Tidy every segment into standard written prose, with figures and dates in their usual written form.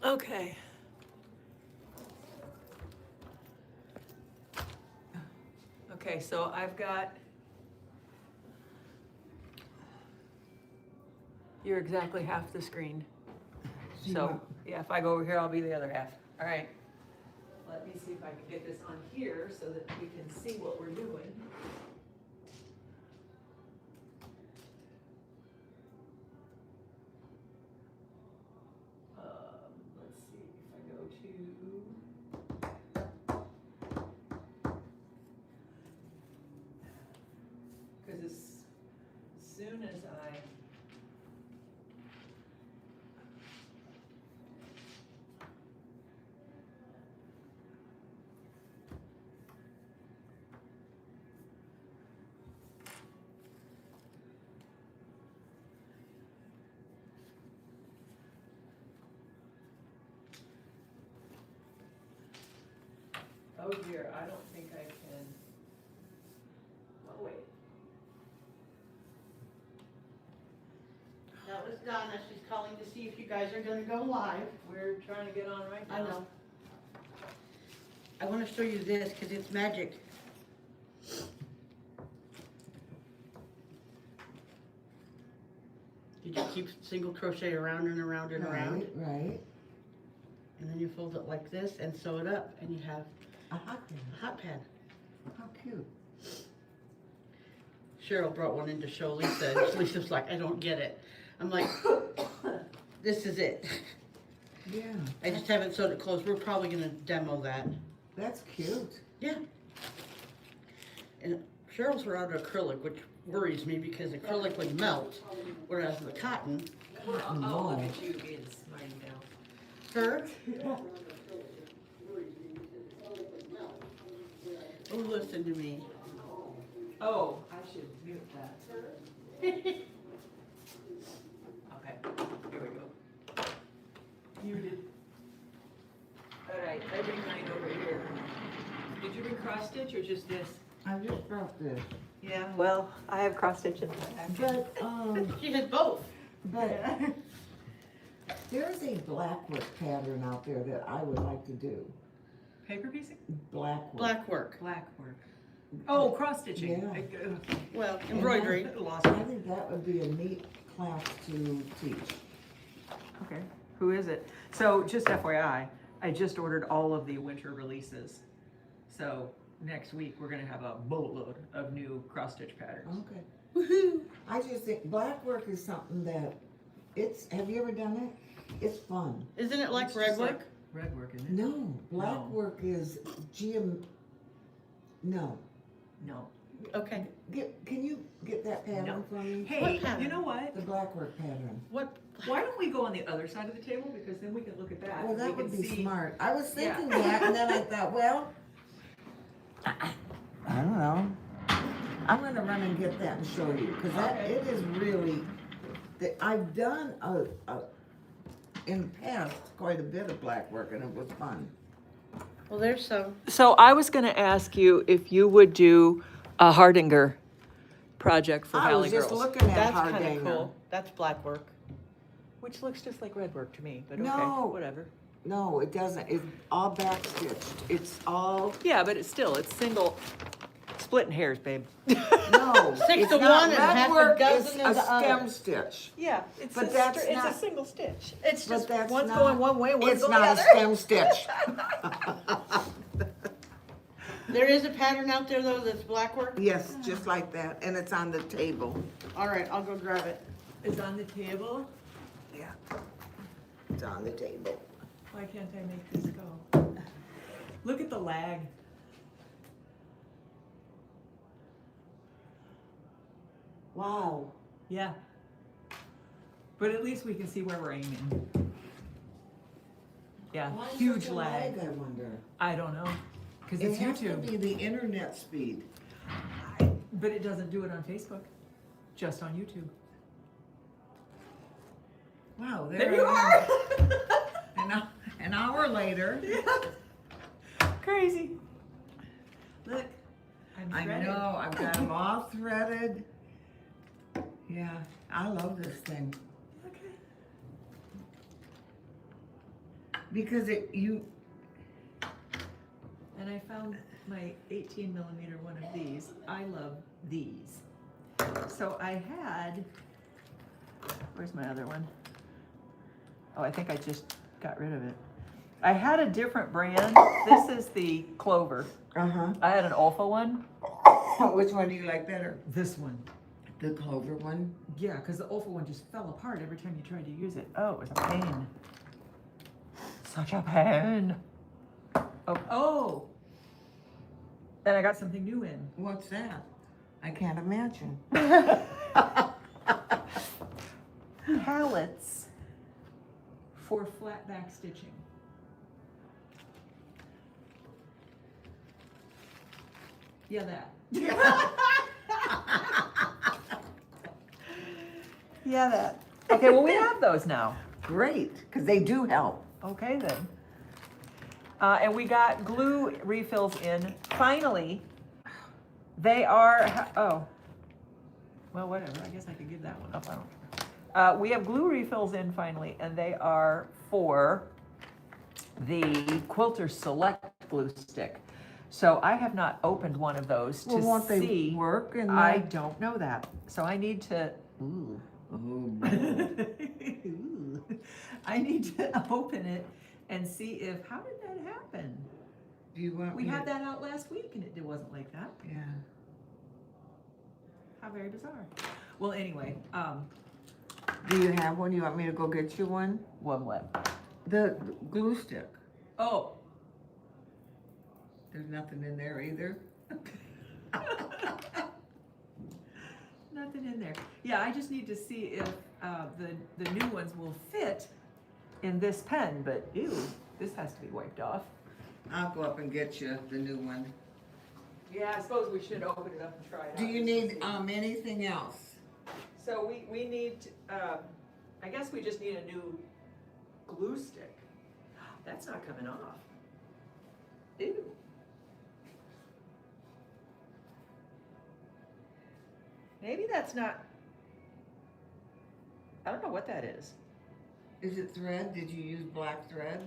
Okay. Okay, so I've got, you're exactly half the screen. So, yeah, if I go over here, I'll be the other half. All right. Let me see if I can get this on here so that we can see what we're doing. Let's see if I go to, because as soon as I, oh dear, I don't think I can, oh wait. That was Donna, she's calling to see if you guys are gonna go live. We're trying to get on right now. I know. I wanna show you this, cause it's magic. Did you keep single crochet around and around and around? Right. And then you fold it like this and sew it up, and you have A hot pad. a hot pad. How cute. Cheryl brought one in to show Lisa, and Lisa's like, I don't get it. I'm like, this is it. Yeah. I just haven't sewed it closed. We're probably gonna demo that. That's cute. Yeah. And Cheryl's are out of acrylic, which worries me because acrylic would melt, whereas the cotton, Oh, look at you being smarty now. her. Oh, listen to me. Oh, I should mute that. Okay, here we go. Muted. All right, I bring mine over here. Did you bring cross stitch or just this? I just brought this. Yeah, well, I have cross stitch in the back. But, She has both. but there's a blackwork pattern out there that I would like to do. Paper piecing? Blackwork. Black work. Black work. Oh, cross stitching. Yeah. Well, embroidery. Lost I me. think that would be a neat class to teach. Okay, who is it? So just FYI, I just ordered all of the winter releases. So next week, we're gonna have a boatload of new cross stitch patterns. Okay. Woohoo! I just think blackwork is something that have you ever done it? It's fun. Isn't it like It's red just work? like red work, isn't it? No, blackwork is no. No. Okay. Can you get that pattern No. for me? Hey, pattern? you know what? The blackwork pattern. What? Why don't we go on the other side of the table, because then we can look at that. Well, that We would can be see- smart. I was Yeah. thinking that, and then I thought, well, I don't know. I'm gonna run and get that and show you, because Okay. it is really, I've done in the past, quite a bit of blackwork, and it was fun. Well, there's some. So I was gonna ask you if you would do a Hardinger project for I Valley was just Girls. looking at That's kind of Hardanger. cool. That's black work. Which looks just like red work to me, but okay, No. whatever. No, it doesn't. It's all back stitched. It's all, Yeah, but it's still, it's single, splitting hairs, babe. no. 6 it's to not. 1 and half Red a work dozen is is a the other. stem stitch. Yeah, it's But that's it's a not- single stitch. It's But just, that's one's not- going one way, one's It's going the not other. a stem stitch. There is a pattern out there though that's black work? Yes, just like that, and it's on the table. All right, I'll go grab it. It's on the table. Yeah. It's on the table. Why can't I make this go? Look at the lag. Wow. Yeah. But at least we can see where we're aiming. Yeah, Why huge such a lag. I wonder. I don't know, because It it's has to YouTube. be the internet speed. But it doesn't do it on Facebook, just on YouTube. Wow, There you are! An hour later. Crazy. Look, I'm I threaded. know, I've got them all threaded. Yeah, I love this thing. Okay. because you, And I found my 18mm one of these. I love these. So I had, where's my other one? Oh, I think I just got rid of it. I had a different brand. This is the Clover. uh-huh. I had an Alpha one. Which one do you like better? This one. The Clover one? Yeah, because the Alpha one just fell apart every time you tried to use it. Oh, it was a pain. Such a pain. Oh. And I got something new in. What's that? I can't imagine. Pallets for flat back stitching. Yeah, that. Yeah, that. Okay, well, we have those now. Great, because they do help. Okay, then. And we got glue refills in. Finally, they are, oh, well, whatever. I guess I could give that one up. I don't care. We have glue refills in finally, and they are for the Quilter Select glue stick. So I have not opened one of those to Well, won't see. they work in I that? don't know that. So I need to. Ooh. Oh, I need to open it and see if, how did that happen? Do you want We me had to- that out last week and it wasn't like that. Yeah. How very bizarre. Well, anyway, Do you have one? You want me to go get you one? one what? The glue stick. Oh. There's nothing in there either. Nothing in there. Yeah, I just need to see if the new ones will fit in this pen, but ew, this has to be wiped off. I'll go up and get you the new one. Yeah, I suppose we should open it up and try it out. Do you just to need see. anything else? So we need, I guess we just need a new glue stick. That's not coming off. Ew. Maybe that's not, I don't know what that is. Is it thread? Did you use black thread?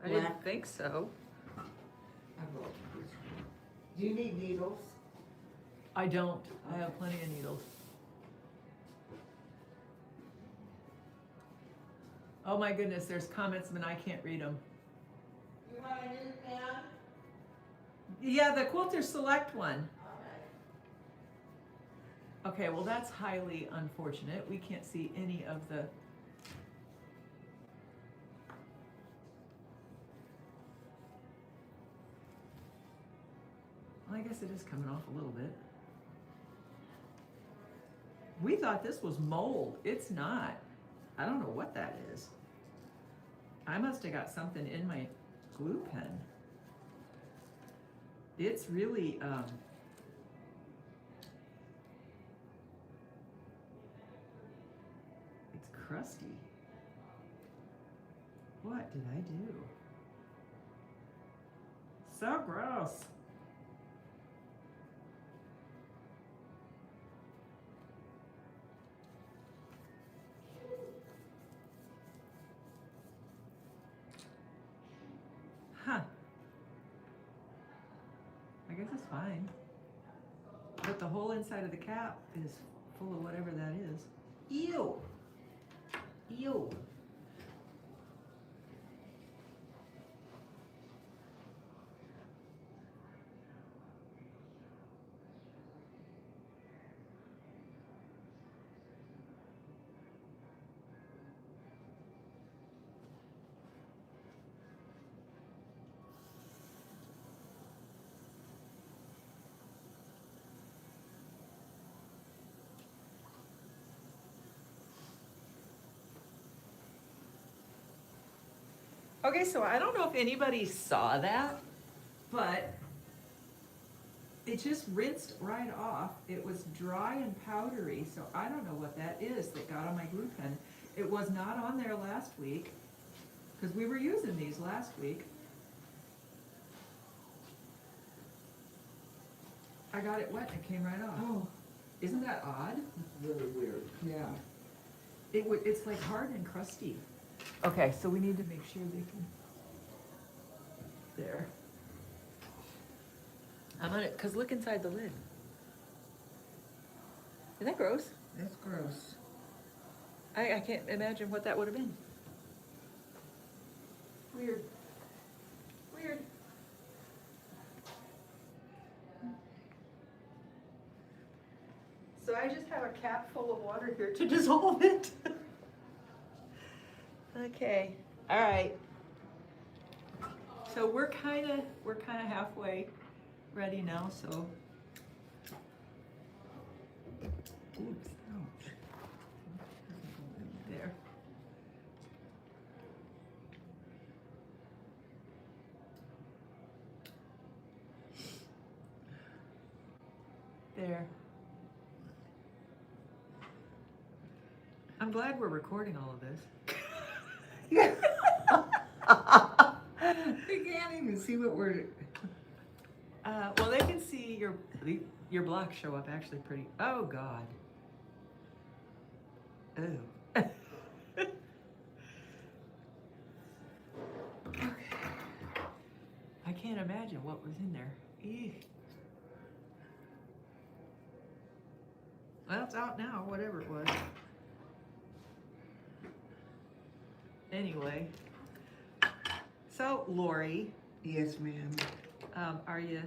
I didn't Black. think so. I'll go up and get you. Do you need needles? I don't. I have plenty of needles. Oh my goodness, there's comments and I can't read them. You want a new pen? Yeah, the Quilter Select one. Okay, well that's highly unfortunate. We can't see any of the. Well, I guess it is coming off a little bit. We thought this was mold. It's not. I don't know what that is. I must have got something in my glue pen. It's really, it's crusty. What did I do? So gross. Huh. I guess it's fine. But the whole inside of the cap is full of whatever that is. Ew. Ew. Okay, so I don't know if anybody saw that, but it just rinsed right off. It was dry and powdery, so I don't know what that is that got on my glue pen. It was not on there last week, because we were using these last week. I got it wet and it came right off. Oh, Isn't that odd? it's really weird. Yeah. It's like hard and crusty. Okay, so we need to make sure they can There. I'm on it, cause look inside the lid. Isn't that gross? That's gross. I can't imagine what that would have been. Weird. Weird. So I just have a cap full of water here to dissolve it. Okay, all right. So we're kinda halfway ready now, so. Oops, ouch. There. There. I'm glad we're recording all of this. Yeah. They can't even see what we're. Well, they can see your blocks show up actually pretty. Oh God. Oh. Okay. I can't imagine what was in there. Eek. Well, it's out now, whatever it was. Anyway, so Lori, Yes, ma'am. are you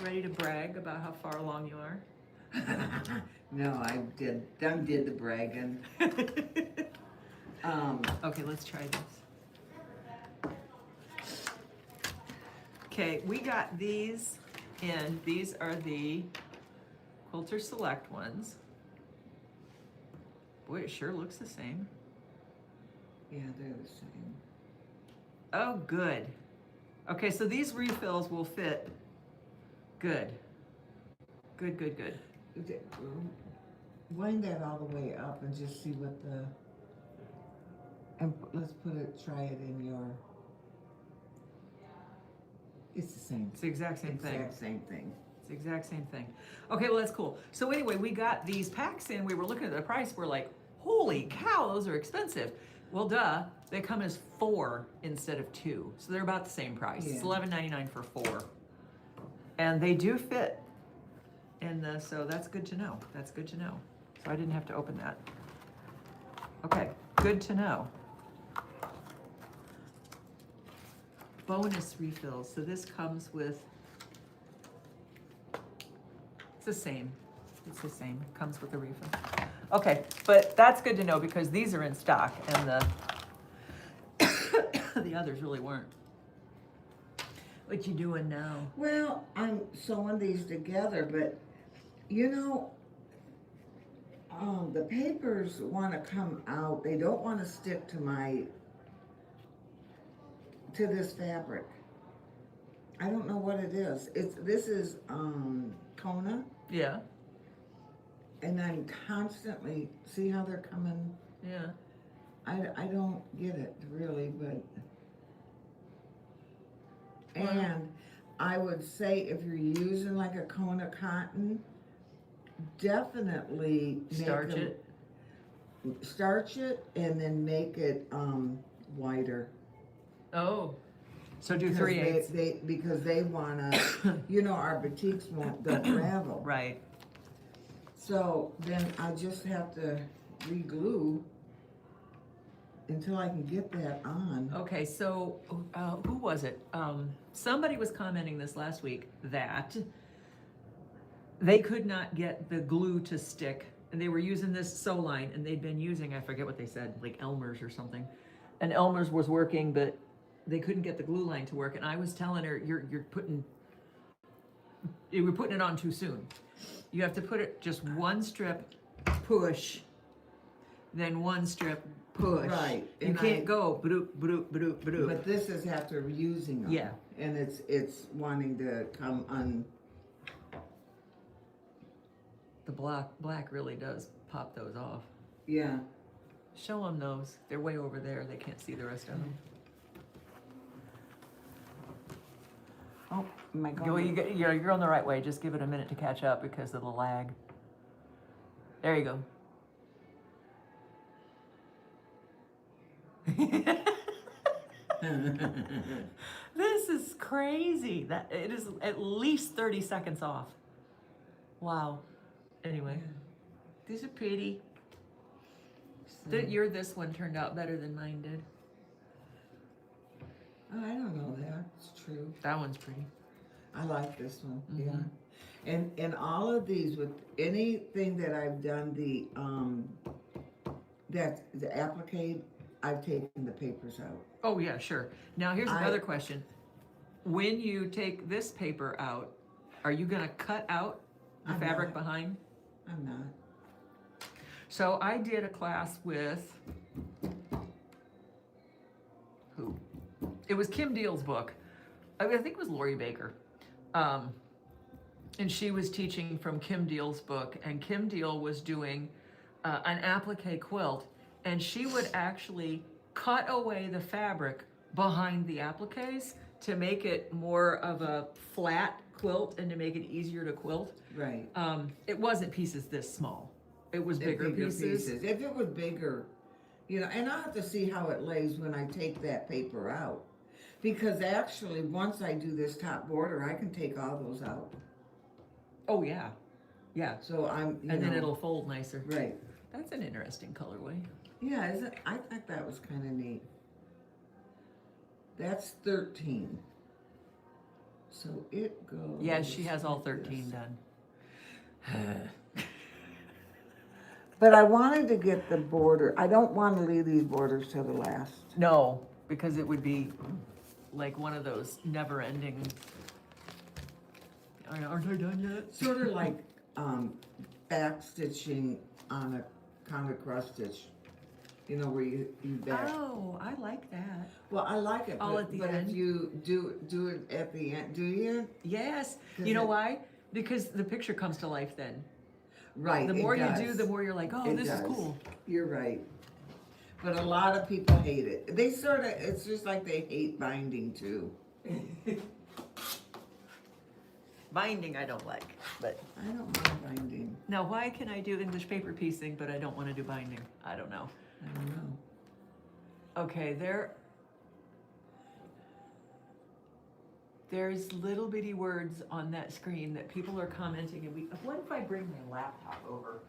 ready to brag about how far along you are? No, I did the bragging. Okay, let's try this. Okay, we got these in. These are the Quilter Select ones. Boy, it sure looks the same. Yeah, they're the same. Oh, good. Okay, so these refills will fit. Good. Good, good, good. Wind that all the way up and just see what the. And let's try it in your. It's the same. It's the exact same thing. Exact same thing. It's the exact same thing. Okay, well, that's cool. So anyway, we got these packs in. We were looking at the price. We're like, holy cow, those are expensive. Well, duh, they come as 4 instead of 2. So they're about the same price. Yeah. It's $11.99 for 4. And they do fit. And so that's good to know. That's good to know. So I didn't have to open that. Okay, good to know. Bonus refills. So this comes with, it's the same. It's the same. It comes with a refill. Okay, but that's good to know because these are in stock and the others really weren't. What you doing now? Well, I'm sewing these together, but you know, the papers want to come out. They don't want to stick to this fabric. I don't know what it is. This is Kona, Yeah, and I'm constantly see how they're coming. yeah. I don't get it really, but Well- and I would say if you're using like a Kona cotton, definitely make Starch them- it. starch it and then make it wider. Oh, so do Because 3/8. because they wanna, you know, our boutiques don't ravel. Right. So then I just have to re-glue until I can get that on. Okay, so who was it? Somebody was commenting this last week that they could not get the glue to stick, and they were using this sew line, and they'd been using, I forget what they said, like Elmer's or something, and Elmer's was working, but they couldn't get the glue line to work. And I was telling her, you were putting it on too soon. You have to put it just one strip, push, then one strip, push. Right, You and can't go bloop, bloop, bloop, bloop. But this is after using them. Yeah. And it's wanting to come on. The black really does pop those off. Yeah. Show them those. They're way over there. They can't see the rest of them. Oh, am I Well, going? you're on the right way. Just give it a minute to catch up because of the lag. There you go. This This is crazy. That it is at least 30 seconds off. Wow. Anyway, these are pretty. So, This one turned out better than mine did. oh, I don't know that. It's true. That one's pretty. I like this one. Mhm. Yeah. And all of these, with anything that I've done, that the applique, I've taken the papers out. Oh yeah, sure. Now here's I- another question. When you take this paper out, are you gonna cut out the I'm fabric not. behind? I'm not. So I did a class with who? It was Kim Deal's book. I think it was Lori Baker. And she was teaching from Kim Deal's book, and Kim Deal was doing an applique quilt, and she would actually cut away the fabric behind the appliques to make it more of a flat quilt and to make it easier to quilt. Right. It wasn't pieces this small. It was bigger pieces. If it was bigger, and I'll have to see how it lays when I take that paper out. Because actually, once I do this top border, I can take all those out. Oh yeah, yeah. So And then it'll fold nicer. Right. That's an interesting colorway. Yeah, I thought that was kind of neat. That's 13. So it goes. Yeah, she has all like 13 this. done. But I wanted to get the border. I don't want to leave these borders till the last. No, because it would be like one of those never-ending. Aren't I done yet? Sort of like back stitching on a counter cross stitch. Where you back. Oh, I like that. Well, I like it, All but, at the but end? if you do it at the end, do you? Yes. 'Cause You know it- why? Because the picture comes to life then. Right. The it more you does. do, the more you're like, oh, It this is does. cool. You're right. But a lot of people hate it. It's just like they hate binding too. Binding I don't like, but. I don't mind binding. Now, why can I do English paper piecing, but I don't want to do binding? I don't know. I don't know. Okay, there's little bitty words on that screen that people are commenting, and what if I bring my laptop over?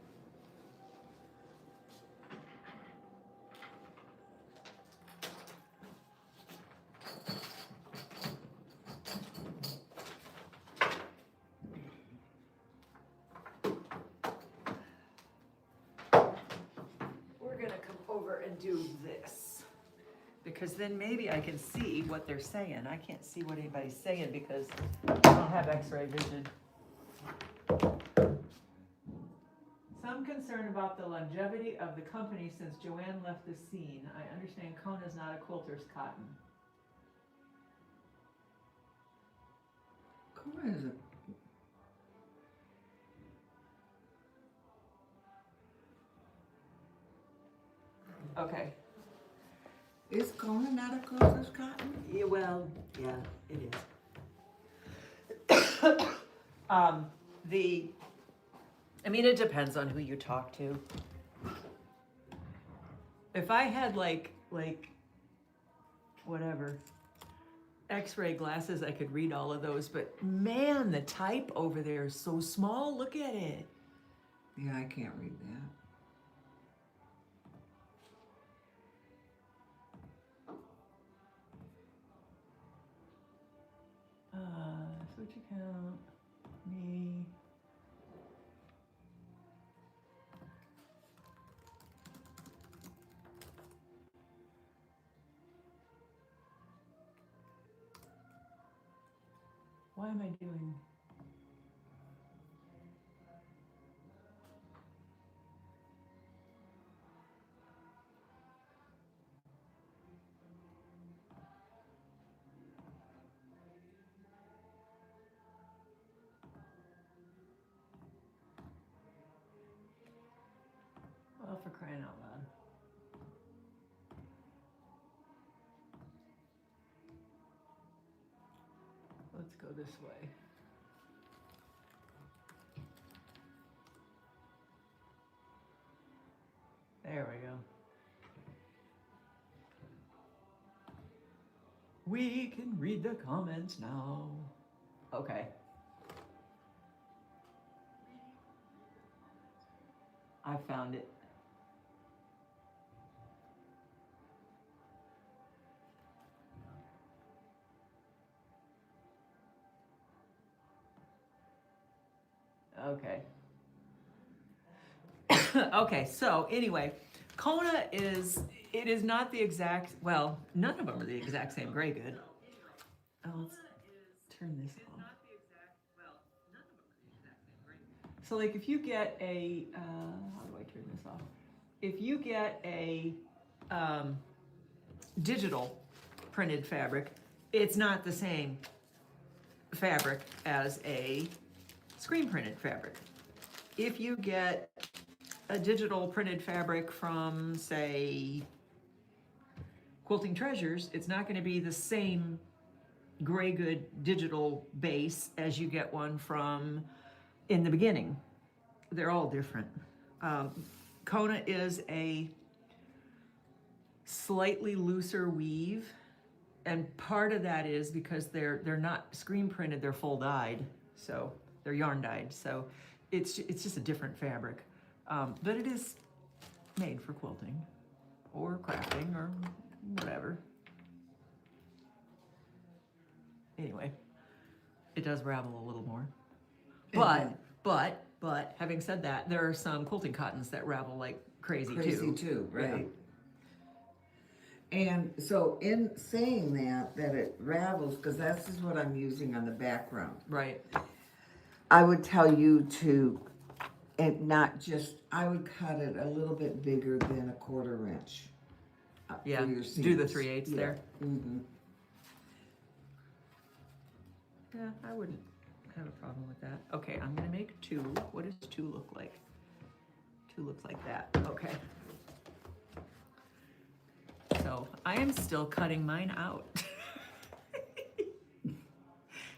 We're gonna come over and do this, because then maybe I can see what they're saying. I can't see what anybody's saying because I don't have x-ray vision. Some concern about the longevity of the company since Joanne left the scene. I understand Kona is not a quilter's cotton. Kona is a. Okay. Is Kona not a quilter's cotton? Yeah, well, yeah, it is. It depends on who you talk to. If I had like whatever, x-ray glasses, I could read all of those, but man, the type over there is so small. Look at it. Yeah, I can't read that. Switch account, me. Why am I doing? Well, for crying out loud. Let's go this way. There we go. We can read the comments now. Okay. I found it. Okay. Okay, so anyway, Kona it is not the exact, well, none of them are the exact same gray good. Oh, let's turn this off. So like if you get a, how do I turn this off? If you get a digital printed fabric, it's not the same fabric as a screen printed fabric. If you get a digital printed fabric from, say, Quilting Treasures, it's not going to be the same gray good digital base as you get one from In the Beginning. They're all different. Kona is a slightly looser weave, and part of that is because they're not screen printed, they're full dyed, so they're yarn dyed, so it's just a different fabric, but it is made for quilting or crafting or whatever. Anyway, it does ravel a little more, but having said that, there are some quilting cottons that ravel like crazy too, right? Yeah. And so in saying that it ravels, because that's just what I'm using on the background. Right. I would tell you to, and not just, I would cut it a little bit bigger than a 1/4 inch. Yeah, For your do the seams. 3/8 Yeah. there. Mm-hmm. Yeah, I wouldn't have a problem with that. Okay, I'm gonna make 2. What does 2 look like? 2 looks like that, okay. So I am still cutting mine out.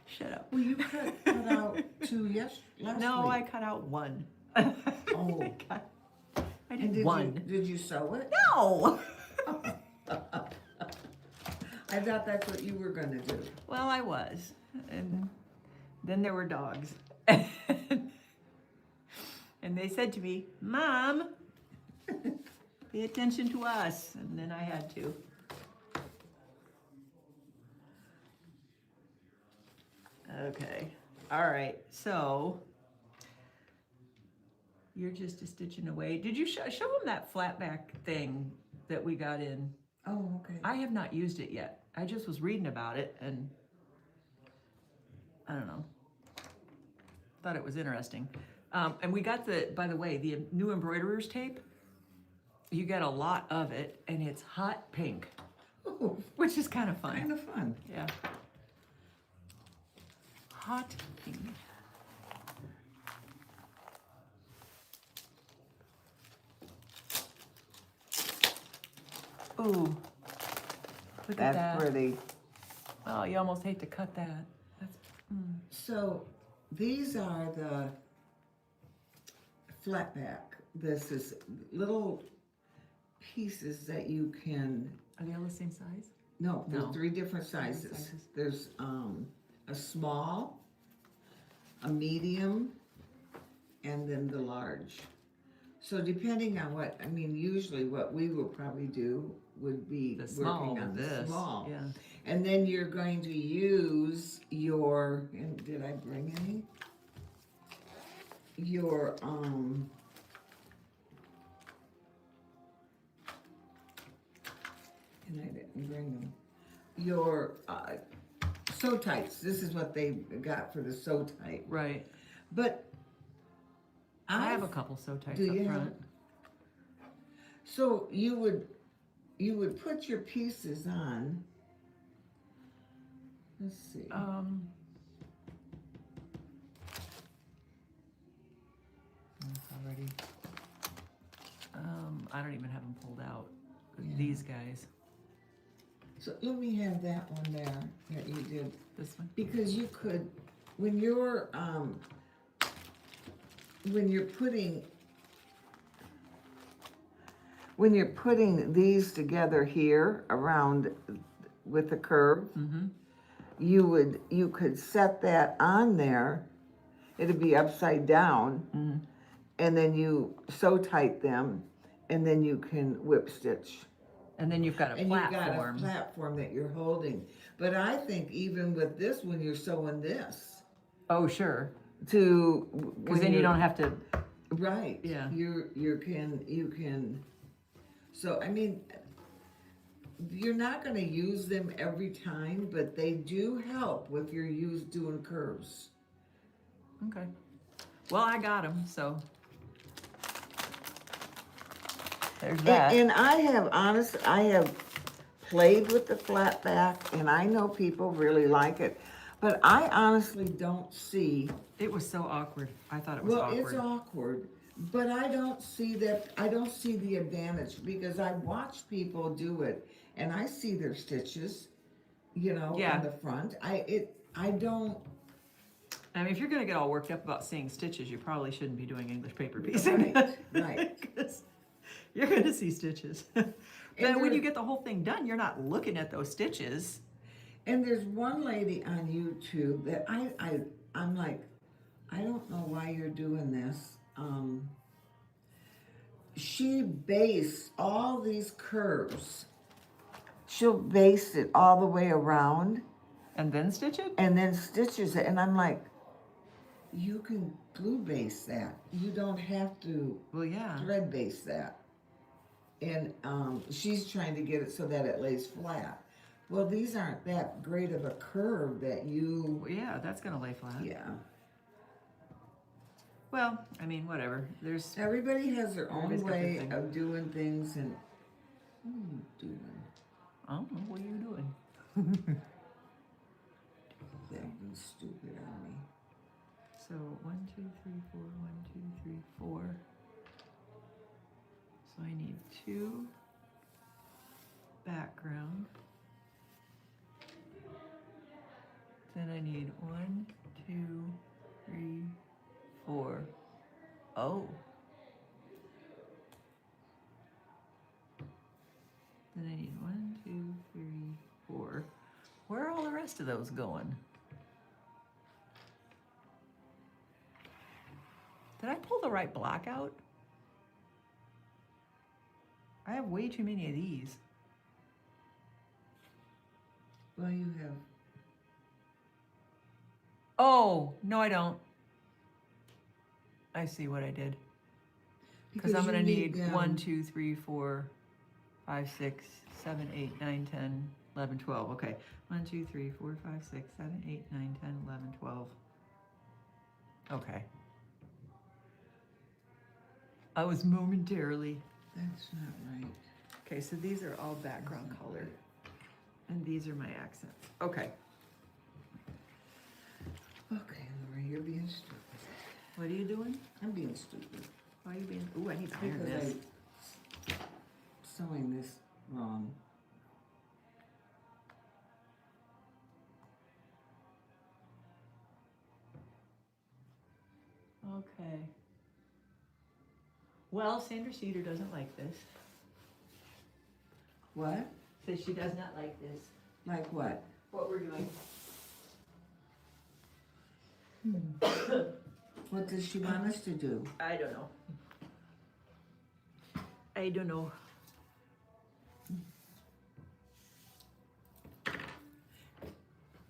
Shut up. Well, you cut out 2 last No, week. I cut out 1. Oh. I And did 1. Did you sew it? No! I thought that's what you were gonna do. Well, I was. And then there were dogs. And they said to me, Mom, pay attention to us. And then I had to. Okay. All right. So you're just a stitching away. Did you show them that flat back thing that we got in? Oh, okay. I have not used it yet. I just was reading about it and I don't know. Thought it was interesting. And we got by the way, the new embroiderer's tape. You get a lot of it and it's hot pink, Oh, which is kind of fun. kind of fun. Yeah. Hot pink. Ooh. Look at that. That's pretty. Oh, you almost hate to cut that. That's, So these are the flat back. This is little pieces that you can, Are they all the same size? no, there's No. 3 different sizes. sizes. There's a small, a medium, and then the large. So depending on what, I mean, usually what we will probably do would be The small working on with the this. small. Yeah. And then you're going to use your, and did I bring any? Your, and I didn't bring them. Your, sew tights, this is what they got for the sew tight. Right. But I have a couple sew tights Do up you front. So you would put your pieces on. Let's see. It's already. I don't even have them pulled out. Yeah. These guys. So let me have that one there that you did, This one. because you could, when you're putting these together here around with a curve. Mm-hmm. You could set that on there. It'd be upside down, Mm-hmm. and then you sew tight them, and then you can whip stitch. And then you've got a And platform. you got a platform that you're holding. But I think even with this, when you're sewing this, Oh, sure. to Because then you don't have to. right. Yeah. You can. So I mean, you're not going to use them every time, but they do help with your doing curves. Okay. Well, I got them, so there's that. And I have played with the flat back, and I know people really like it, but I honestly don't see. It was so awkward. I thought it was Well, awkward. it's awkward, but I don't see that. I don't see the advantage because I watch people do it, and I see their stitches, Yeah. in the front. I don't. I mean, if you're gonna get all worked up about seeing stitches, you probably shouldn't be doing English paper piecing. Right. 'Cause you're gonna see stitches. But when there- you get the whole thing done, you're not looking at those stitches. And there's one lady on YouTube that I'm like, I don't know why you're doing this. She based all these curves. She'll base it all the way around And then stitch it? and then stitches it. And I'm like, you can glue base that. You don't have to Well, yeah. thread base that. And she's trying to get it so that it lays flat. Well, these aren't that great of a curve that you, Well, yeah, that's gonna lay flat. yeah. Well, I mean, whatever. There's. Everybody has their own Everybody's got their way thing. of doing things, and what are you doing? I don't know. What are you doing? That was stupid on me. So 1, 2, 3, 4. 1, 2, 3, 4. So I need 2 background. Then I need 1, 2, 3, 4. Oh. Then I need 1, 2, 3, 4. Where are all the rest of those going? Did I pull the right block out? I have way too many of these. Well, you have, Oh, no, I don't. I see what I did. Because I'm you going to need them. 1, 2, 3, 4, 5, 6, 7, 8, 9, 10, 11, 12. Okay. 1, 2, 3, 4, 5, 6, 7, 8, 9, 10, 11, 12. Okay. I was momentarily. That's not right. Okay, so these are all background color. And these are my accents. Okay. Okay, Lori, you're being stupid. What are you doing? I'm being stupid. Why are you being? Ooh, I need to iron Because this. I'm sewing this wrong. Okay. Well, Sandra Cedar doesn't like this. What? Says she does not like this. Like what? What we're doing. What does she want us to do? I don't know. I don't know.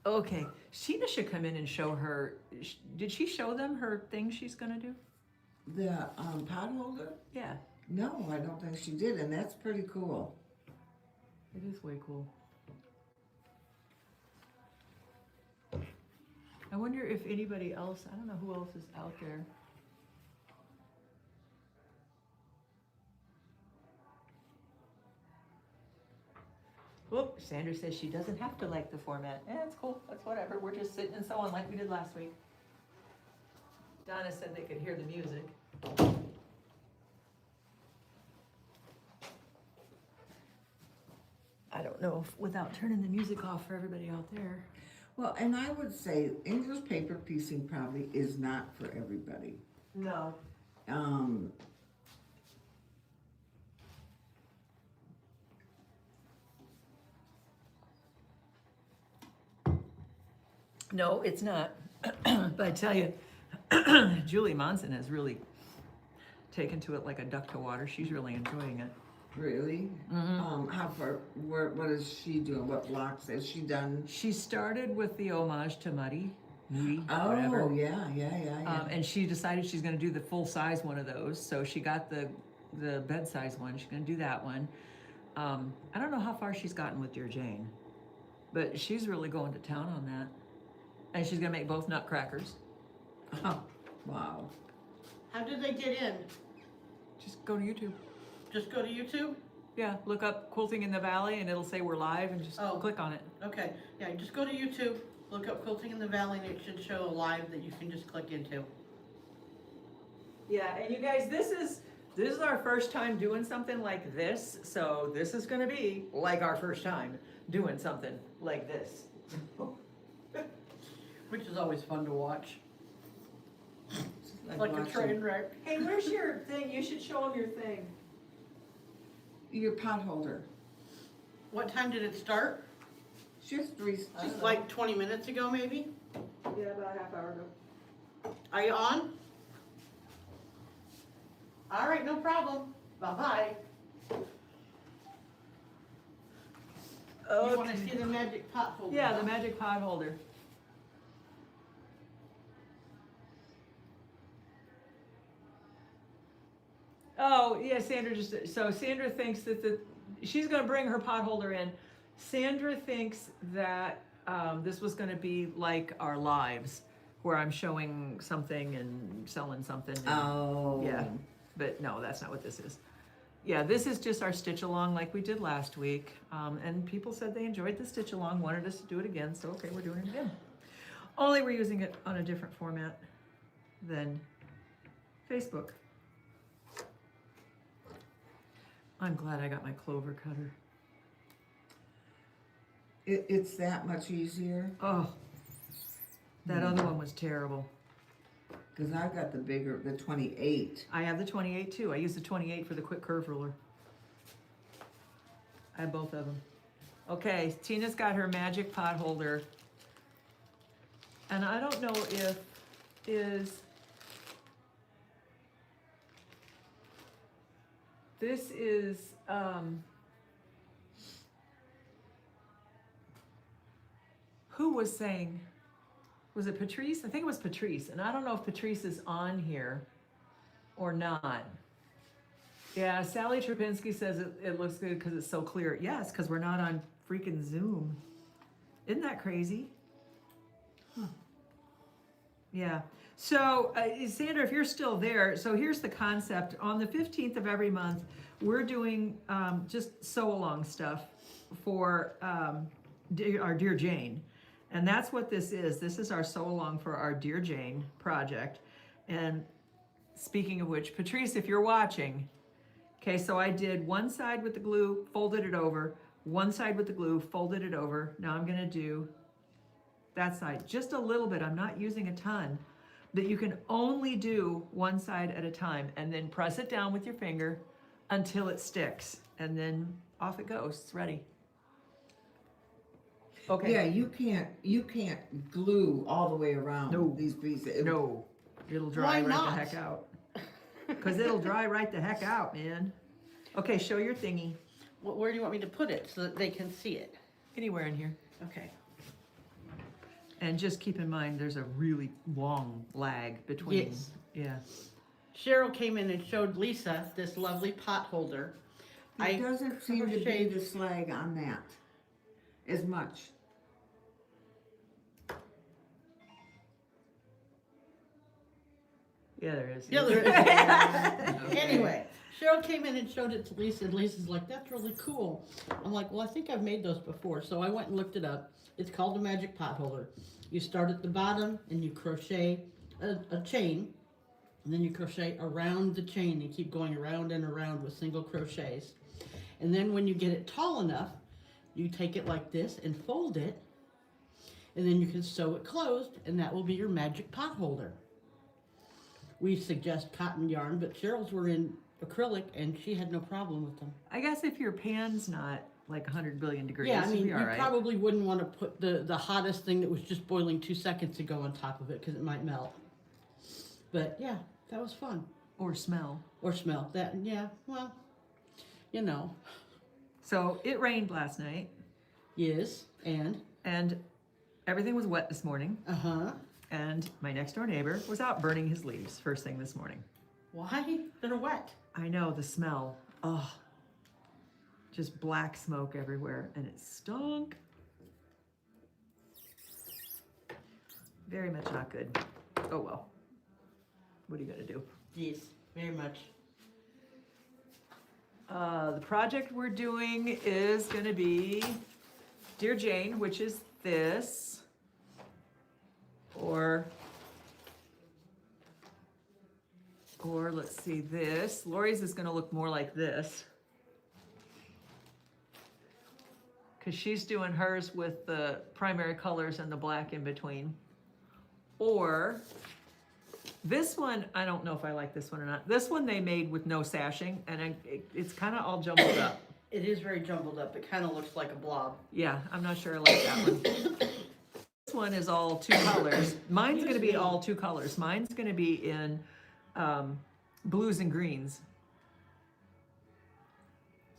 Okay, Sheena should come in and show her. Did she show them her thing she's gonna do? The pot holder? Yeah, No, I don't think she did, and that's pretty cool. it is way cool. I wonder if anybody else, I don't know who else is out there. Whoop, Sandra says she doesn't have to like the format. Yeah, it's cool, that's whatever, we're just sitting and sewing like we did last week. Donna said they could hear the music. I don't know if, without turning the music off for everybody out there. Well, and I would say English paper piecing probably is not for everybody. No. Um, No, it's not. But I tell you, Julie Monson has really taken to it like a duck to water. She's really enjoying it. Really? How far, what is she doing? What blocks has she done? She started with the homage to Moody, Oh, whatever. yeah. And she decided she's going to do the full size one of those. So she got the bed size one. She's going to do that one. I don't know how far she's gotten with Dear Jane, but she's really going to town on that. And she's going to make both nutcrackers. Oh, wow. How did they get in? Just go to YouTube. Just go to YouTube? Yeah, look up Quilting in the Valley and it'll say we're live and just click on it. Okay, yeah, just go to YouTube, look up Quilting in the Valley, and it should show a live that you can just click into. Yeah, and you guys, this is our first time doing something like this, so this is gonna be like our first time doing something like this. Which is always fun to watch. Like Like a watching train wreck. Hey, where's your thing? You should show them your thing. your pot holder. What time did it start? Just Just like 20 minutes ago, maybe? Yeah, about a half hour ago. Are you on? All right, no problem. Bye-bye. You want to see the magic pot holder? Yeah, huh? the magic pot holder. Oh, yeah, Sandra Sandra thinks that she's gonna bring her pot holder in. Sandra thinks that this was gonna be like our lives, where I'm showing something and selling something. And, Oh. yeah, but no, that's not what this is. Yeah, this is just our stitch along like we did last week. And people said they enjoyed the stitch along, wanted us to do it again, so okay, we're doing it again. Only we're using it on a different format than Facebook. I'm glad I got my clover cutter. It's that much easier, Oh, that other one was terrible. because I've got the 28. I have the 28 too. I use the 28 for the quick curve ruler. I have both of them. Okay, Tina's got her magic pot holder. And I don't know if this is, who was saying, was it Patrice? I think it was Patrice, and I don't know if Patrice is on here or not. Yeah, Sally Trapinski says it looks good because it's so clear. Yes, because we're not on freaking Zoom. Isn't that crazy? Huh. Yeah. So, Sandra, if you're still there, so here's the concept. On the 15th of every month, we're doing just sew-along stuff for our Dear Jane. And that's what this is. This is our sew-along for our Dear Jane project. And speaking of which, Patrice, if you're watching, okay, so I did one side with the glue, folded it over, one side with the glue, folded it over. Now I'm gonna do that side, just a little bit. I'm not using a ton, but you can only do one side at a time, and then press it down with your finger until it sticks, and then off it goes, it's ready. Okay. Yeah, you can't glue all the way around No. these pieces. No, it'll dry Why right not? the heck out. Because it'll dry right the heck out, man. Okay, show your thingy. Where do you want me to put it so that they can see it? Anywhere in here. Okay. And just keep in mind, there's a really long lag between. Yes. Yeah. Cheryl came in and showed Lisa this lovely pot holder. It doesn't seem to be crocheted- the slag on that as much. Yeah, there is. Yeah, there is. Okay. Anyway, Cheryl came in and showed it to Lisa, and Lisa's like, "That's really cool." I'm like, "Well, I think I've made those before." So I went and looked it up. It's called a magic pot holder. You start at the bottom and you crochet a chain, and then you crochet around the chain and keep going around and around with single crochets. And then when you get it tall enough, you take it like this and fold it, and then you can sew it closed, and that will be your magic pot holder. We suggest cotton yarn, but Cheryl's were in acrylic and she had no problem with them. I guess if your pan's not like 100 billion degrees. Yeah, I mean, We'll be you all right. probably wouldn't want to put the hottest thing that was just boiling 2 seconds ago on top of it because it might melt. But yeah, that was fun. Or smell. Or smell. That, yeah, well, you know. So it rained last night, Yes, and everything was wet this morning. uh-huh. And my next door neighbor was out burning his leaves first thing this morning. Why? They're wet. I know, the smell. Oh, just black smoke everywhere, and it stunk. Very much not good. Oh well. What are you gonna do? Yes, very much. The project we're doing is gonna be Dear Jane, which is this, or let's see, this. Lori's is gonna look more like this, because she's doing hers with the primary colors and the black in between. Or this one, I don't know if I like this one or not. This one they made with no sashing, and it's kind of all jumbled up. It is very jumbled up. It kind of looks like a blob. Yeah, I'm not sure I like that one. This one is all 2 colors. Mine's gonna be all 2 colors. Mine's gonna be in blues and greens.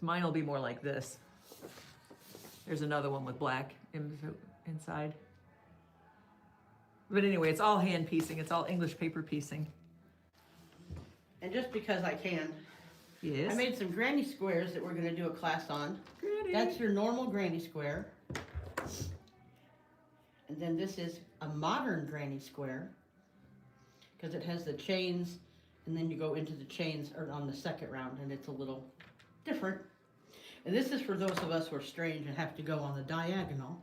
Mine will be more like this. There's another one with black inside. But anyway, it's all hand piecing. It's all English paper piecing. And just because I can, Yes. I made some granny squares that we're going to do a class on. Granny. That's your normal granny square. And then this is a modern granny square because it has the chains, and then you go into the chains or on the second round, and it's a little different. And this is for those of us who are strange and have to go on the diagonal.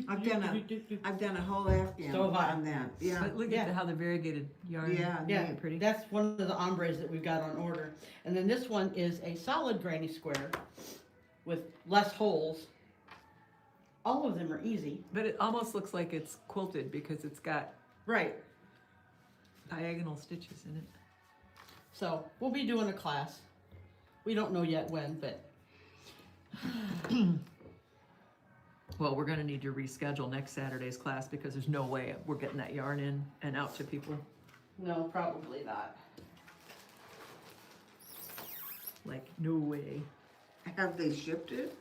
I've done a whole Afghan So have I. on that. Yeah. But look Yeah. at how the variegated yarn. Yeah, Yeah, Isn't it pretty. that's one of the ombres that we've got on order. And then this one is a solid granny square with less holes. All of them are easy. But it almost looks like it's quilted because it's got Right. diagonal stitches in it. So we'll be doing a class. We don't know yet when, but Well, we're gonna need to reschedule next Saturday's class because there's no way we're getting that yarn in and out to people. no, probably not. Like, no way. Have they shipped it?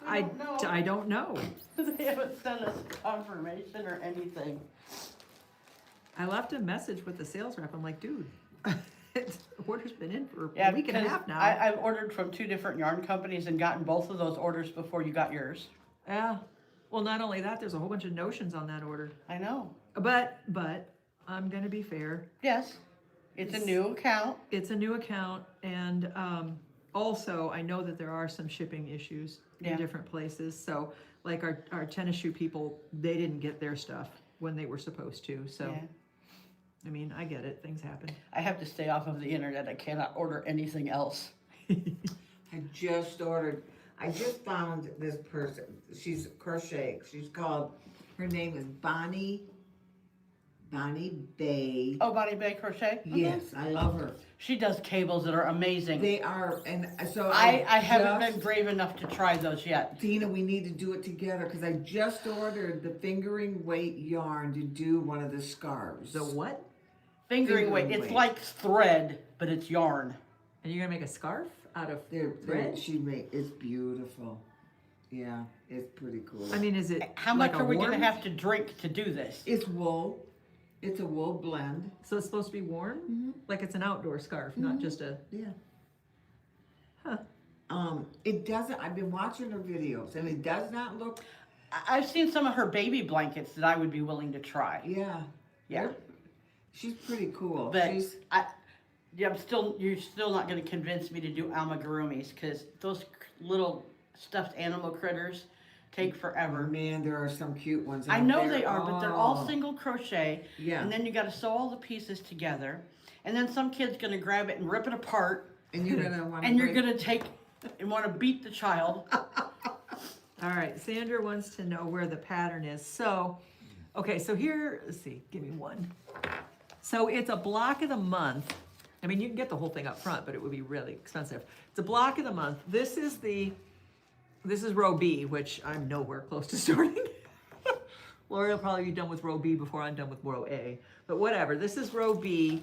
I don't know. I don't know. They haven't sent us confirmation or anything. I left a message with the sales rep. I'm like, dude, the order's been in for Yeah, a week and a because half now. I've ordered from 2 different yarn companies and gotten both of those orders before you got yours. Yeah. Well, not only that, there's a whole bunch of notions on that order. I know. But I'm gonna be fair. Yes, it's a new account. It's a new account, and also I know that there are some shipping issues in Yeah. different places. So, like our tennis shoe people, they didn't get their stuff when they were supposed to. So, Yeah. I mean, I get it. Things happen. I have to stay off of the internet. I cannot order anything else. I just found this person. She's crochet. Her name is Bonnie Bay. Oh, Bonnie Bay Crochet? Yes, I love her. She does cables that are amazing. They are, and so I haven't been brave enough to try those yet. Tina, we need to do it together because I just ordered the fingering weight yarn to do one of the scarves. The what? Fingering weight. Fingering It's weight. like thread, but it's yarn. And you're gonna make a scarf out of They're thread? it's beautiful. Yeah, it's pretty cool. I mean, is it How like much a are we going to warm- have to drink to do this? It's wool. It's a wool blend. So it's supposed to be warm? Like it's an outdoor scarf, not just a. Yeah. Huh. It doesn't. I've been watching her videos, and it does not look. I've seen some of her baby blankets that I would be willing to try. Yeah. Yeah. She's pretty cool. But She's, you're still not going to convince me to do amigurumis because those little stuffed animal critters take forever. man, there are some cute ones. I out know there. they are, but they're all Oh. single crochet. Yeah. And then you got to sew all the pieces together. And then some kid's going to grab it and rip it apart. And you're gonna want. And you're going to take and want to beat the child. All right, Sandra wants to know where the pattern is. So, okay, so here, let's see, give me one. So it's a block of the month. I mean, you can get the whole thing up front, but it would be really expensive. It's a block of the month. This is the this is row B, which I'm nowhere close to starting. Lori will probably be done with row B before I'm done with row A. But whatever, this is row B.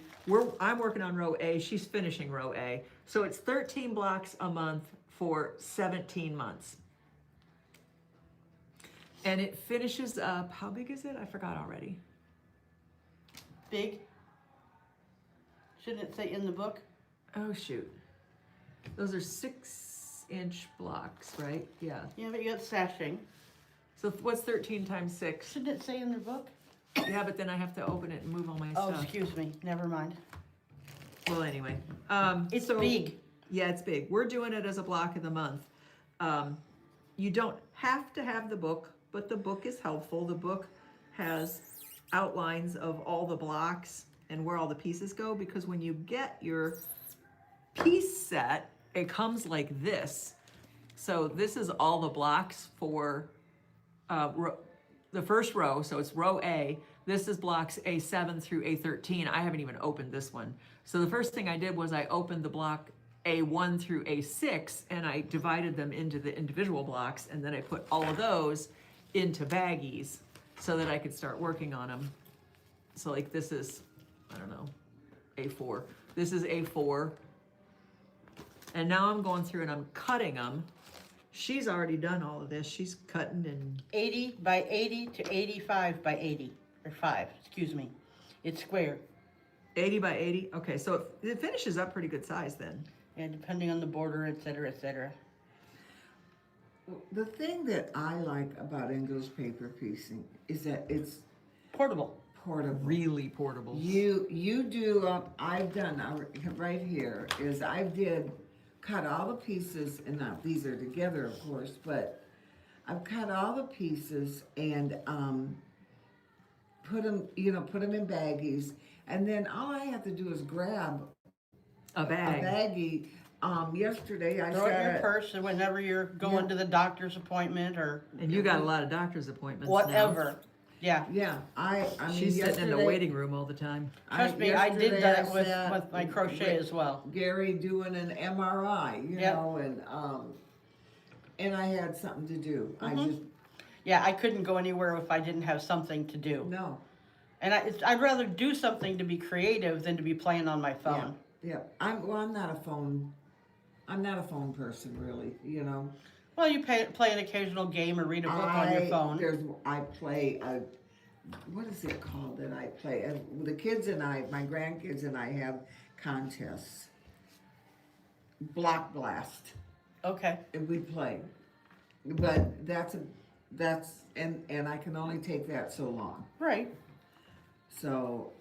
I'm working on row A. She's finishing row A. So it's 13 blocks a month for 17 months. And it finishes up, how big is it? I forgot already. Big. Shouldn't it say in the book? Oh, shoot. Those are 6-inch blocks, right? Yeah. Yeah, but you got sashing. So what's 13 times 6? Shouldn't it say in the book? Yeah, but then I have to open it and move all my Oh, stuff. excuse me. Never mind. Well, anyway. It's so, big. Yeah, it's big. We're doing it as a block of the month. You don't have to have the book, but the book is helpful. The book has outlines of all the blocks and where all the pieces go, because when you get your piece set, it comes like this. So this is all the blocks for the first row, so it's row A. This is blocks A7 through A13. I haven't even opened this one. So the first thing I did was I opened the block A1 through A6, and I divided them into the individual blocks, and then I put all of those into baggies so that I could start working on them. So like this is, I don't know, A4. This is A4. And now I'm going through and I'm cutting them. She's already done all of this. She's cutting and 80 by 80 to 85 by 80. Or 5, excuse me. It's square. 80 by 80. Okay, so it finishes up pretty good size then. Yeah, depending on the border, et cetera, et cetera. The thing that I like about English paper piecing is that it's Portable. portable. Really portable. You do, I've done, right here, is I did cut all the pieces, and now these are together, of course, but I've cut all the pieces and put them in baggies, and then all I have to do is grab A bag. a baggie. Yesterday I Throw it in your sat purse and whenever you're going Yeah. to the doctor's appointment or And you got a lot of doctor's appointments whatever. Yeah. yeah, I now. mean, She's sitting in the yesterday- waiting room all the time. Trust me, I did yesterday that I with sat my crochet as well. Gary doing an MRI, you Yep. know, and I had something to do. I Mhm. just, Yeah, I couldn't go anywhere if I didn't have something to do. no, And I'd rather do something to be creative than to be playing on my phone. yeah. I'm not a phone person really, you know. Well, you play an occasional game or read a book on your phone. I play what is it called that I play? The kids and my grandkids and I have contests. Block Blast. Okay. And we play. But and I can only take that so long. Right. So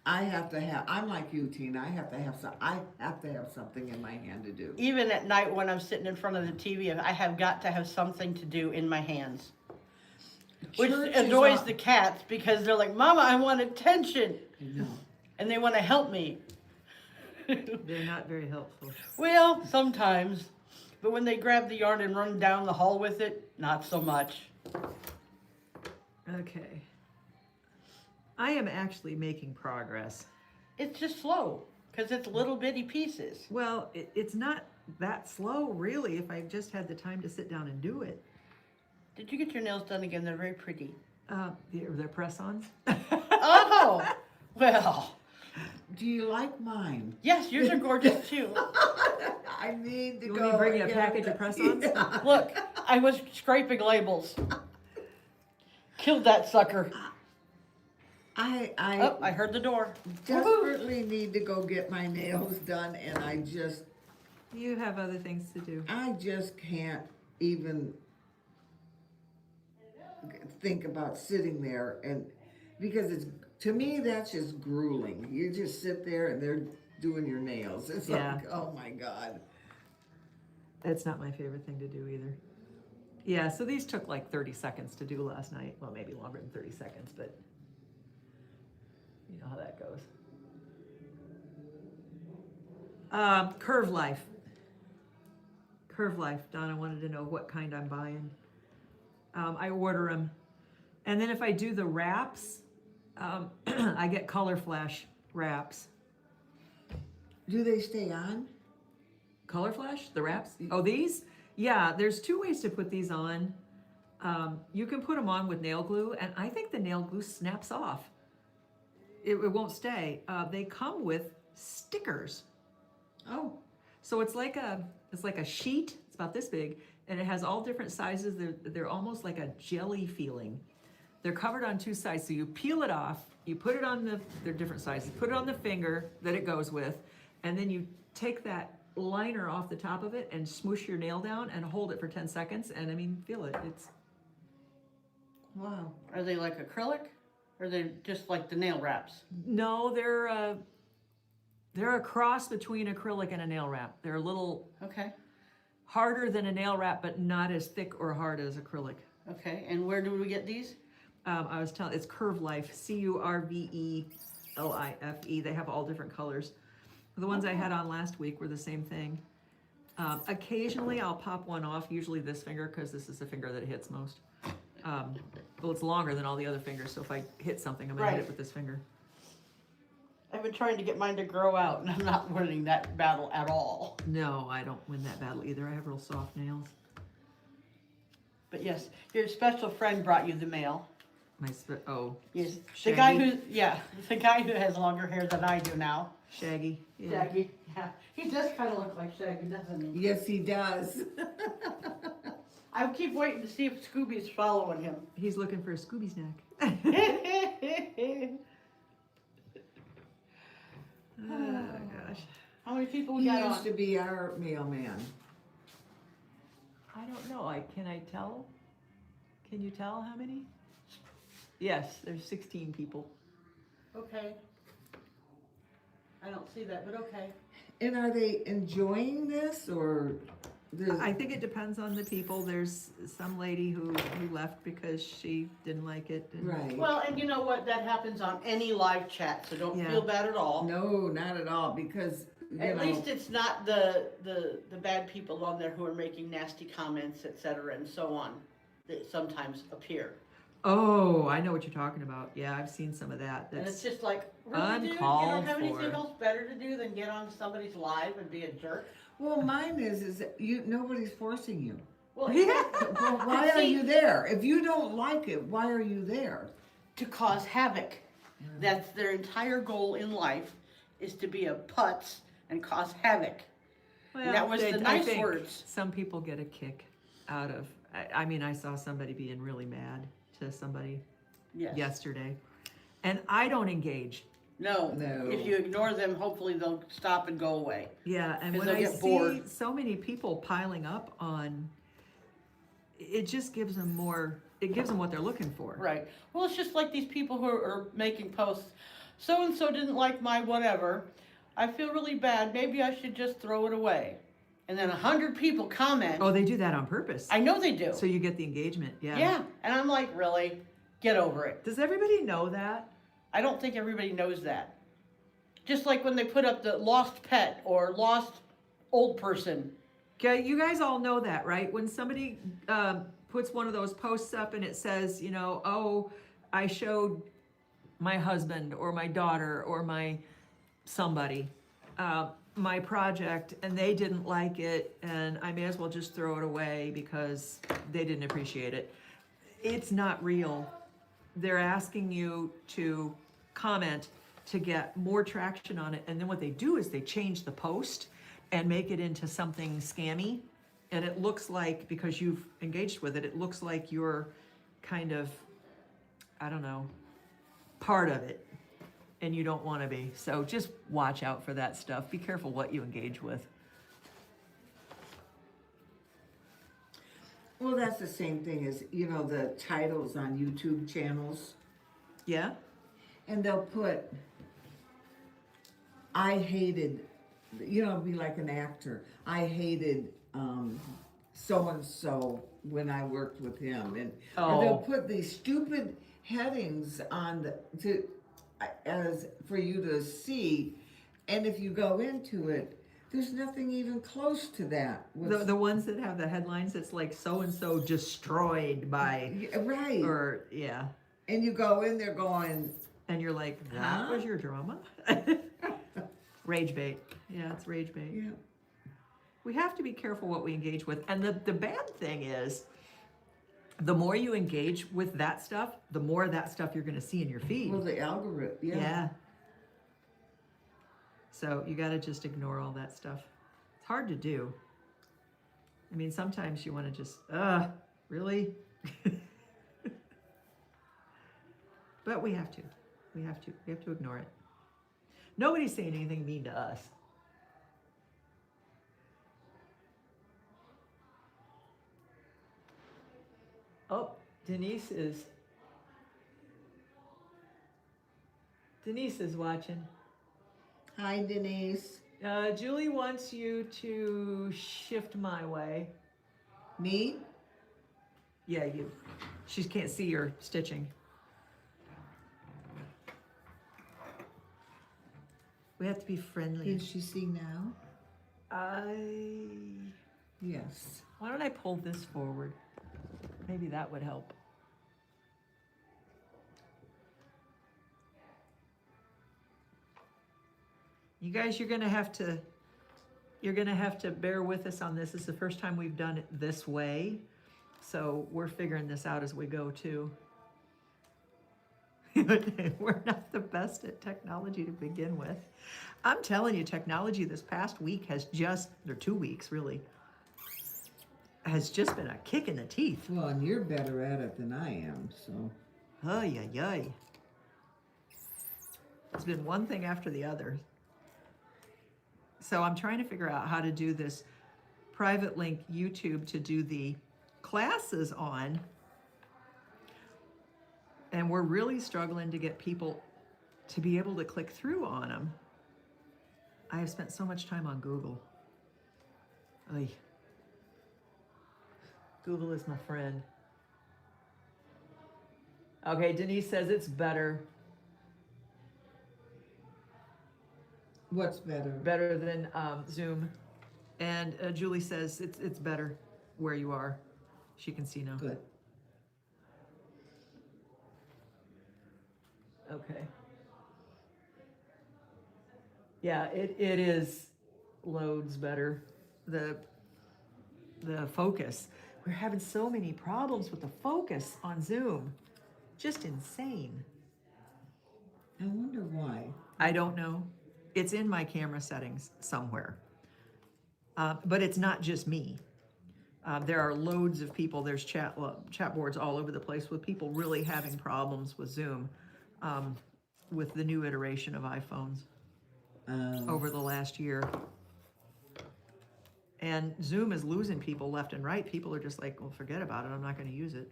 I'm like you, Tina, I have to have something in my hand to do. Even at night when I'm sitting in front of the TV, I have got to have something to do in my hands. Which Church is annoys on- the cats because they're like, Mama, I want attention. I know. And they want to help me. They're not very helpful. Well, sometimes. But when they grab the yarn and run down the hall with it, not so much. Okay. I am actually making progress. It's just slow because it's little bitty pieces. Well, it's not that slow, really, if I just had the time to sit down and do it. Did you get your nails done again? They're very pretty. They're press-ons. Oh, well, Do you like mine? yes, yours are gorgeous too. I need to You go. want me to bring you a and package get of press-ons? Yeah. Look, I was scraping labels. Killed that sucker. Oh, I heard the door. desperately need to go get my nails done, and I just You have other things to do. can't even think about sitting there, and because to me that's just grueling. You just sit there and they're doing your nails. It's Yeah. like, oh my God. That's not my favorite thing to do either. Yeah, so these took like 30 seconds to do last night. Well, maybe longer than 30 seconds, but you know how that goes. Curve Life. Curve Life. Donna wanted to know what kind I'm buying. I order them. And then if I do the wraps, I get Color Flash wraps. Do they stay on? Color Flash? The wraps? Oh, these? Yeah, there's two ways to put these on. You can put them on with nail glue, and I think the nail glue snaps off. It won't stay. They come with stickers. Oh, So it's like a sheet. It's about this big, and it has all different sizes. They're almost like a jelly feeling. They're covered on two sides, so you peel it off. You put it on they're different sizes. Put it on the finger that it goes with, and then you take that liner off the top of it and smoosh your nail down and hold it for 10 seconds. And I mean, feel it. It's wow. Are they like acrylic? Or are they just like the nail wraps? no, they're a cross between acrylic and a nail wrap. They're a little Okay. harder than a nail wrap, but not as thick or hard as acrylic. Okay. And where do we get these? I was telling, it's Curve Life, Curvelife. They have all different colors. The ones I had on last week were the same thing. Occasionally I'll pop one off, usually this finger, because this is the finger that it hits most. Well, it's longer than all the other fingers, so if I hit something, I'm gonna hit Right. it with this finger. I've been trying to get mine to grow out, and I'm not winning that battle at all. No, I don't win that battle either. I have real soft nails. But yes, your special friend brought you the mail. Shaggy. Yes, the guy who has longer hair than I do now. Shaggy. Yeah. Shaggy, yeah, he does kind of look like Shaggy, doesn't he? Yes, he does. I keep waiting to see if Scooby's following him. He's looking for a Scooby snack. Oh gosh. How many people we He got used on? to be our mailman. I don't know. Can I tell? Can you tell how many? Yes, there's 16 people. Okay. I don't see that, but okay. And are they enjoying this or? I think it depends on the people. There's some lady who left because she didn't like it. And Right. Well, and you know what? That happens on any live chat, so don't Yeah. feel bad at all. No, not at all, because, At least it's not the bad people on there who are making nasty comments, etc., and so on, that sometimes appear. Oh, I know what you're talking about. Yeah, I've seen some of that. And it's That's just like, really, dude? You uncalled don't have anything for. else better to do than get on somebody's live and be a jerk? well, mine is that nobody's forcing you. Well, Yeah. Well, why are See- you there? If you don't like it, why are you there? to cause havoc. That's their entire goal in life, is to be a putz and cause havoc. well, that was the I nice think words. Some people get a kick out of. I mean, I saw somebody being really mad to somebody Yes. yesterday, and I don't engage. No. No. If you ignore them, hopefully they'll stop and go away. Yeah, and 'Cause when they'll I get see bored. so many people piling up on, it just gives them more. It gives them what they're looking for. Right. Well, it's just like these people who are making posts. So and so didn't like my whatever. I feel really bad. Maybe I should just throw it away. And then 100 people comment. Oh, they do that on purpose. I know they do. So you get the engagement. Yeah. Yeah. And I'm like, really? Get over it. Does everybody know that? I don't think everybody knows that. Just like when they put up the lost pet or lost old person. Okay, you guys all know that, right? When somebody puts one of those posts up and it says, you know, oh, I showed my husband or my daughter or my somebody my project and they didn't like it and I may as well just throw it away because they didn't appreciate it. It's not real. They're asking you to comment to get more traction on it, and then what they do is they change the post and make it into something scammy, and it looks like, because you've engaged with it, it looks like you're kind of, I don't know, part of it, and you don't want to be. So just watch out for that stuff. Be careful what you engage with. Well, that's the same thing as, the titles on YouTube channels. Yeah? And they'll put, I hated, be like an actor. I hated so-and-so when I worked with him. And or they'll put these stupid headings on as for you to see. And if you go into it, there's nothing even close to that. The ones that have the headlines, it's like so-and-so destroyed by, Right. or, yeah. And you go in there going, And you're like, that Huh? was your drama? Rage bait. Yeah, it's rage bait. yeah. We have to be careful what we engage with. And the bad thing is, the more you engage with that stuff, the more of that stuff you're going to see in your feed. Well, the algorithm, yeah. So you got to just ignore all that stuff. It's hard to do. I mean, sometimes you want to just, really? But we have to. We have to ignore it. Nobody's saying anything mean to us. Oh, Denise is watching. Hi, Denise. Julie wants you to shift my way. Me? Yeah, you. She can't see your stitching. We have to be friendly. Can she see now? Yes. Why don't I pull this forward? Maybe that would help. You guys, you're gonna have to bear with us on this. This is the first time we've done it this way. So we're figuring this out as we go too. We're not the best at technology to begin with. I'm telling you, technology this past week or 2 weeks really, has just been a kick in the teeth. Well, and you're better at it than I am, so. Ay, ay, ay. It's been one thing after the other. So I'm trying to figure out how to do this private link YouTube to do the classes on. And we're really struggling to get people to be able to click through on them. I have spent so much time on Google. Ay. Google is my friend. Okay, Denise says it's better. What's better? Better than Zoom. And Julie says it's better where you are. She can see now. Good. Okay. Yeah, it is loads better. The focus. We're having so many problems with the focus on Zoom. Just insane. I wonder why. I don't know. It's in my camera settings somewhere. But it's not just me. There are loads of people. There's chat boards all over the place with people really having problems with Zoom with the new iteration of iPhones over the last year. And Zoom is losing people left and right. People are just like, well, forget about it. I'm not going to use it.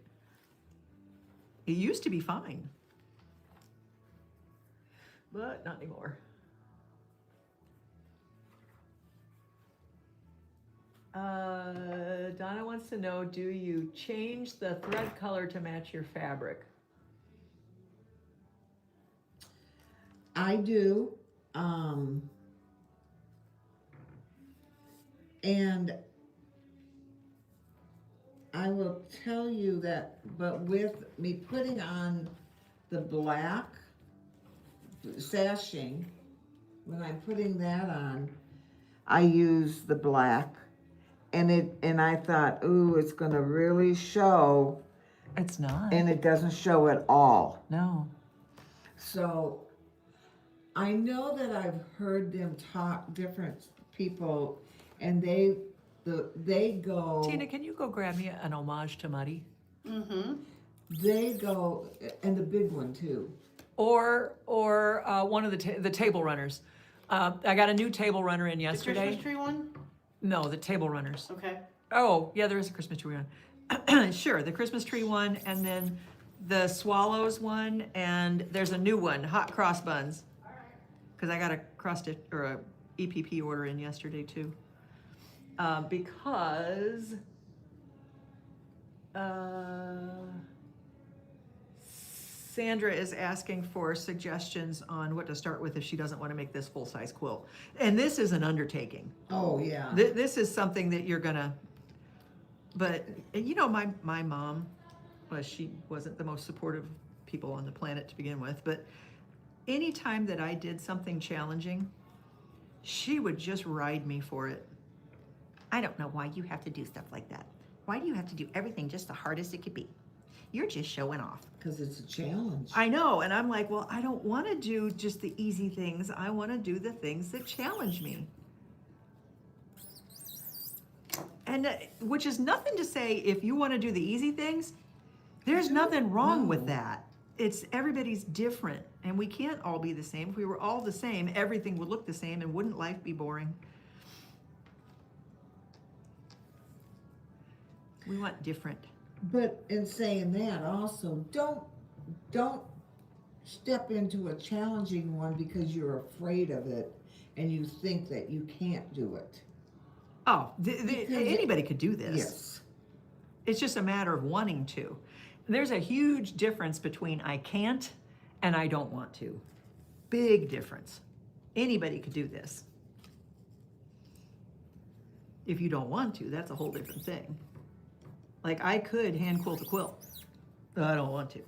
It used to be fine, but not anymore. Donna wants to know, do you change the thread color to match your fabric? I do. And I will tell you that, but with me putting on the black sashing, when I'm putting that on, I use the black, and I thought, ooh, it's gonna really show, It's not. and it doesn't show at all. No. So I know that I've heard them talk, different people, and they go. Tina, can you go grab me an homage to Muddy? Mm-hmm. They go, and the big one too. Or one of the table runners. I got a new table runner in The yesterday. Christmas tree one? No, the table runners. Okay. Oh, yeah, there is a Christmas tree one. Sure, the Christmas tree one, and then the swallows one, and there's a new one, hot cross buns. Because I got a cross stitch or a EPP order in yesterday too. Because Sandra is asking for suggestions on what to start with if she doesn't want to make this full-size quilt. And this is an undertaking. Oh, yeah. This is something that you're gonna, but you know, my mom, well, she wasn't the most supportive people on the planet to begin with, but anytime that I did something challenging, she would just ride me for it. I don't know why you have to do stuff like that. Why do you have to do everything just the hardest it could be? You're just showing off. Because it's a challenge. I know, and I'm like, well, I don't want to do just the easy things. I want to do the things that challenge me. And which is nothing to say if you want to do the easy things, there's nothing wrong with that. It's everybody's different, and we can't all be the same. If we were all the same, everything would look the same, and wouldn't life be boring? We want different. But in saying that also, don't step into a challenging one because you're afraid of it and you think that you can't do it. Oh, anybody could do this. Yes. It's just a matter of wanting to. There's a huge difference between I can't and I don't want to. Big difference. Anybody could do this. If you don't want to, that's a whole different thing. Like I could hand quilt a quilt, but I don't want to.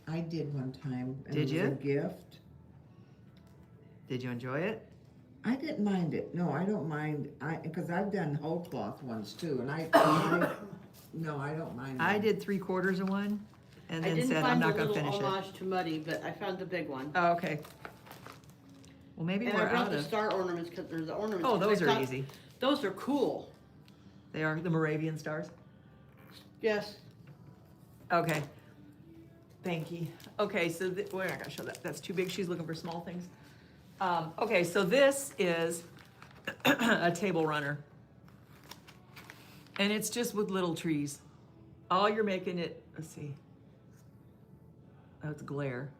I did one time. And Did it was you? a gift. Did you enjoy it? I didn't mind it. No, I don't mind. Because I've done whole cloth ones too, and no, I don't mind. I them. did 3/4 of one, and I then didn't said I'm find the not gonna little finish it. homage to Muddy, but I found the big one. Oh, okay. Well, maybe And we're I brought out the of. star ornaments because there's the ornaments. Oh, 'cause I those are thought easy. Those are cool. They are the Moravian stars. Yes. Okay. Thank you. Okay, so we're not gonna show that. That's too big. She's looking for small things. Okay, so this is a table runner. And it's just with little trees. All you're making it, let's see. Oh, it's glare.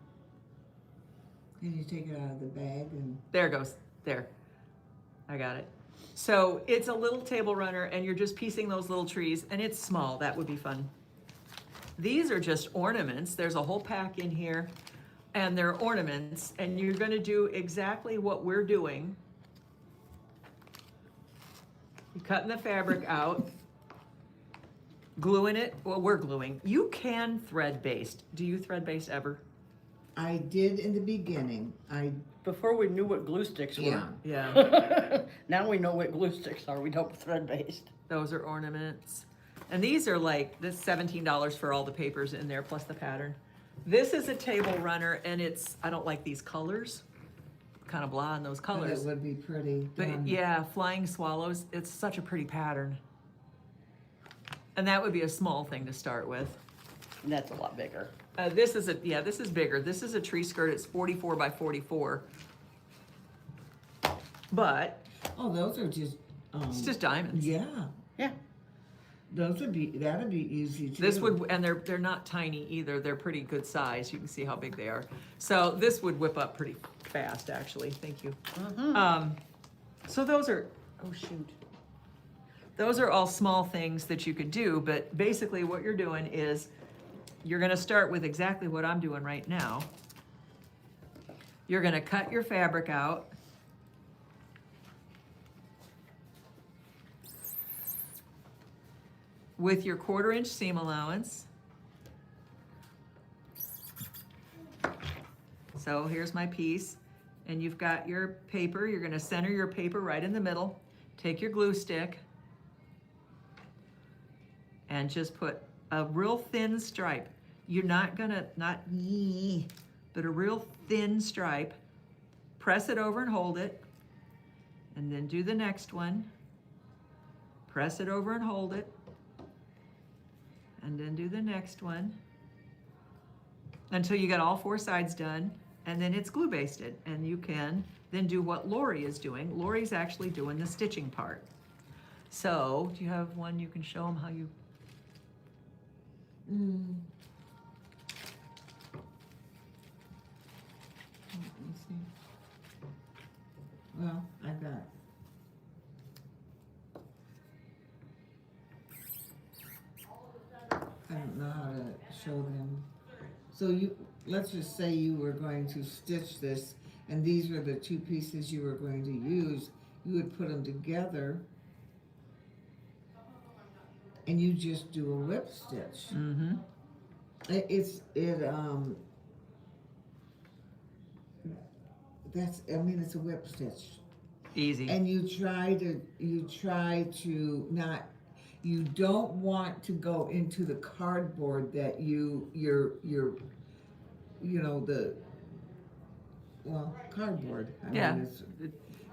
And you take it out of the bag and. There it goes. There. I got it. So it's a little table runner and you're just piecing those little trees and it's small. That would be fun. These are just ornaments. There's a whole pack in here and they're ornaments and you're going to do exactly what we're doing. You're cutting the fabric out, gluing it. Well, we're gluing. You can thread based. Do you thread based ever? I did in the beginning. Before we knew what glue sticks were. Yeah. Yeah. Now we know what glue sticks are. We don't thread based. Those are ornaments. And these are like, this $17 for all the papers in there plus the pattern. This is a table runner and it's, I don't like these colors. Kind of blah in those But colors. it would be pretty. But done. yeah, flying swallows, it's such a pretty pattern. And that would be a small thing to start with. And that's a lot bigger. This is this is bigger. This is a tree skirt. It's 44 by 44. But Oh, those are just. it's just diamonds. Yeah. Yeah. That'd be easy too. This would, and they're not tiny either. They're pretty good size. You can see how big they are. So this would whip up pretty fast, actually. Thank you. So those are, oh shoot. Those are all small things that you could do, but basically what you're doing is you're gonna start with exactly what I'm doing right now. You're gonna cut your fabric out. With your 1/4 inch seam allowance. So here's my piece, and you've got your paper. You're gonna center your paper right in the middle. Take your glue stick and just put a real thin stripe. You're not gonna, not yee, but a real thin stripe. Press it over and hold it, and then do the next one. Press it over and hold it. And then do the next one until you get all 4 sides done, and then it's glue basted. And you can then do what Lori is doing. Lori's actually doing the stitching part. So, do you have one you can show them how you? Let me see. Well, I've got. I don't know how to show them. So let's just say you were going to stitch this, and these were the 2 pieces you were going to use. You would put them together, and you just do a whip stitch. Mm-hmm. I mean, it's a whip stitch. Easy. And you try to not, you don't want to go into the cardboard that cardboard. I Yeah. mean,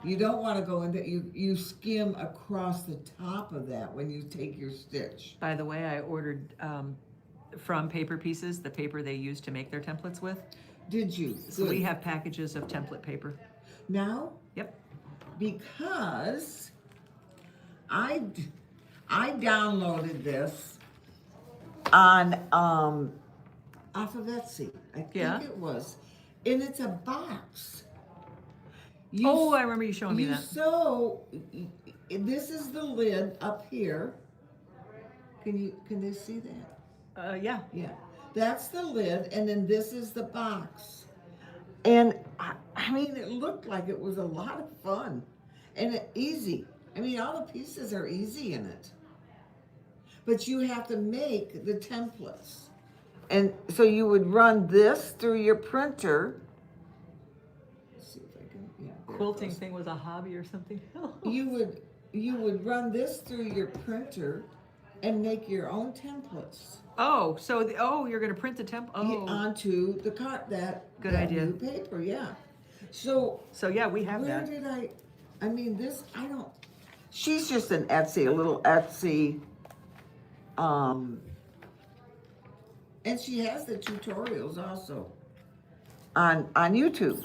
you don't want to go in that, you skim across the top of that when you take your stitch. By the way, I ordered from Paper Pieces, the paper they use to make their templates with. Did you? So we Good. have packages of template paper. Now, Yep. because I downloaded this on off of Etsy. I think Yeah. it was, and it's a box. Oh, I remember you showing me that. So this is the lid up here. Can they see that? Yeah. Yeah, that's the lid, and then this is the box. And I mean, it looked like it was a lot of fun and easy. I mean, all the pieces are easy in it. But you have to make the templates. And so you would run this through your printer. Let's see if I can, yeah. there it Quilting goes. thing was a hobby or something. You would run this through your printer and make your own templates. Oh, so you're gonna print the Onto the Good that idea. new paper, yeah. So So yeah, we have where that. did I mean, she's just a little Etsy, and she has the tutorials also on YouTube.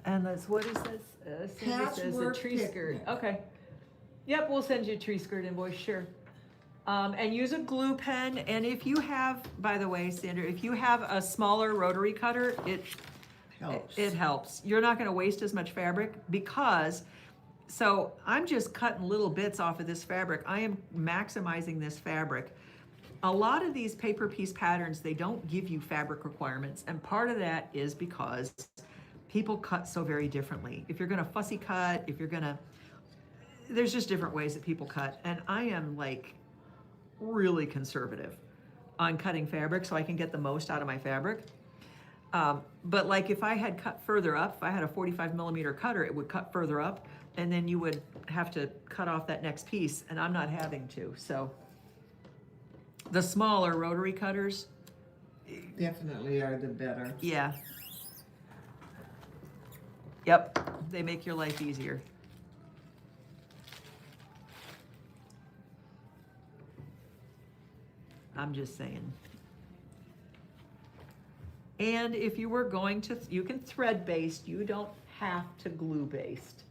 And that's, what is this? Cindy says a Patchwork tree skirt. picnic. Okay. Yep, we'll send you a tree skirt invoice, sure. And use a glue pen. And if you have, by the way, Sandra, if you have a smaller rotary cutter, Helps. it helps. You're not gonna waste as much fabric because, so I'm just cutting little bits off of this fabric. I am maximizing this fabric. A lot of these paper piece patterns, they don't give you fabric requirements. And part of that is because people cut so very differently. If you're gonna fussy cut, there's just different ways that people cut. And I am like really conservative on cutting fabric so I can get the most out of my fabric. But like if I had cut further up, if I had a 45 millimeter cutter, it would cut further up and then you would have to cut off that next piece, and I'm not having to. So the smaller rotary cutters, Definitely are the better. yeah. Yep, they make your life easier. I'm just saying. And if you were going to, you can thread based, you don't have to glue based.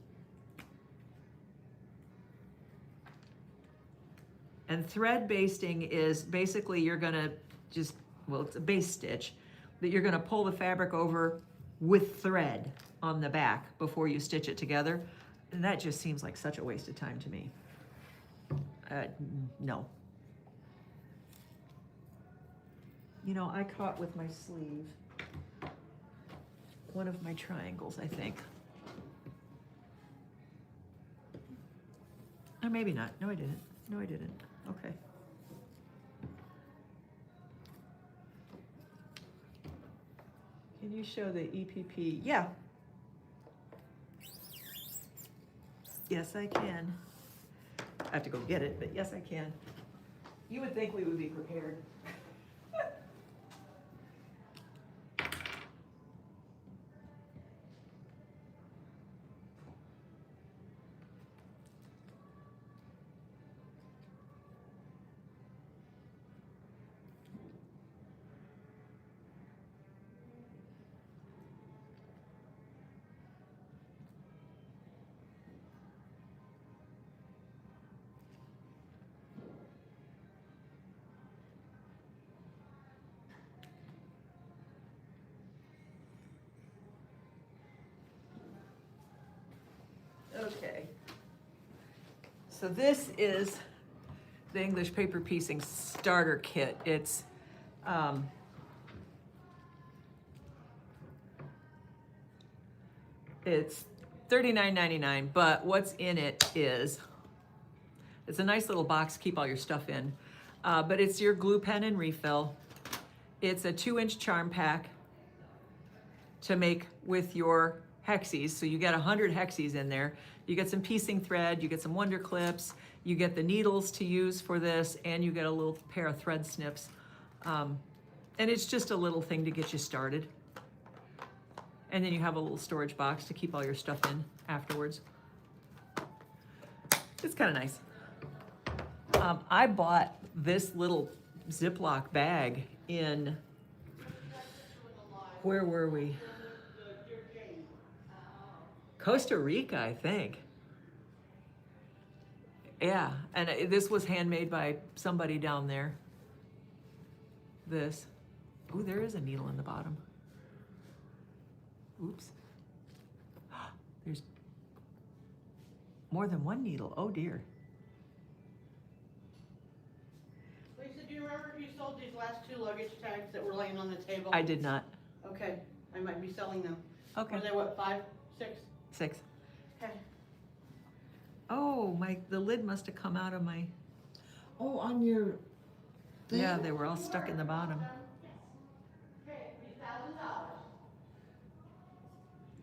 And thread basting is basically you're gonna just, well, it's a base stitch, that you're gonna pull the fabric over with thread on the back before you stitch it together. And that just seems like such a waste of time to me. No. You know, I caught with my sleeve one of my triangles, I think. Or maybe not. No, I didn't. No, I didn't. Okay. Can you show the EPP? Yeah. Yes, I can. I have to go get it, but yes, I can. You would think we would be prepared. Okay. So this is the English paper piecing starter kit. It's $39.99, but what's in it is, it's a nice little box to keep all your stuff in. But it's your glue pen and refill. It's a 2-inch charm pack. to make with your hexies. So you get 100 hexies in there. You get some piecing thread, you get some wonder clips, you get the needles to use for this, and you get a little pair of thread snips. And it's just a little thing to get you started. And then you have a little storage box to keep all your stuff in afterwards. It's kind of nice. I bought this little Ziploc bag in, where were we? Costa Rica, I think. Yeah, and this was handmade by somebody down there. This. Oh, there is a needle in the bottom. Oops. There's more than one needle. Oh dear. Lisa, do you remember if you sold these last 2 luggage tags that were laying on the table? I did not. Okay, I might be selling them. Okay. Were they what, 5, 6? 6. Okay. Oh, the lid must have come out of my, Oh, on your thing? yeah, they were all stuck in the bottom.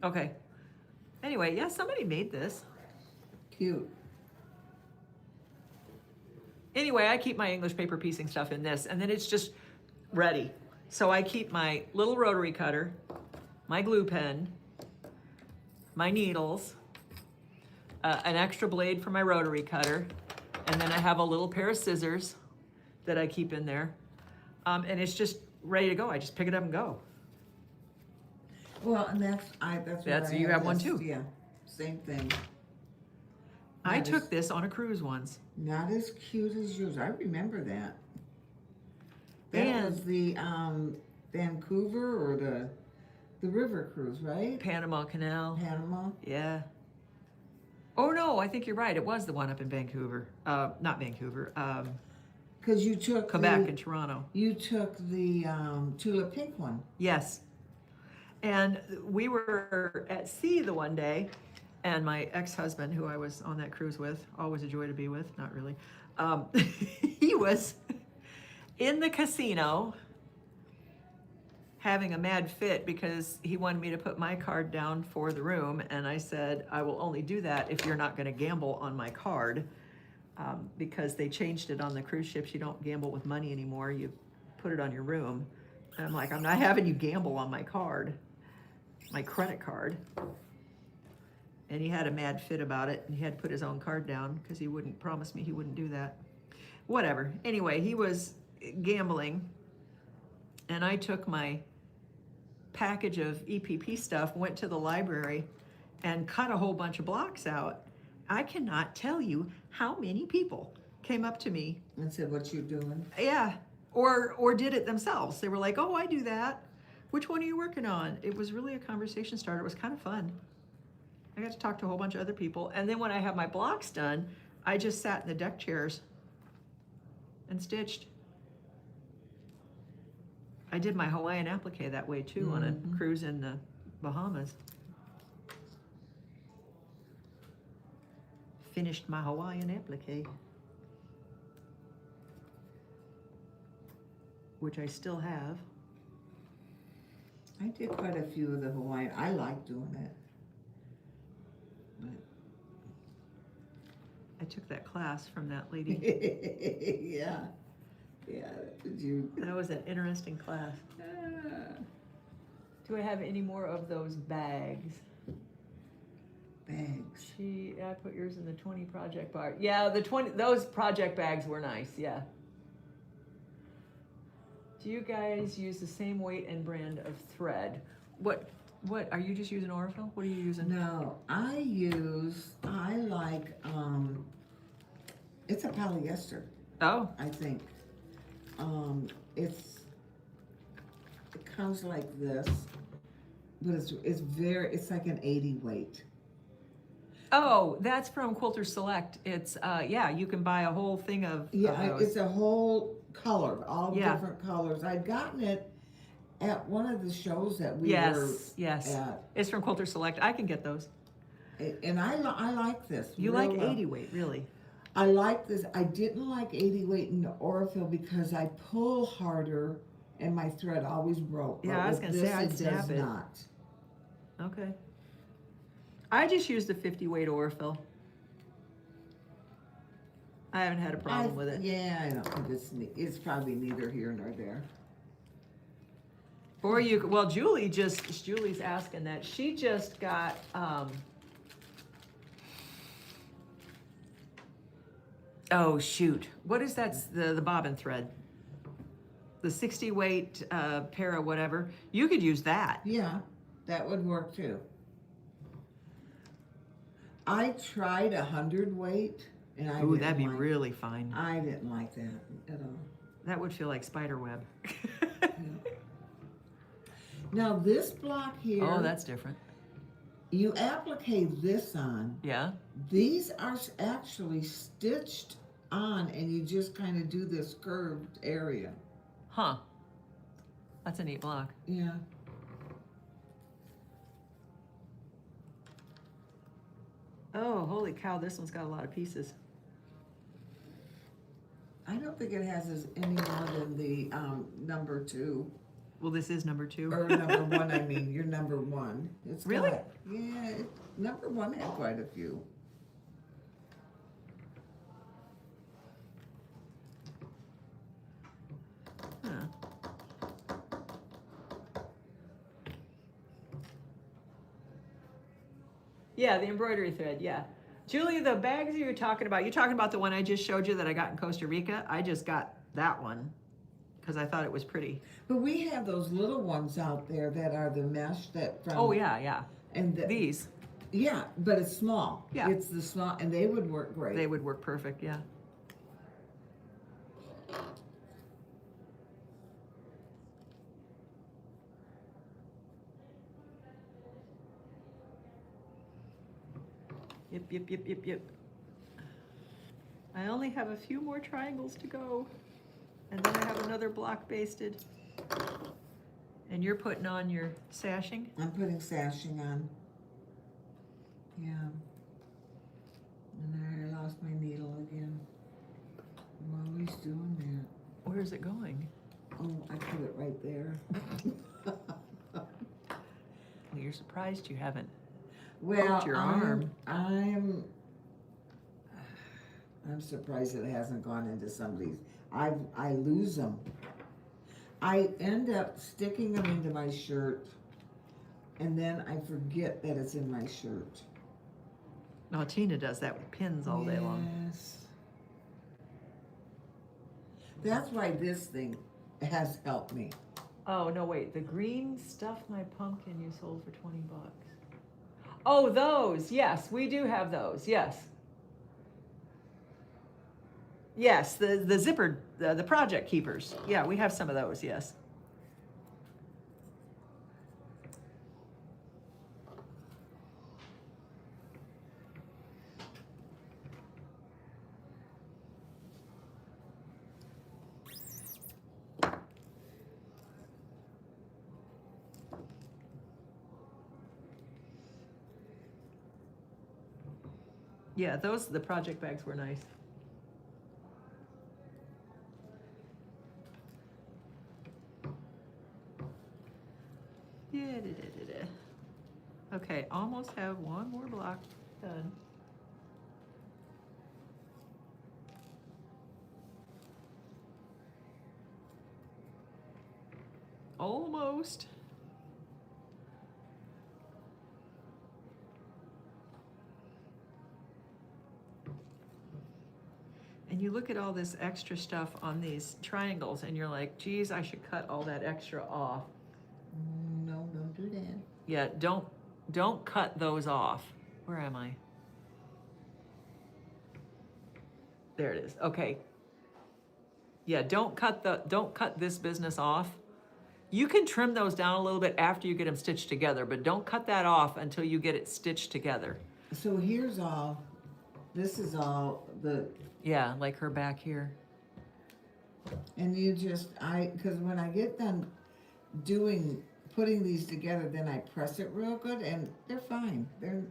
Okay. Anyway, yeah, somebody made this. Cute. Anyway, I keep my English paper piecing stuff in this, and then it's just ready. So I keep my little rotary cutter, my glue pen, my needles, an extra blade for my rotary cutter, and then I have a little pair of scissors that I keep in there. And it's just ready to go. I just pick it up and go. Well, and that's what I you have one this. too. Yeah, same thing. I Not took as- this on a cruise once. Not as cute as yours. I remember that. That And- was the Vancouver or the river cruise, right? Panama Canal. Panama. Yeah. Oh no, I think you're right. It was the one up in Vancouver. Not Vancouver. Because you took Quebec and Toronto. You took the tulip pink one. Yes. And we were at sea the one day, and my ex-husband, who I was on that cruise with, always a joy to be with, not really, he was in the casino having a mad fit because he wanted me to put my card down for the room, and I said, I will only do that if you're not going to gamble on my card, because they changed it on the cruise ships. You don't gamble with money anymore. You put it on your room. And I'm like, I'm not having you gamble on my card, my credit card. And he had a mad fit about it, and he had to put his own card down because he wouldn't promise me he wouldn't do that. Whatever. Anyway, he was gambling, and I took my package of EPP stuff, went to the library, and cut a whole bunch of blocks out. I cannot tell you how many people came up to me. And said, what you doing? Yeah, or did it themselves. They were like, oh, I do that. Which one are you working on? It was really a conversation starter. It was kind of fun. I got to talk to a whole bunch of other people. And then when I have my blocks done, I just sat in the deck chairs and stitched. I did my Hawaiian applique that way too, on a cruise in the Bahamas. Finished my Hawaiian applique, which I still have. I did quite a few of the Hawaiian. I like doing it. I took that class from that lady. Yeah. Yeah. Did you? That was an interesting class. Do I have any more of those bags? Bags. I put yours in the 20 project bar. Yeah, those project bags were nice, yeah. Do you guys use the same weight and brand of thread? What, are you just using Orifil? What are you using? No, I like, it's a polyester, Oh, I think. It comes like this, but it's like an 80 weight. oh, that's from Quilter Select. It's, yeah, you can buy a whole thing of Yeah, those. it's a whole color, all Yeah. different colors. I'd gotten it at one of the shows that we were Yes. at, It's from Quilter Select. I can get those. and I like this. You real like well. 80 weight, really? I like this. I didn't like 80 weight in the Orifil because I pull harder and my thread always broke. Yeah, But I was with gonna say, this, I'd it snap does it. not. Okay. I just use the 50 weight Orifil. I haven't had a problem with it. Yeah, I don't think it's probably neither here nor there. Or you, well, Julie's asking that. She just got, oh shoot, what is that, the bobbin thread? The 60 weight, para whatever. You could use that. Yeah, that would work too. I tried 100 weight, and I Ooh, didn't that'd be like, really fine. I didn't like that at all. That would feel like spider web. Now this block here, Oh, that's different. you applique this on. Yeah? These are actually stitched on, and you just kind of do this curved area. Huh. That's a neat block. Yeah. Oh, holy cow, this one's got a lot of pieces. I don't think it has any more than the number 2. Well, this is number 2. Or number 1, I mean, you're number 1. It's Really? Yeah, number 1 had quite a few. Huh. Yeah, the embroidery thread, yeah. Julie, the bags you're talking about the one I just showed you that I got in Costa Rica? I just got that one because I thought it was pretty. But we have those little ones out there that are the mesh that from. Oh, yeah, yeah. And These, Yeah, but it's small. Yeah. It's the small, and they would work great. they would work perfect, yeah. Yep. I only have a few more triangles to go. And then I have another block basted. And you're putting on your sashing? I'm putting sashing on. Yeah. And I lost my needle again. I'm always doing that. Where's it going? Oh, I put it right there. Well, you're surprised you haven't. Well, Poked your arm. I'm surprised it hasn't gone into somebody's. I lose them. I end up sticking them into my shirt, and then I forget that it's in my shirt. No, Tina does that with pins all day long. Yes. That's why this thing has helped me. Oh, no, wait. The green stuff my pumpkin you sold for $20. Oh, those. Yes, we do have those. Yes. Yes, the zippered, the project keepers. Yeah, we have some of those, yes. Yeah, the project bags were nice. Yeah, Okay, almost have one more block done. Almost. And you look at all this extra stuff on these triangles and you're like, geez, I should cut all that extra off. No, don't do that. Yeah, don't cut those off. Where am I? There it is. Okay. Yeah, don't cut this business off. You can trim those down a little bit after you get them stitched together, but don't cut that off until you get it stitched together. So here's all. This is all the. Yeah, like her back here. And you just, because when I get done putting these together, then I press it real good, and they're fine. They're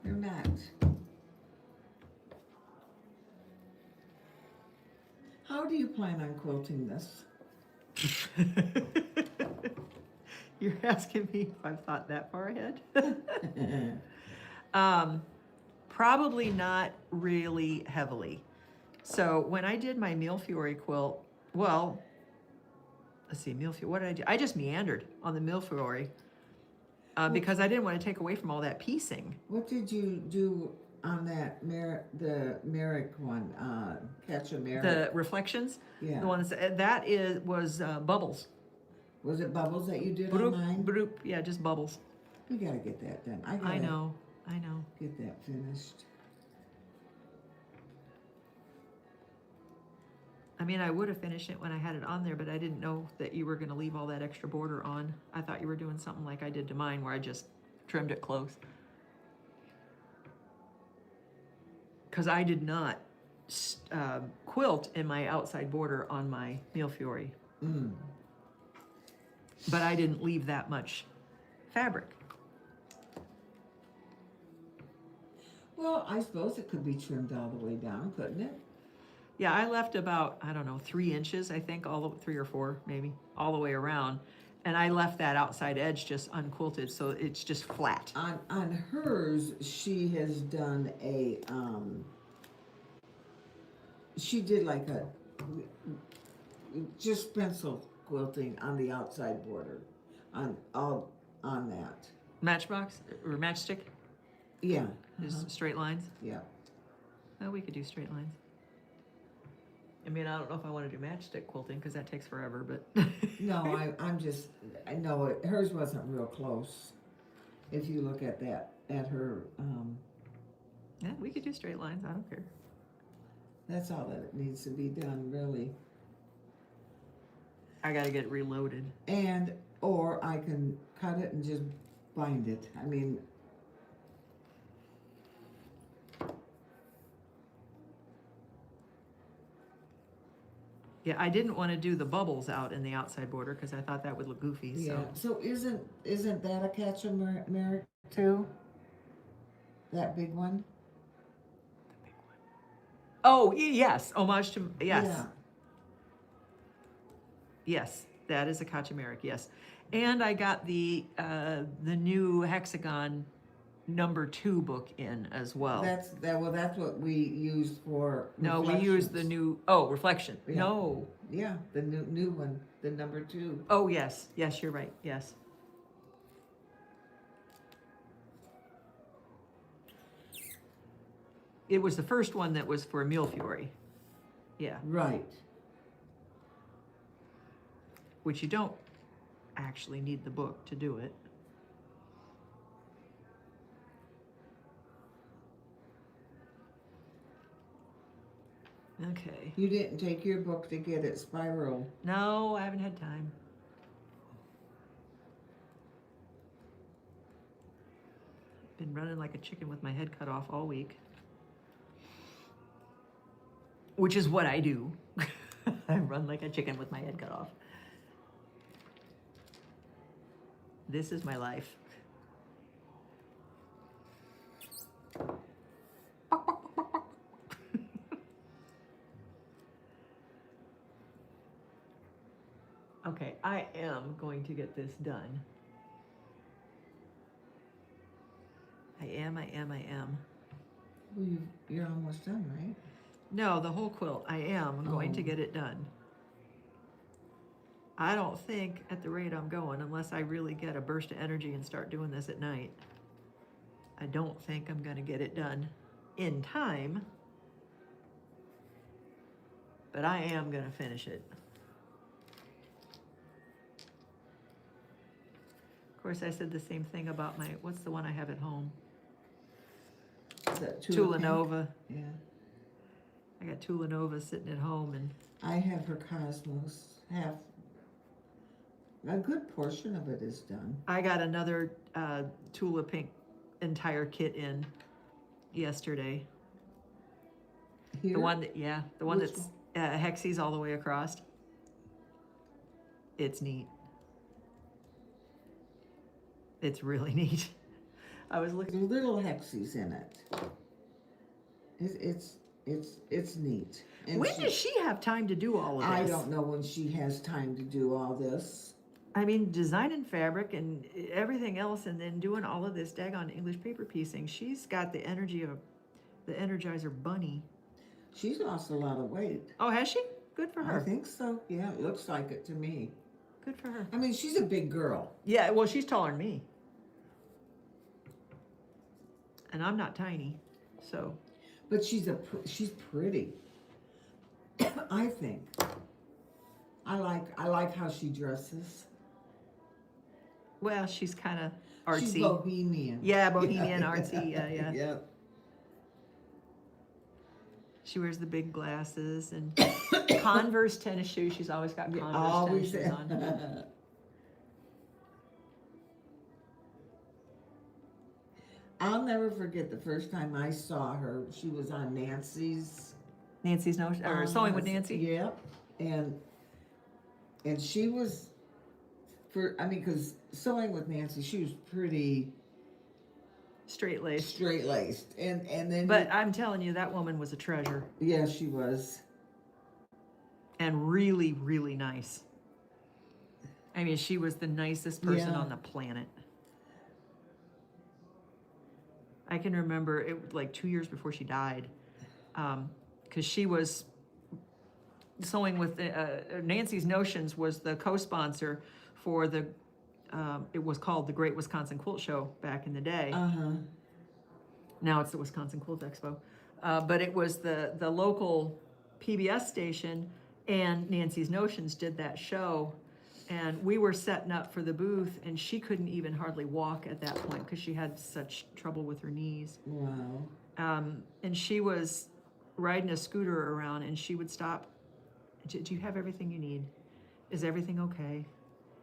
not. How do you plan on quilting this? You're asking me if I've thought that far ahead? Probably not really heavily. So when I did my Millefiori quilt, well, let's see, Millefiori, what did I do? I just meandered on the Millefiori because I didn't want to take away from all that piecing. What did you do on that the Merrick one, Catch a Merrick? The reflections, Yeah. the ones, was bubbles. Was it bubbles that you did Broop, on mine? broop, yeah, just bubbles. We gotta get that done. I I know. get that finished. I mean, I would have finished it when I had it on there, but I didn't know that you were gonna leave all that extra border on. I thought you were doing something like I did to mine, where I just trimmed it close. Because I did not quilt in my outside border on my Millefiori. Mm. But I didn't leave that much fabric. Well, I suppose it could be trimmed all the way down, couldn't it? Yeah, I left about, I don't know, 3 inches, I think, 3 or 4, maybe, all the way around. And I left that outside edge just unquilted, so it's just flat. On hers, she has done a, she did like a, just pencil quilting on the outside border, on that. Matchbox or matchstick, Yeah. just straight lines. Yeah. Oh, we could do straight lines. I mean, I don't know if I want to do matchstick quilting because that takes forever, but. No, I know it, hers wasn't real close. If you look at that, at her, Yeah, we could do straight lines, I don't care. that's all that it needs to be done, really. I gotta get it reloaded. And, or I can cut it and just bind it. I mean, Yeah, I didn't want to do the bubbles out in the outside border because I thought that would look goofy, yeah. so. So isn't that a Catch a Merrick too? That big one? Oh, yes, homage to, yes. Yeah. Yes, that is a Kachimeric, yes. And I got the new hexagon #2 book in as well. That's what we used for. No, we used the new, reflection. Yeah. No. Yeah, the new one, the #2. Oh, yes, yes, you're right, yes. It was the first one that was for Millefiori. Yeah, Right. which you don't actually need the book to do it. Okay. You didn't take your book to get it spiral. No, I haven't had time. Been running like a chicken with my head cut off all week. Which is what I do. I run like a chicken with my head cut off. This is my life. Okay, I am going to get this done. I am. Well, you're almost done, right? No, the whole quilt, I am going to get it done. I don't think at the rate I'm going, unless I really get a burst of energy and start doing this at night, I don't think I'm gonna get it done in time. But I am gonna finish it. Of course, I said the same thing about my, what's the one I have at home? That Tula pink? Nova. Yeah. I got Tula Nova sitting at home, and I have her Cosmos. A good portion of it is done. I got another Tula Pink entire kit in yesterday. Here? The one that, yeah, the one Which that's hexes all the way across. It's neat. It's really neat. I was looking. Little hexes in it. It's neat. And When does she have time to do all of this? I don't know when she has time to do all this. I mean, designing fabric and everything else, and then doing all of this daggone English paper piecing. She's got the energy of the Energizer Bunny. She's lost a lot of weight. Oh, has she? Good for I her. think so. Yeah, it looks like it to me. Good for her. I mean, she's a big girl. Yeah, well, she's taller than me. And I'm not tiny, so. But she's pretty. I think. I like how she dresses. Well, she's kind of artsy. She's bohemian. Yeah, bohemian, artsy, yeah. Yep. She wears the big glasses and Converse tennis shoes. She's always got Converse Always. tennis shoes on. I'll never forget the first time I saw her. She was on Nancy's. Nancy's no, or Sewing with Nancy. Yep. And she was, because Sewing with Nancy, she was pretty Straight laced. straight-laced. And then. But I'm telling you, that woman was a treasure Yeah, she was. and really, really nice. I mean, she was the nicest person Yeah. on the planet. I can remember it was like 2 years before she died, because she was sewing with Nancy's Notions was the co-sponsor for the. It was called the Great Wisconsin Quilt Show back in the day. Now it's the Wisconsin Quilt Expo, but it was the local PBS station, and Nancy's Notions did that show. And we were setting up for the booth, and she couldn't even hardly walk at that point because she had such trouble with her knees. Wow. And she was riding a scooter around, and she would stop. Do you have everything you need? Is everything okay?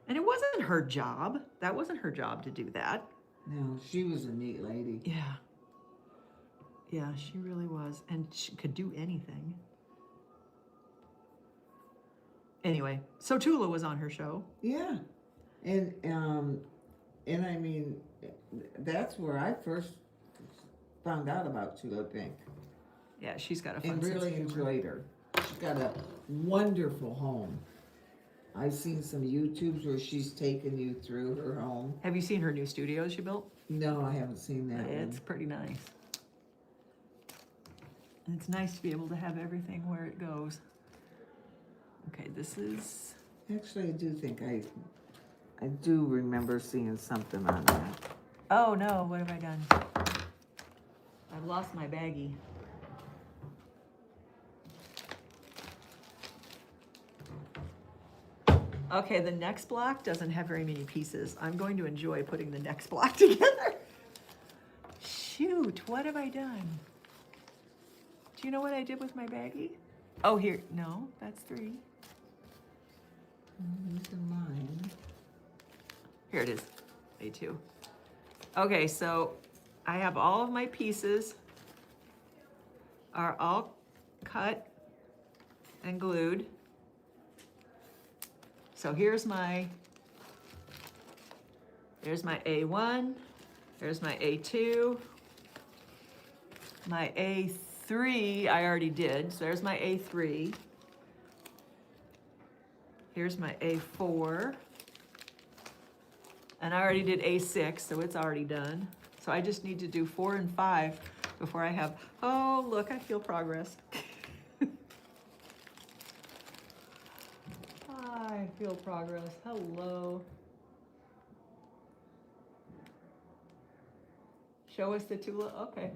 And it wasn't her job. That wasn't her job to do that. No, she was a neat lady. Yeah. Yeah, she really was. And she could do anything. Anyway, so Tula was on her show. Yeah. And I mean, that's where I first found out about Tula Pink Yeah, she's got a fun and sense really of humor. enjoyed her. She's got a wonderful home. I've seen some YouTubes where she's taken you through her home. Have you seen her new studio she built? No, I haven't seen that It's one. pretty nice. And it's nice to be able to have everything where it goes. Okay, this is, Actually, I do think I do remember seeing something on that. oh no, what have I done? I've lost my baggie. Okay, the next block doesn't have very many pieces. I'm going to enjoy putting the next block together. Shoot, what have I done? Do you know what I did with my baggie? Oh, here, no, that's 3. These are mine. Here it is, A2. Okay, so I have all of my pieces are all cut and glued. So here's my A1, there's my A2, my A3 I already did, so there's my A3. Here's my A4. And I already did A6, so it's already done. So I just need to do 4 and 5 before I have, oh, look, I feel progress. I feel progress. Hello. Show us the Tula? Okay.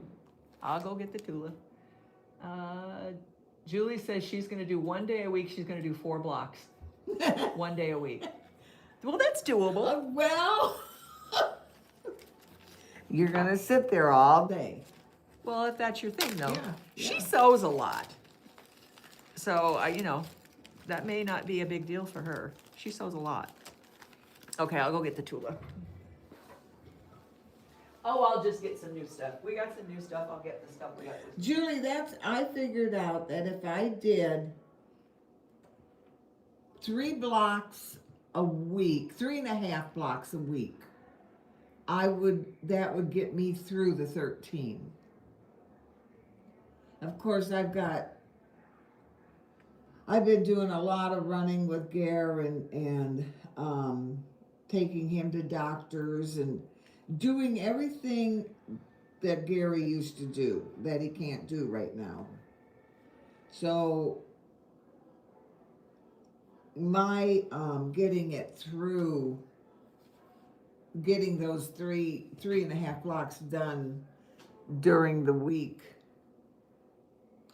I'll go get the Tula. Julie says she's going to do 1 day a week. She's going to do 4 blocks. 1 day a week. Well, that's doable. Well, you're gonna sit there all day. Well, if that's your thing, though. Yeah, She yeah. sews a lot. So, that may not be a big deal for her. She sews a lot. Okay, I'll go get the Tula. Oh, I'll just get some new stuff. We got some new stuff. I'll get the stuff we got. Julie, I figured out that if I did 3 blocks a week, 3.5 blocks a week, that would get me through the 13. Of course, I've got I've been doing a lot of running with Gare and taking him to doctors and doing everything that Gary used to do that he can't do right now. So my getting it through, getting those three and a half blocks done during the week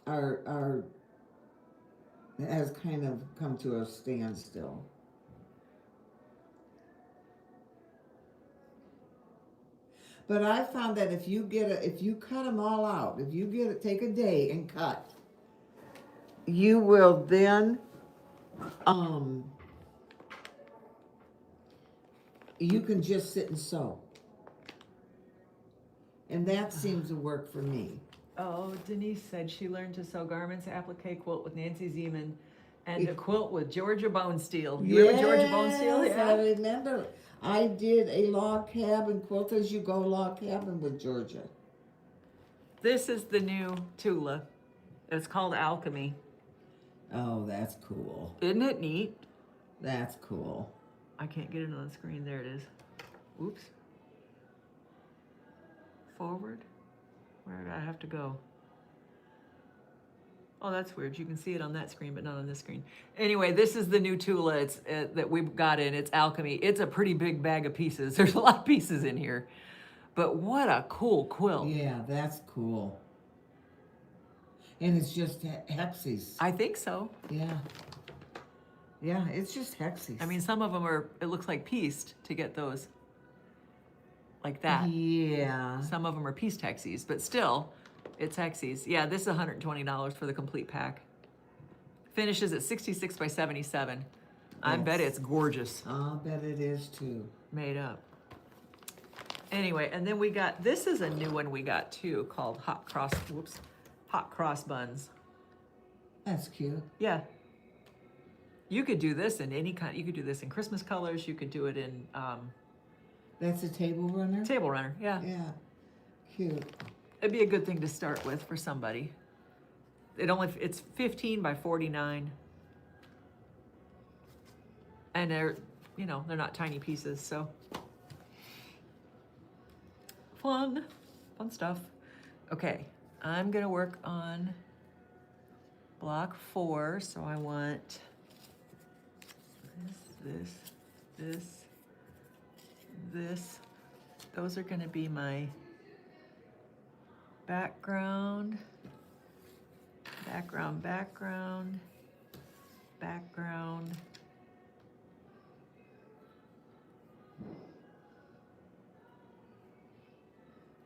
are has kind of come to a standstill. But I found that if you cut them all out, if you take a day and cut, you will then, you can just sit and sew. And that seems to work for me. Oh, Denise said she learned to sew garments, applique quilt with Nancy Zeman, and a quilt with Georgia Bonesteel. You remember Georgia Bonesteel? Yes, I remember. I did a log cabin, quilt as you go log cabin with Georgia. This is the new Tula. It's called Alchemy. Oh, that's cool. Isn't it neat? That's cool. I can't get it on the screen. There it is. Oops. Forward. Where did I have to go? Oh, that's weird. You can see it on that screen, but not on this screen. Anyway, this is the new Tula that we've got in. It's Alchemy. It's a pretty big bag of pieces. There's a lot of pieces in here. But what a cool quilt. Yeah, that's cool. And it's just hexes. I think so. Yeah. Yeah, it's just hexes. I mean, some of them are, it looks like pieced to get those like that. Yeah. Some of them are pieced hexies, but still, it's hexies. Yeah, this is $120 for the complete pack. Finishes at 66 by 77. I bet it's gorgeous. I'll bet it is too. Made up. Anyway, and then we got, this is a new one we got too, called Hot Cross Buns. That's cute. Yeah. You could do this in any kind, you could do this in Christmas colors, you could do it in That's a table runner? table runner, yeah. Yeah. Cute. It'd be a good thing to start with for somebody. It's 15 by 49. And they're not tiny pieces, so. Fun stuff. Okay, I'm gonna work on block 4, so I want this. Those are gonna be my background.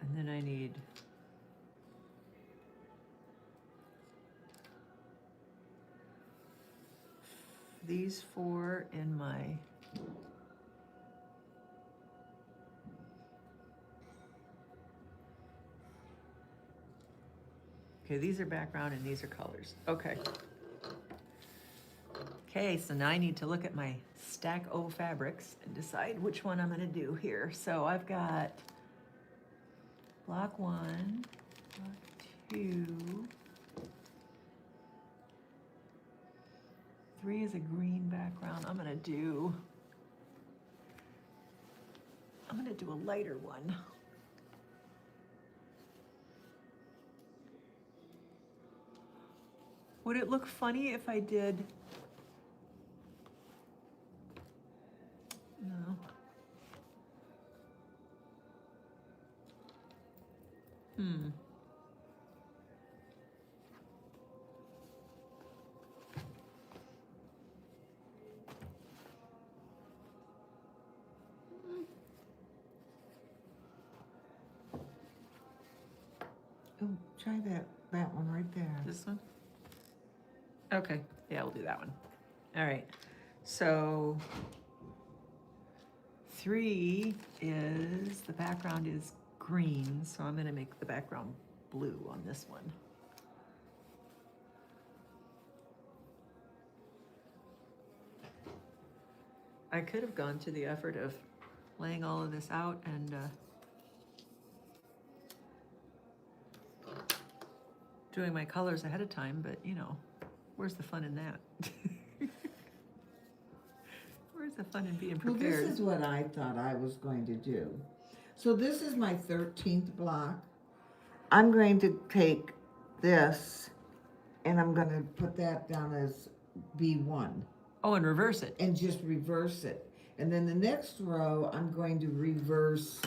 And then I need these 4 in my okay, these are background and these are colors. Okay. Okay, so now I need to look at my stack O fabrics and decide which one I'm gonna do here. So I've got block 1, block 2, 3 is a green background. I'm gonna do a lighter one. Would it look funny if I did? No. Oh, try that one right there. This one? Okay, yeah, we'll do that one. All right, so 3 is, the background is green, so I'm gonna make the background blue on this one. I could have gone to the effort of laying all of this out and doing my colors ahead of time, but Where's the fun in that? Where's the fun in being Well, prepared? this is what I thought I was going to do. So this is my 13th block. I'm going to take this and I'm gonna put that down as B1 Oh, and reverse it. and just reverse it. And then the next row, I'm going to reverse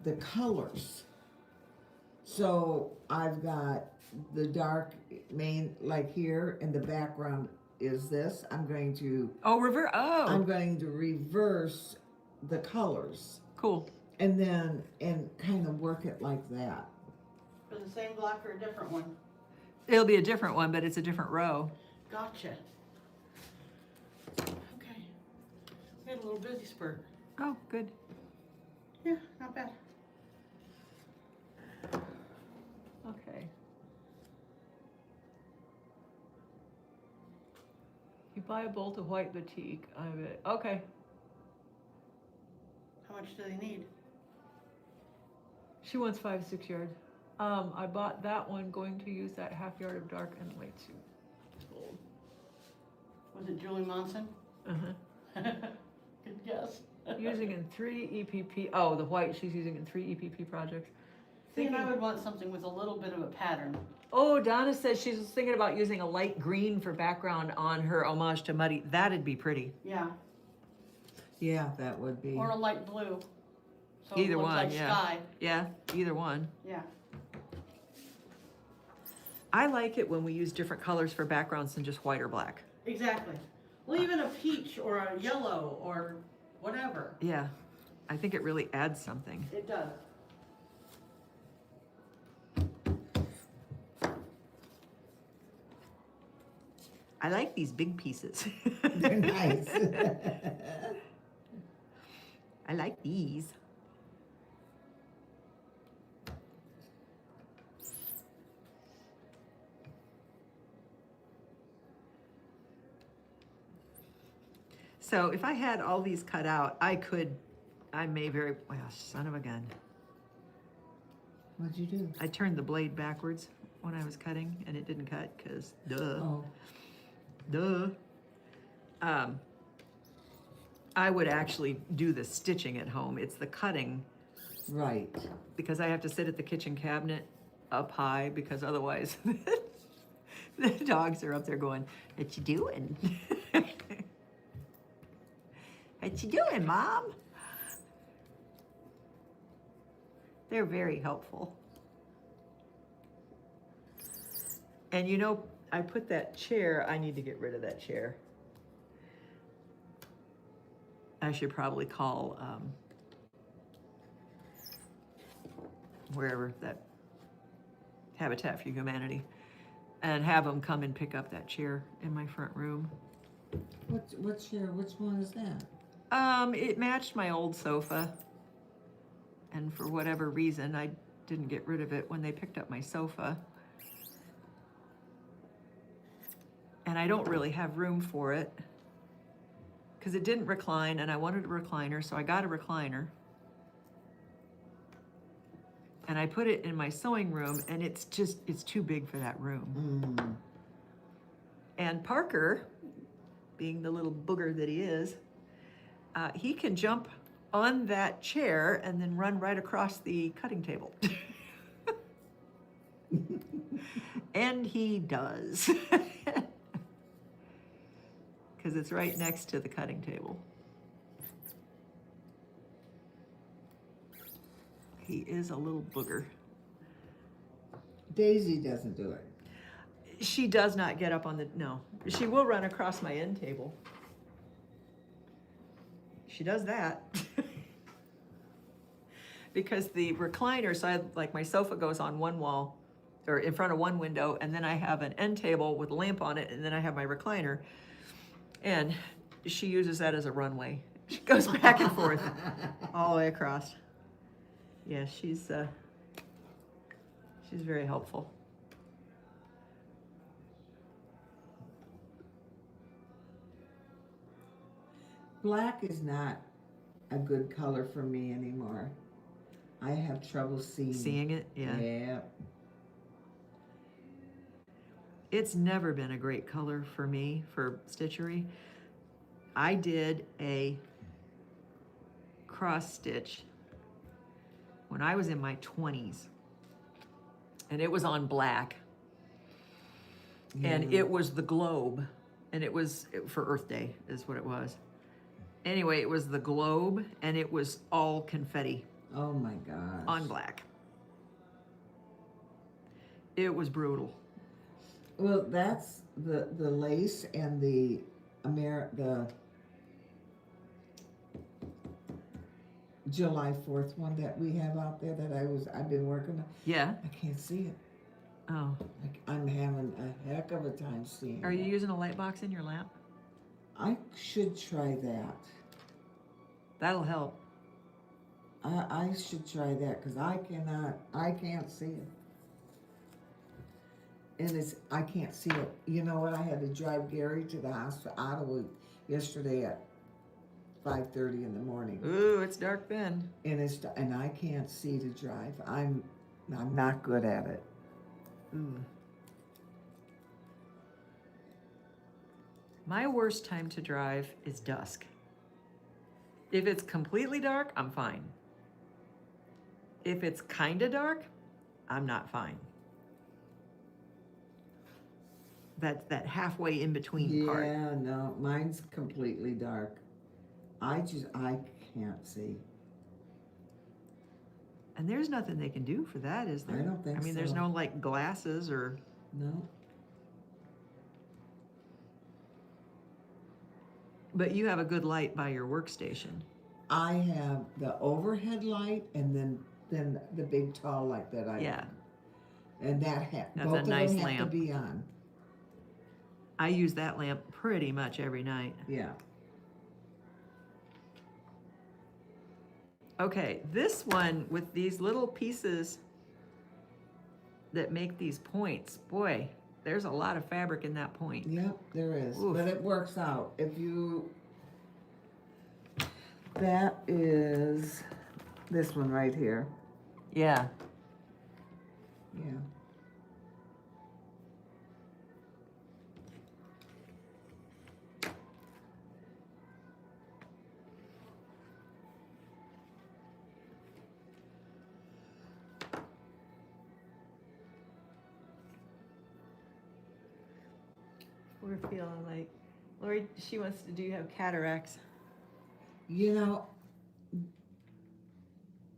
the colors. So I've got the dark main, like here, and the background is this. I'm going to reverse the colors Cool. and then, and kind of work it like that. For the same block or a different one? It'll be a different one, but it's a different row. Gotcha. Okay. We had a little busy spurt. Oh, good. Yeah, not bad. Okay. You buy a bolt of white batik. I bet. Okay. How much do they need? She wants 5 to 6 yards. I bought that one, going to use that half yard of dark and light suit. Gold. Was it Julie Monson? Uh-huh. Good guess. Using in 3 EPP. Oh, the white she's using in 3 EPP projects. See, and I would want something with a little bit of a pattern. Oh, Donna says she's thinking about using a light green for background on her homage to Muddy. That'd be pretty. Yeah. Yeah, that would be. Or a light blue. So Either it looks one, like yeah. sky. Yeah, either one. Yeah. I like it when we use different colors for backgrounds than just white or black. Exactly. Well, even a peach or a yellow or whatever. Yeah, I think it really adds something. It does. I like these big pieces. They're nice. I like these. So if I had all these cut out, I may very, well, son of a gun. What'd you do? I turned the blade backwards when I was cutting and it didn't cut because duh. Oh, Duh. I would actually do the stitching at home. It's the cutting right. because I have to sit at the kitchen cabinet up high because otherwise the dogs are up there going, "What you doing? What you doing, Mom?" They're very helpful. And you know, I put that chair, I need to get rid of that chair. I should probably call wherever, that Habitat for Humanity, and have them come and pick up that chair in my front room. What chair? Which one is that? It matched my old sofa, and for whatever reason, I didn't get rid of it when they picked up my sofa. And I don't really have room for it because it didn't recline and I wanted a recliner, so I got a recliner. And I put it in my sewing room and it's too big for that room. Mm. And Parker, being the little booger that he is, he can jump on that chair and then run right across the cutting table. And he does. Because it's right next to the cutting table. He is a little booger. Daisy doesn't do it. She does not get up on the, no. She will run across my end table. She does that. Because the recliner, so like my sofa goes on one wall, or in front of one window, and then I have an end table with a lamp on it, and then I have my recliner. And she uses that as a runway. She goes back and forth all the way across. Yeah, she's very helpful. Black is not a good color for me anymore. I have trouble seeing. Seeing it, yeah. Yeah. It's never been a great color for me for stitchery. I did a cross stitch when I was in my 20s, and it was on black, and it was the globe, and it was for Earth Day is what it was. Anyway, it was the globe, and it was all confetti Oh my gosh. on black. It was brutal. Well, that's the lace and the the July 4th one that we have out there that I've been working on. Yeah. I can't see it. Oh. Like, I'm having a heck of a time seeing Are you it. using a light box in your lamp? I should try that. That'll help. I should try that because I can't see it. And I can't see it. You know what? I had to drive Gary to the hospital, Ottawa, yesterday at 5:30 in the morning. Ooh, it's dark then. And I can't see to drive. I'm not good at it. Ooh. My worst time to drive is dusk. If it's completely dark, I'm fine. If it's kind of dark, I'm not fine. That's that halfway in between part. Yeah, no, mine's completely dark. I can't see. And there's nothing they can do for that, is there? I don't think I mean, there's so. no like glasses or. No. But you have a good light by your workstation. I have the overhead light and then the big tall light that I Yeah. and That's both a of nice them have lamp. to be on. I use that lamp pretty much every night. Yeah. Okay, this one with these little pieces that make these points, boy, there's a lot of fabric in that point. Yep, there is. Oof. But it works out. That is this one right here. Yeah. Yeah. We're feeling like, Lori, she wants to do have cataracts. You know,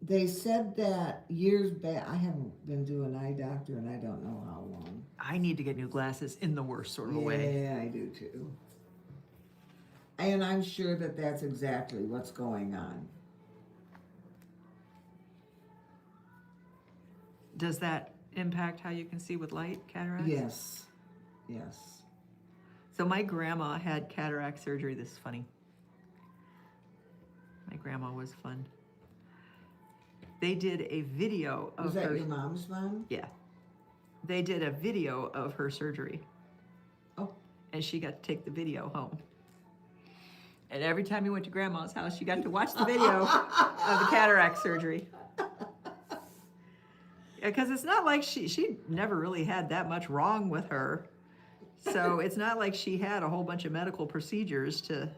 they said that years back. I haven't been to an eye doctor and I don't know how long. I need to get new glasses in the worst sort of way. Yeah, I do too. And I'm sure that that's exactly what's going on. Does that impact how you can see with light, cataracts? Yes. Yes. So my grandma had cataract surgery. This is funny. My grandma was fun. They did a video of Was that her. your mom's mom? Yeah. They did a video of her surgery. Oh. And she got to take the video home. And every time you went to grandma's house, you got to watch the video of the cataract surgery. Because it's not like she never really had that much wrong with her. So it's not like she had a whole bunch of medical procedures to,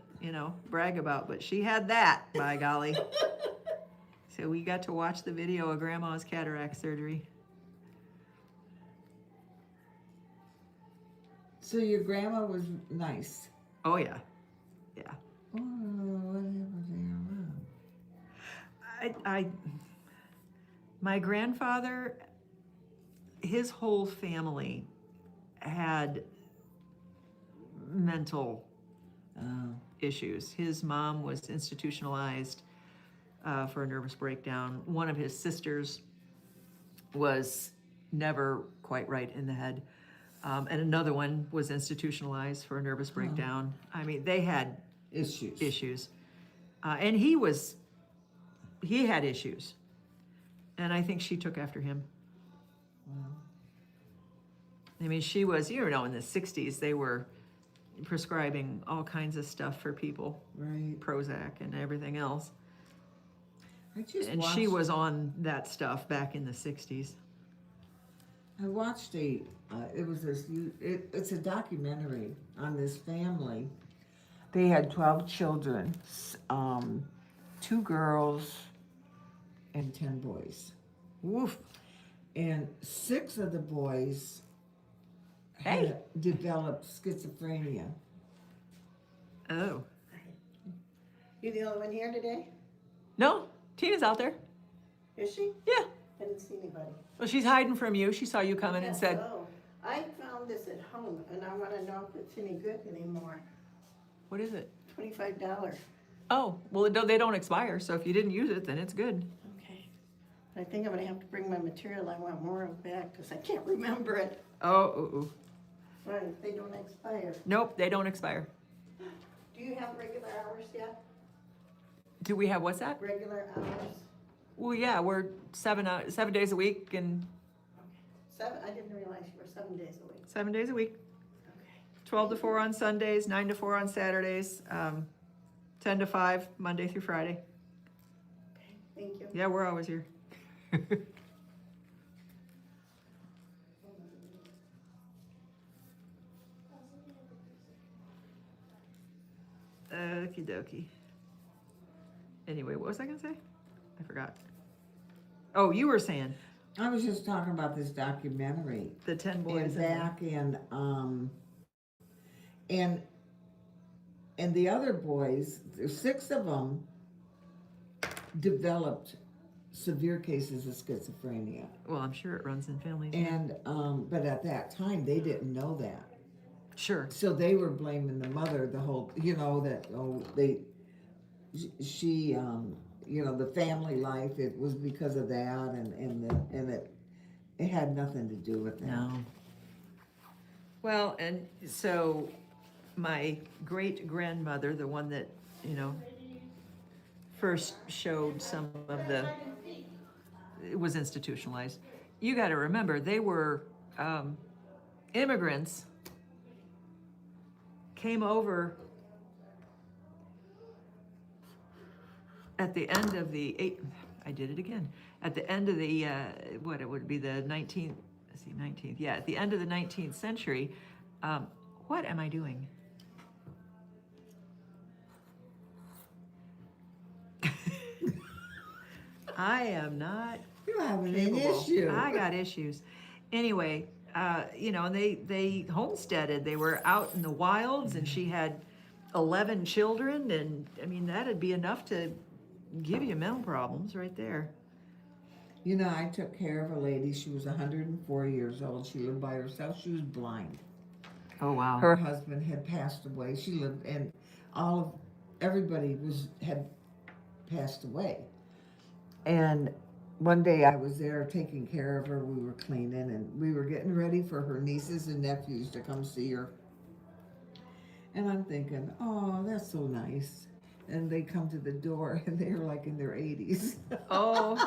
brag about, but she had that, by golly. So we got to watch the video of grandma's cataract surgery. So your grandma was nice. Oh yeah, yeah. Oh, what happened to your mom? My grandfather, his whole family had mental issues. His mom was institutionalized for a nervous breakdown. One of his sisters was never quite right in the head. And another one was institutionalized for a nervous breakdown. I mean, they had issues. And he had issues. And I think she took after him. Wow. I mean, she was, in the 60s, they were prescribing all kinds of stuff for people. Right. Prozac and everything else. I just And watched, she was on that stuff back in the 60s. I watched it's a documentary on this family. They had 12 children, 2 girls and 10 boys. Woof. And 6 of the boys Hey. had developed schizophrenia. Oh. You the only one here today? No, Tina's out there. Is she? Yeah. I didn't see anybody. Well, she's hiding from you. She saw you coming and said, Oh, I found this at home, and I want to know if it's any good anymore. what is it? $25. Oh, well, they don't expire, so if you didn't use it, then it's good. Okay. I think I'm gonna have to bring my material. I want more of back because I can't remember it. Oh, ooh, ooh. Right, they don't expire. Nope, they don't expire. Do you have regular hours yet? Do we have, what's that? Regular hours? Well, yeah, we're 7 days a week and 7, I didn't realize you were 7 days a week. 7 days a week. Okay. 12 to 4 on Sundays, 9 to 4 on Saturdays, 10 to 5, Monday through Friday. Okay, thank you. Yeah, we're always here. Okie dokie. Anyway, what was I gonna say? I forgot. Oh, you were saying I was just talking about this documentary. the 10 boys. And back in, and the other boys, there's 6 of them developed severe cases of schizophrenia. Well, I'm sure it runs in families. And, but at that time, they didn't know that. Sure. So they were blaming the mother the whole, she, the family life, it was because of that, and it had nothing to do with that. No. Well, and so my great grandmother, the one that, first showed some of it was institutionalized. You got to remember, they were immigrants, came over at the end of the at the end of the, what it would be the 19th, at the end of the 19th century. What am I doing? I am not You're having capable. an issue. I got issues. Anyway, and they homesteaded. They were out in the wilds, and she had 11 children, and I mean, that'd be enough to give you mental problems right there. I took care of a lady. She was 104 years old. She lived by herself. She was blind. Oh, wow. Her husband had passed away. She lived, and everybody had passed away. And one day I was there taking care of her. We were cleaning, and we were getting ready for her nieces and nephews to come see her. And I'm thinking, oh, that's so nice. And they come to the door, and they were like in their 80s. Oh.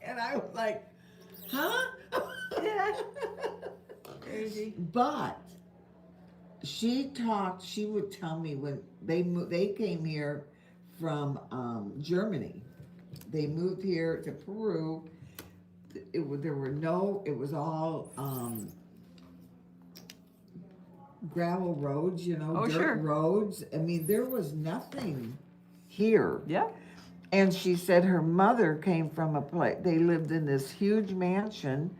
And I was like, huh? Yeah. Crazy. But she would tell me when they came here from Germany. They moved here to Peru. It was all gravel roads, Oh, dirt sure. roads. I mean, there was nothing here. Yeah. And she said her mother came from a place, they lived in this huge mansion.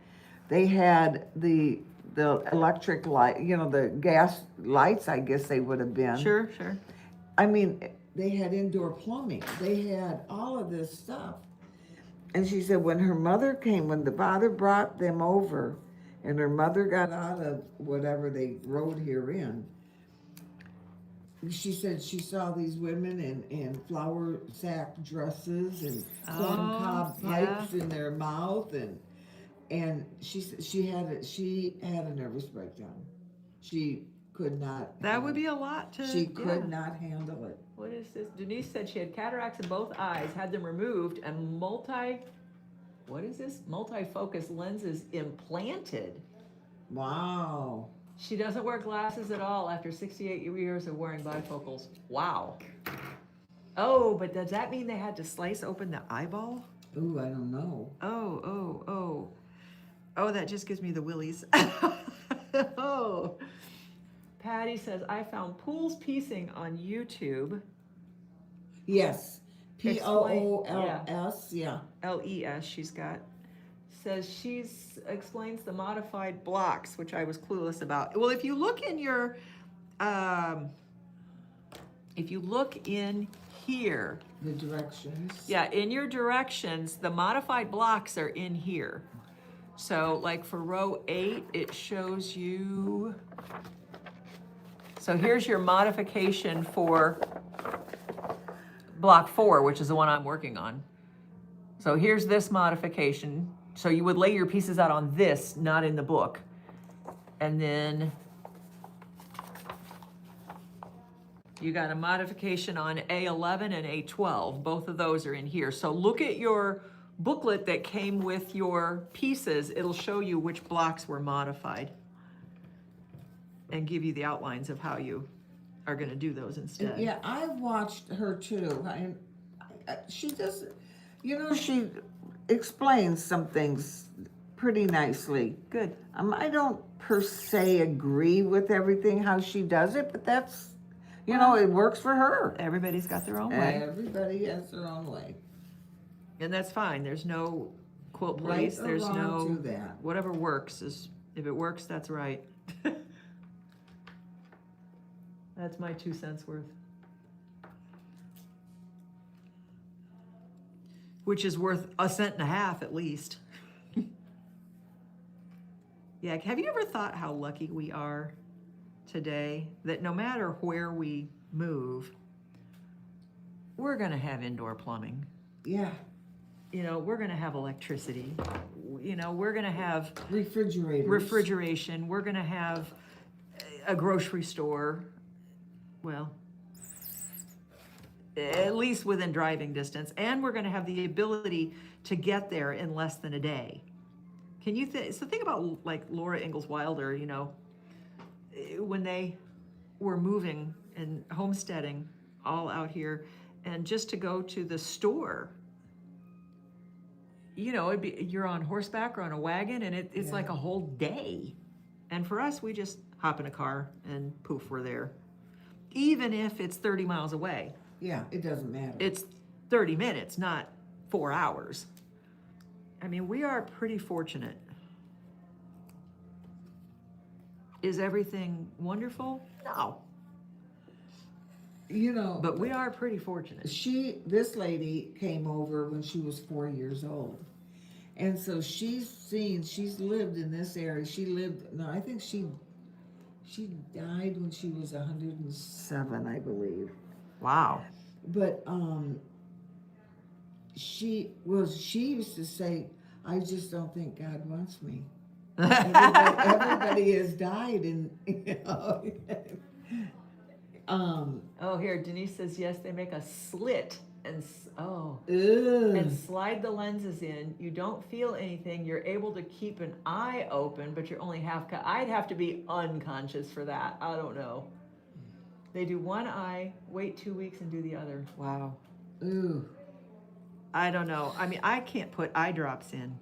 They had the electric light, the gas lights, I guess they would have been. Sure. I mean, they had indoor plumbing. They had all of this stuff. And she said when the father brought them over, and her mother got out of whatever they rode here in, she said she saw these women in flour sack dresses and corn cob pipes in their mouth, and she said she had a nervous breakdown. She could not. That would be a lot to. She could not handle it. What is this? Denise said she had cataracts in both eyes, had them removed, and multi-focus lenses implanted. Wow. She doesn't wear glasses at all after 68 years of wearing bifocals. Wow. Oh, but does that mean they had to slice open the eyeball? Ooh, I don't know. Oh. Oh, that just gives me the willies. Oh. Patty says, I found Pools Piecing on YouTube. Yes. Pools, yeah. LES she's got. Says explains the modified blocks, which I was clueless about. Well, if you look in your, if you look in here. The directions. Yeah, in your directions, the modified blocks are in here. So like for row 8, it shows you, so here's your modification for block 4, which is the one I'm working on. So here's this modification. So you would lay your pieces out on this, not in the book. And then you got a modification on A11 and A12. Both of those are in here. So look at your booklet that came with your pieces. It'll show you which blocks were modified and give you the outlines of how you are going to do those instead. Yeah, I've watched her too. She does, she explains some things pretty nicely. Good. I don't per se agree with everything how she does it, but that's, it works for her. Everybody's got their own way. Everybody has their own way. And that's fine. There's no quilt Right police. or There's wrong no, to that. whatever works is, if it works, that's right. That's my 2 cents worth. Which is worth 1.50 cents at least. Yeah, have you ever thought how lucky we are today that no matter where we move, we're gonna have indoor plumbing. Yeah. We're gonna have electricity. We're gonna have refrigeration. We're gonna have a grocery store. Well, at least within driving distance, and we're going to have the ability to get there in less than a day. Can you think about like Laura Ingalls Wilder, when they were moving and homesteading all out here, and just to go to the store, you're on horseback or on a wagon, and it's like a whole day. And for us, we just hop in a car and poof, we're there. Even if it's 30 miles away. Yeah, it doesn't matter. It's 30 minutes, not 4 hours. I mean, we are pretty fortunate. Is everything wonderful? No. But we are pretty fortunate. This lady came over when she was 4 years old. And so she's lived in this area. I think she died when she was 107, I believe. Wow. But she used to say, I just don't think God wants me. Everybody has died, and Oh, here Denise says yes. They make a slit and Ugh. and slide the lenses in. You don't feel anything. You're able to keep an eye open, but you're only half. I'd have to be unconscious for that. I don't know. They do one eye, wait 2 weeks, and do the other. Wow. Ooh. I don't know. I mean, I can't put eye drops in.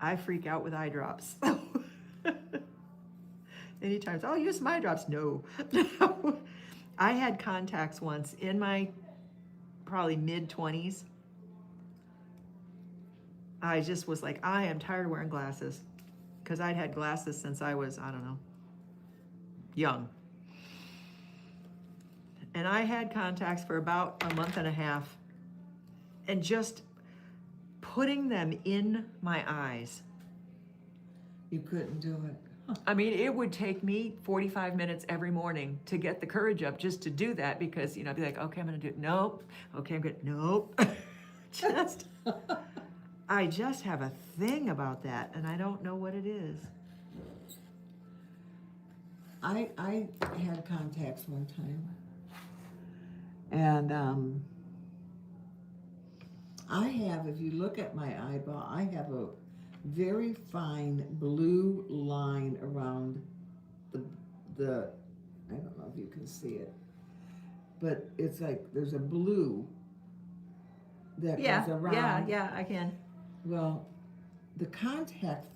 I freak out with eye drops. Anytime, I'll use my eye drops. No. I had contacts once in my probably mid-20s. I just was like, I am tired of wearing glasses. Because I'd had glasses since I was, I don't know, young. And I had contacts for about a month and a half. And just putting them in my eyes. You couldn't do it. I mean, it would take me 45 minutes every morning to get the courage up just to do that, because, I'd be like, okay, I'm going to do it. Nope. Okay, I'm good. Nope. I just have a thing about that, and I don't know what it is. I had contacts one time. And I have, if you look at my eyeball, I have a very fine blue line around the I don't know if you can see it, but it's like there's a blue that goes around. Yeah, I can. Well, the contact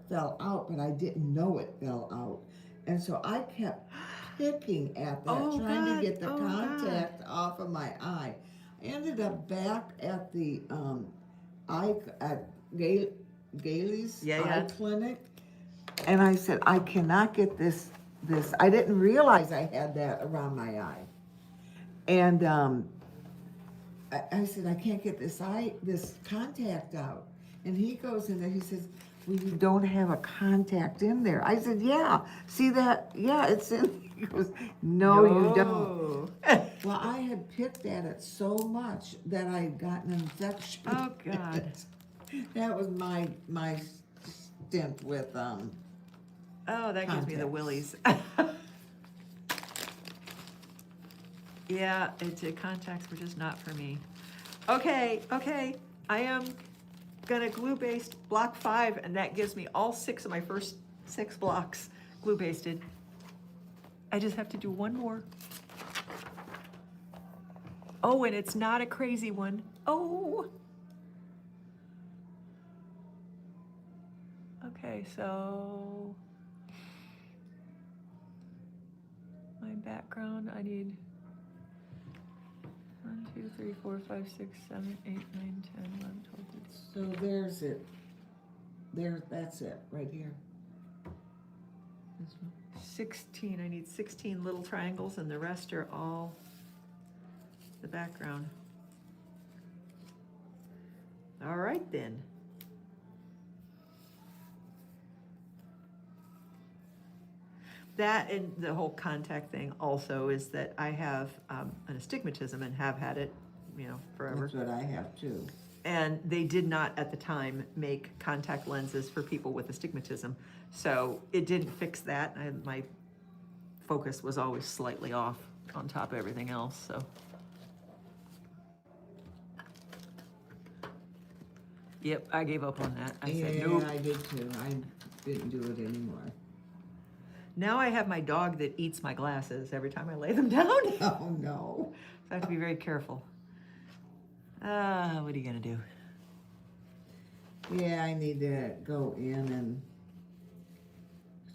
fell out, but I didn't know it fell out. And so I kept picking at that, Oh, trying to God. get the Oh, God. contact off of my eye. I ended up back at the eye at Gailey's Yeah, eye yeah. clinic, and I said, I cannot get this. I didn't realize I had that around my eye, and I said, I can't get this contact out. And he goes in there, he says, well, you don't have a contact in there. I said, yeah, see that? Yeah, it's in. He goes, no, you don't. Well, I had picked at it so much that I had gotten an infection. Oh, God. That was my stint with Oh, that gives me the Contacts. willies. Yeah, contacts were just not for me. Okay, I am gonna glue-baste block 5, and that gives me all 6 of my first 6 blocks glue-basted. I just have to do one more. Oh, and it's not a crazy one. Oh. Okay, so my background, I need 1, 2, 3, 4, 5, 6, 7, 8, 9, 10, 11, 12, 13. So there's it. That's it, right here. This one. 16, I need 16 little triangles, and the rest are all the background. All right then. That and the whole contact thing also is that I have an astigmatism and have had it, forever. That's what I have too. And they did not at the time make contact lenses for people with astigmatism. So it didn't fix that. My focus was always slightly off on top of everything else, so. Yep, I gave up on that. I said, nope. I did too. I didn't do it anymore. Now I have my dog that eats my glasses every time I lay them down. Oh, no. So I have to be very careful. What are you gonna do? Yeah, I need to go in and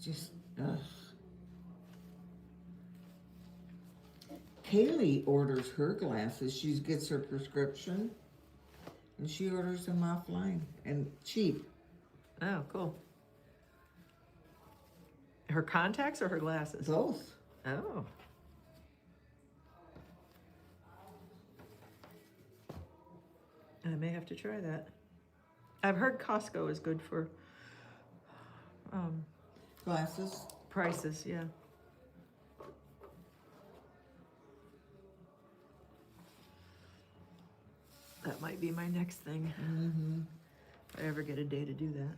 just, Kaylee orders her glasses. She gets her prescription and she orders them offline and cheap. Oh, cool. Her contacts or her glasses? Both. Oh. I may have to try that. I've heard Costco is good for Glasses. prices, yeah. That might be my next thing. Mm-hmm. If I ever get a day to do that.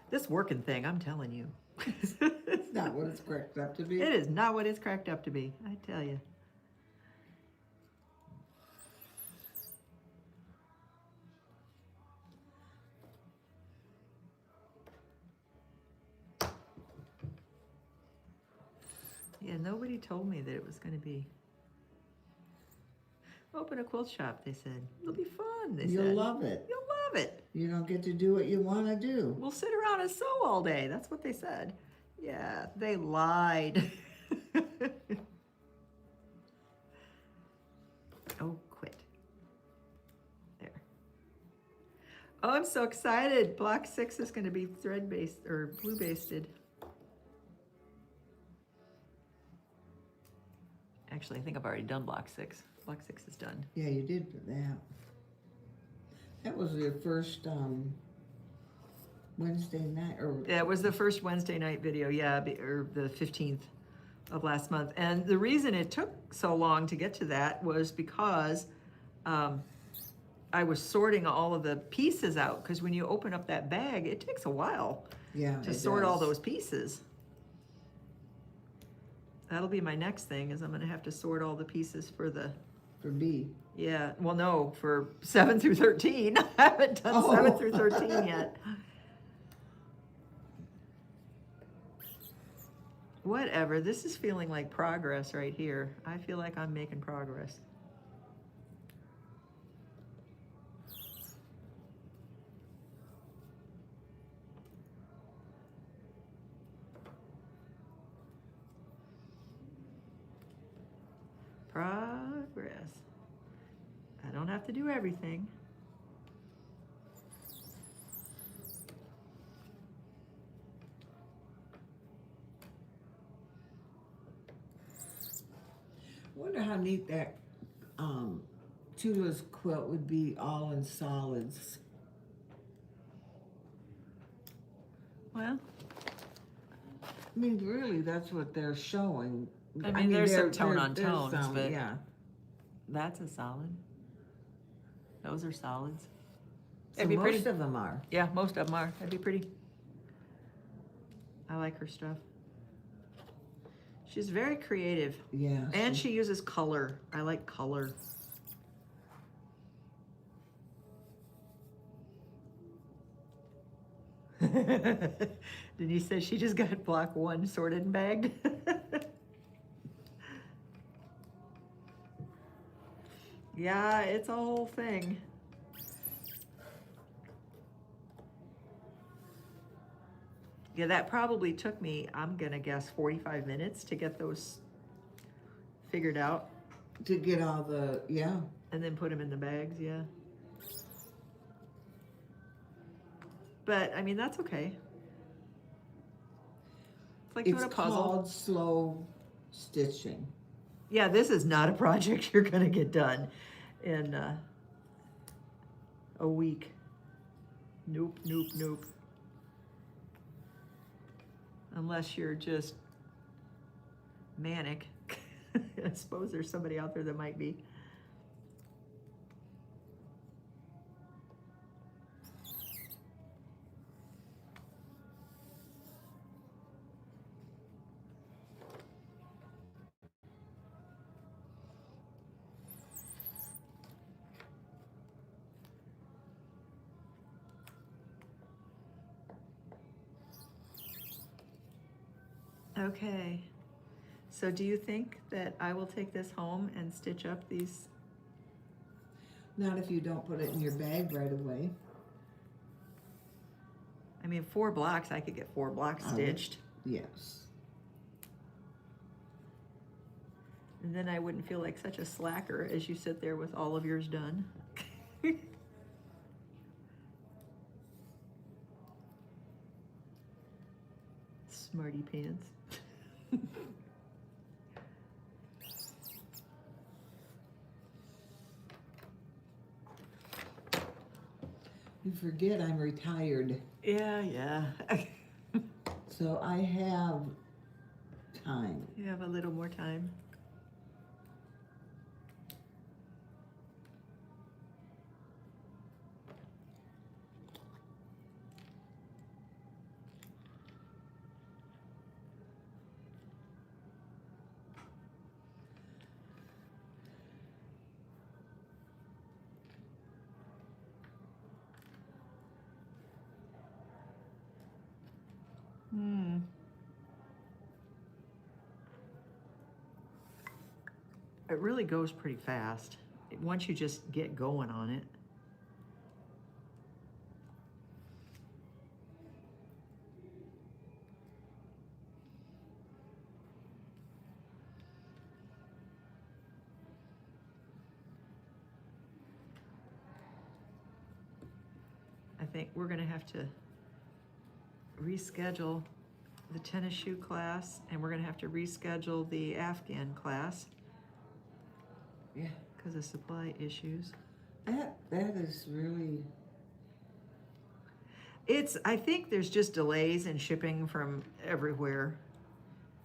This working thing, I'm telling you. It's not what it's cracked up to be. It is not what it's cracked up to be, I tell you. Yeah, nobody told me that it was going to be. Open a quilt shop, they said. It'll be fun, they said. You'll love it. You'll love it. You don't get to do what you want to do. We'll sit around and sew all day. That's what they said. Yeah, they lied. Oh, quit. There. Oh, I'm so excited. Block 6 is going to be thread-based or glue-basted. Actually, I think I've already done block 6. Block 6 is done. Yeah, you did for that. That was your first Wednesday night, or Yeah, it was the first Wednesday night video, yeah, or the 15th of last month. And the reason it took so long to get to that was because I was sorting all of the pieces out, because when you open up that bag, it takes a while yeah, to it sort all does. those pieces. That'll be my next thing, is I'm gonna have to sort all the pieces for the, For B. yeah, well, no, for 7 through 13. I haven't done 7 through 13 yet. Whatever, this is feeling like progress right here. I feel like I'm making progress. progress. I don't have to do everything. I wonder how neat that Tula's quilt would be all in solids. Well, I mean, really, that's what they're showing. I mean, there's some there- tone on there's tones, some, but- yeah. that's a solid. Those are solids. So It'd be pretty. most of them are. Yeah, most of them are. That'd be pretty. I like her stuff. She's very creative. Yeah. And she uses color. I like color. Denise says she just got block 1 sorted and bagged. Yeah, it's a whole thing. Yeah, that probably took me, I'm gonna guess 45 minutes to get those figured out To get all the, yeah. and then put them in the bags, yeah. But, I mean, that's okay. It's like It's doing a puzzle. called slow stitching. Yeah, this is not a project you're gonna get done in a week. Nope, nope, nope. Unless you're just manic. I suppose there's somebody out there that might be. Okay, so do you think that I will take this home and stitch up these? Not if you don't put it in your bag right away. I mean, 4 blocks, I could get 4 blocks Oh. stitched, Yes. and then I wouldn't feel like such a slacker as you sit there with all of yours done. Smarty pants. You forget I'm retired, Yeah, yeah. so I have time. You have a little more time. It really goes pretty fast once you just get going on it. I think we're gonna have to reschedule the tennis shoe class, and we're gonna have to reschedule the Afghan class Yeah. because of supply issues. That is really, I think there's just delays in shipping from everywhere.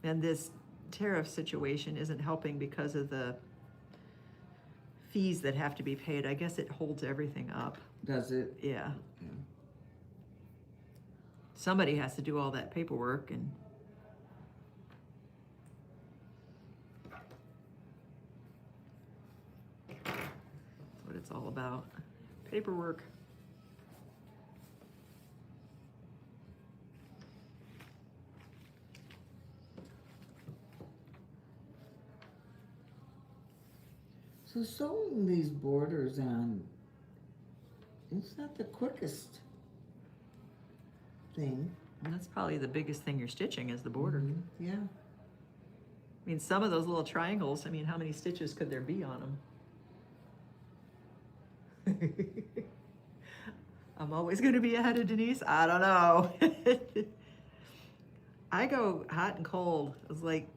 And this tariff situation isn't helping because of the fees that have to be paid. I guess it holds everything up. does it? Yeah. Yeah. Somebody has to do all that paperwork, and that's what it's all about. Paperwork. So sewing these borders on, it's not the quickest thing. And that's probably the biggest thing you're stitching is the border. Yeah. I mean, some of those little triangles, I mean, how many stitches could there be on them? I'm always gonna be ahead of Denise? I don't know. I go hot and cold. It's like,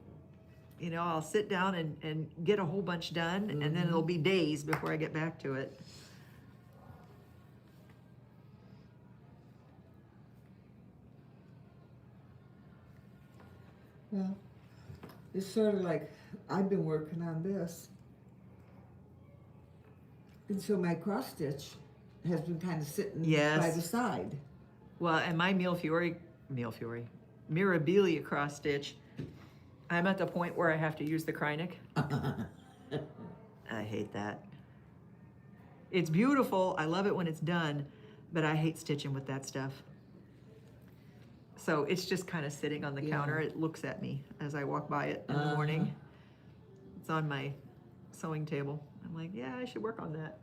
you know, I'll sit down and get a whole bunch done, and then it'll be days before I get back to it. Well, it's sort of like I've been working on this. And so my cross stitch has been kind of sitting by Yes. the side. Well, and my Mirabilia cross stitch, I'm at the point where I have to use the Kreinik. I hate that. It's beautiful. I love it when it's done, but I hate stitching with that stuff. So it's just kind of sitting on the counter. It looks at me as I walk by it in the morning. It's on my sewing table. I'm like, yeah, I should work on that.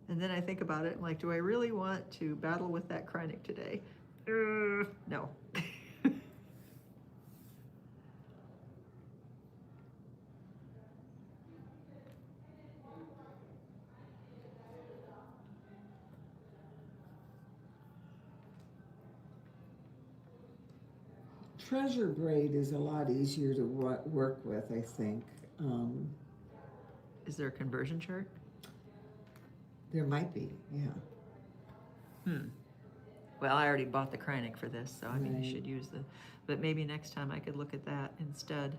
And then I think about it, I'm like, do I really want to battle with that Kreinik today? No. Treasure braid is a lot easier to work with, I think. Is there a conversion chart? There might be, yeah. Well, I already bought the Kreinik for this, so I mean, I Right. should use the, but maybe next time I could look at that instead.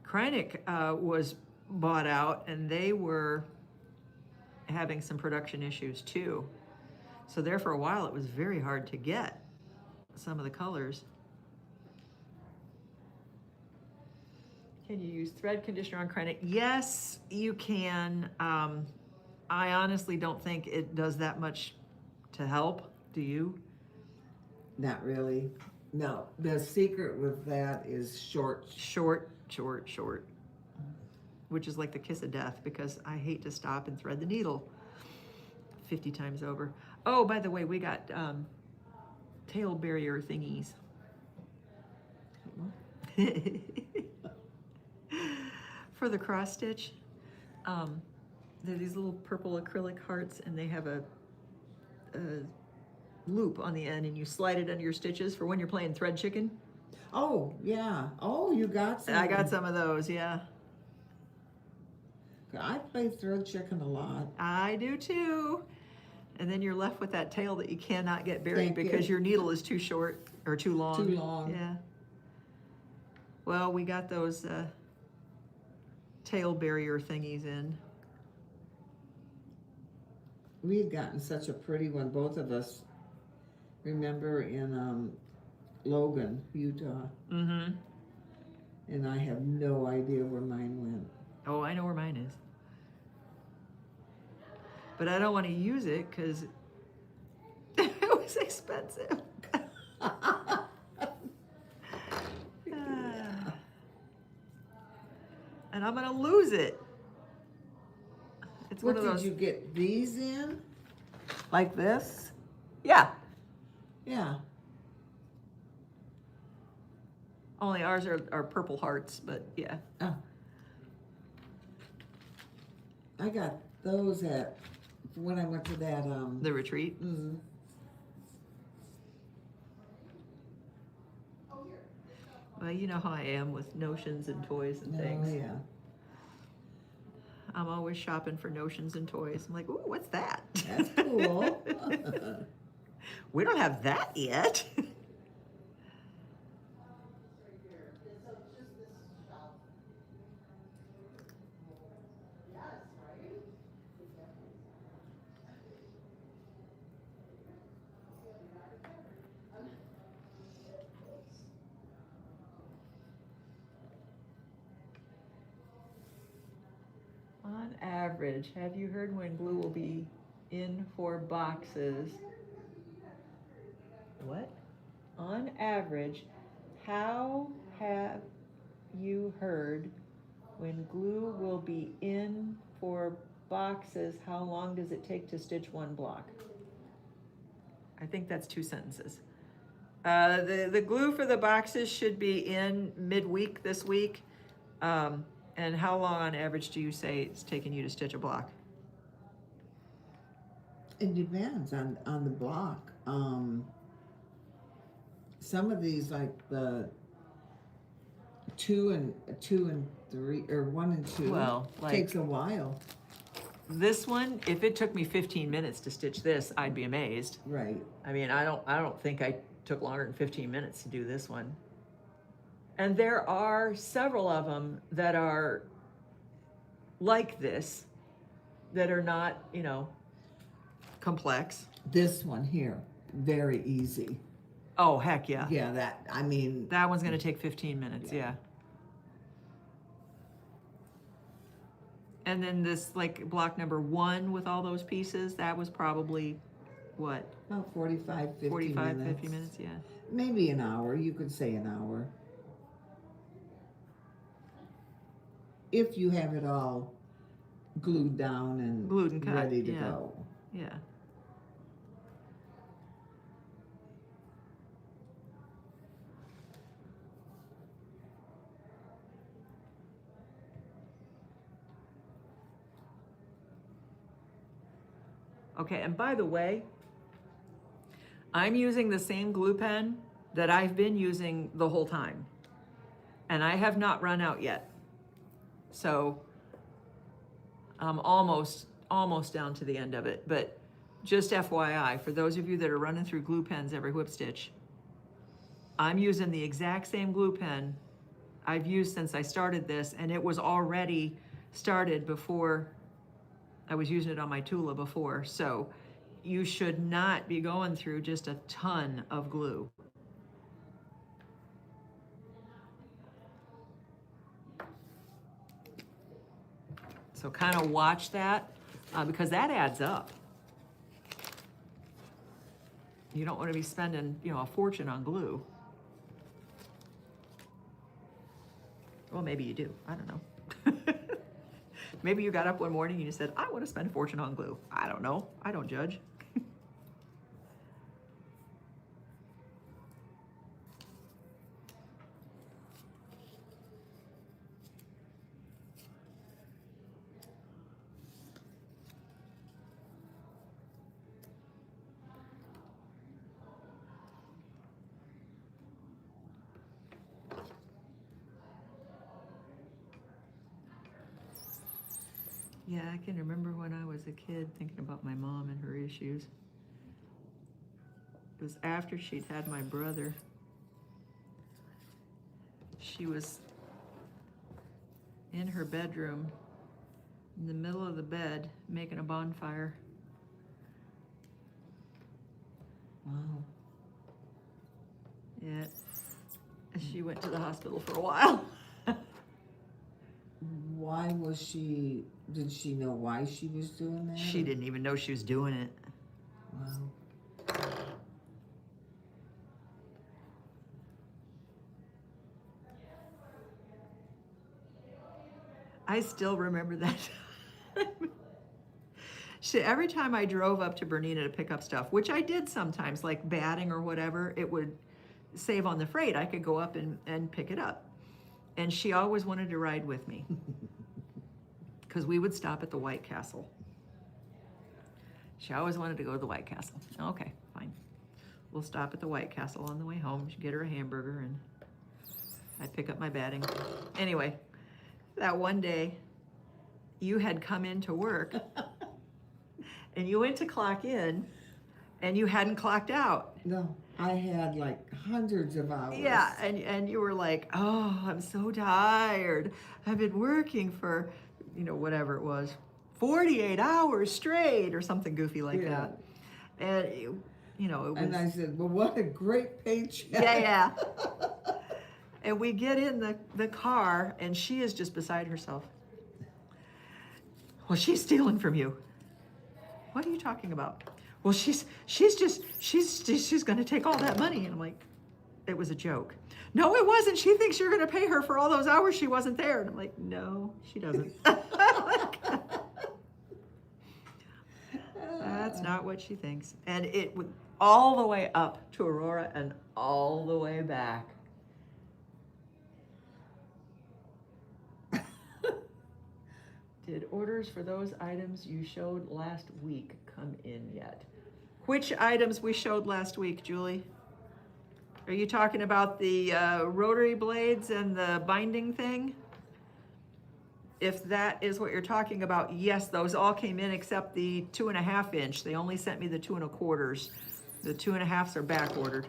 Kreinik was bought out, and they were having some production issues too. So there for a while, it was very hard to get some of the colors. Can you use thread conditioner on Kreinik? Yes, you can. I honestly don't think it does that much to help. Do you? Not really. No, the secret with that is short. Short, which is like the kiss of death, because I hate to stop and thread the needle 50 times over. Oh, by the way, we got tail barrier thingies. For the cross stitch. They're these little purple acrylic hearts, and they have a loop on the end, and you slide it under your stitches for when you're playing thread chicken. Oh, yeah. Oh, you got some. I got some of those, yeah. I play thread chicken a lot. I do too. And then you're left with that tail that you cannot get buried Thank because you. your needle is too short or too long. Too long. Yeah. Well, we got those tail barrier thingies in. We had gotten such a pretty one, both of us. Remember in Logan, Utah. Mm-hmm. And I have no idea where mine went. Oh, I know where mine is. But I don't want to use it because it was expensive. And I'm gonna lose it. It's What one of did those. you get these in? Like this? Yeah. Yeah. Only ours are purple hearts, but yeah. Oh. I got those at when I went to that The retreat. mm, Well, you know how I am with notions and toys and oh things. yeah. I'm always shopping for notions and toys. I'm like, ooh, what's that? That's cool. We don't have that yet. On average, have you heard when glue will be in for boxes? What? On average, how have you heard when glue will be in for boxes? How long does it take to stitch one block? I think that's 2 sentences. The glue for the boxes should be in midweek this week. And how long on average do you say it's taking you to stitch a block? It depends on the block. Some of these, like the 2 and 3, or 1 and 2, Well, like- takes a while. This one, if it took me 15 minutes to stitch this, I'd be amazed. Right. I mean, I don't think I took longer than 15 minutes to do this one. And there are several of them that are like this, that are not, you know, complex. This one here, very easy. Oh, heck yeah. Yeah, that, I mean, That one's gonna take 15 minutes, yeah. And then this, like, block number 1 with all those pieces, that was probably, what, about 45, 50 45, minutes. 50 minutes, yeah. Maybe an hour, you could say an hour. If you have it all glued down and Glued and cut, ready to yeah. go. Yeah. Okay, and by the way, I'm using the same glue pen that I've been using the whole time. And I have not run out yet. So I'm almost down to the end of it. But just FYI, for those of you that are running through glue pens every whip stitch, I'm using the exact same glue pen I've used since I started this, and it was already started before I was using it on my Tula before. So you should not be going through just a ton of glue. So kind of watch that, because that adds up. You don't want to be spending, you know, a fortune on glue. Well, maybe you do. I don't know. Maybe you got up one morning and you said, I want to spend a fortune on glue. I don't know. I don't judge. Yeah, I can remember when I was a kid thinking about my mom and her issues. It was after she'd had my brother. She was in her bedroom, in the middle of the bed, making a bonfire. Wow. Yeah, she went to the hospital for a while. Why was she, did she know why she was doing that? She didn't even know she was doing it. Wow. I still remember that. Every time I drove up to Bernina to pick up stuff, which I did sometimes, like batting or whatever, it would save on the freight. I could go up and pick it up. And she always wanted to ride with me because we would stop at the White Castle. She always wanted to go to the White Castle. Okay, fine. We'll stop at the White Castle on the way home. She'd get her a hamburger and I'd pick up my batting. Anyway, that one day you had come into work and you went to clock in and you hadn't clocked out. No, I had like hundreds of hours. Yeah, and you were like, oh, I'm so tired. I've been working for, you know, whatever it was, 48 hours straight or something goofy like that. And, you know, it was... And I said, well, what a great paycheck. Yeah. And we get in the car and she is just beside herself. Well, she's stealing from you. What are you talking about? Well, she's going to take all that money. And I'm like, it was a joke. No, it wasn't. She thinks you're going to pay her for all those hours she wasn't there. And I'm like, That's not what she thinks. And it went all the way up to Aurora and all the way back. Did orders for those items you showed last week come in yet? Which items we showed last week, Julie? Are you talking about the rotary blades and the binding thing? If that is what you're talking about, yes, those all came in except the 2.5 inch. They only sent me the 2 1/4. The 2.5s are back ordered.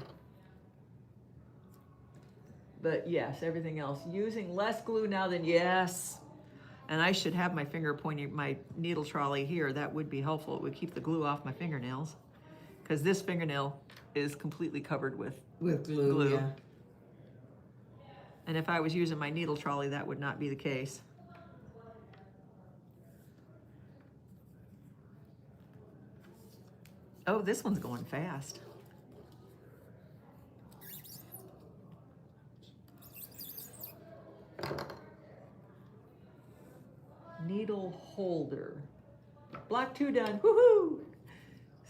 But yes, everything else. Using less glue now than yes. And I should have my finger pointing, my needle trolley here. That would be helpful. It would keep the glue off my fingernails. Because this fingernail is completely covered with glue. Yeah. And if I was using my needle trolley, that would not be the case. Oh, this one's going fast. Needle holder. Block 2 done. Woohoo!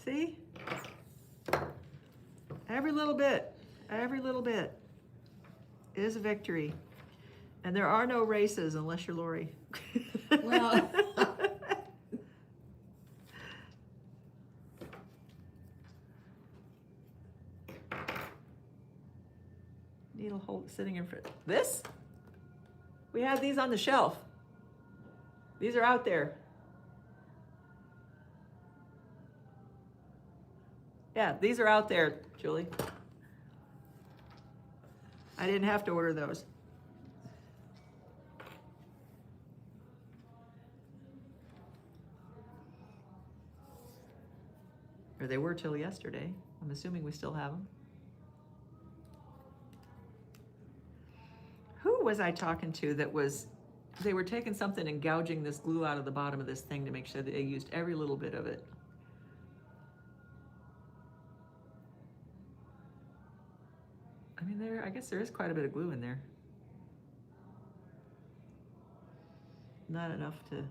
See? Every little bit is a victory. And there are no races unless you're Lori. Well, Needle hold sitting in front. This? We have these on the shelf. These are out there. Yeah, these are out there, Julie. I didn't have to order those. Or they were till yesterday. I'm assuming we still have them. Who was I talking to that was, they were taking something and gouging this glue out of the bottom of this thing to make sure that they used every little bit of it. I mean, I guess there is quite a bit of glue in there. Not enough to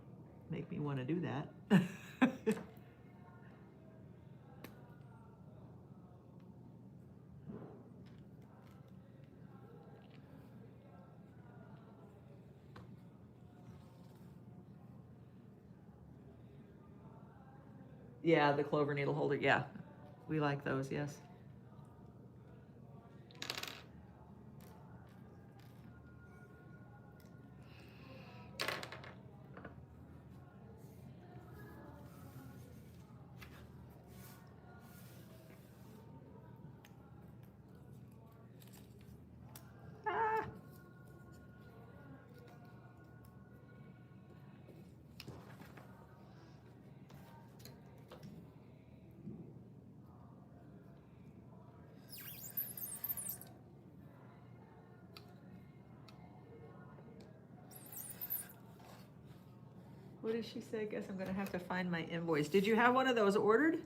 make me want to do that. Yeah, the clover needle holder, yeah. We like those, yes. Ah. What did she say? Guess I'm gonna have to find my invoice. Did you have one of those ordered?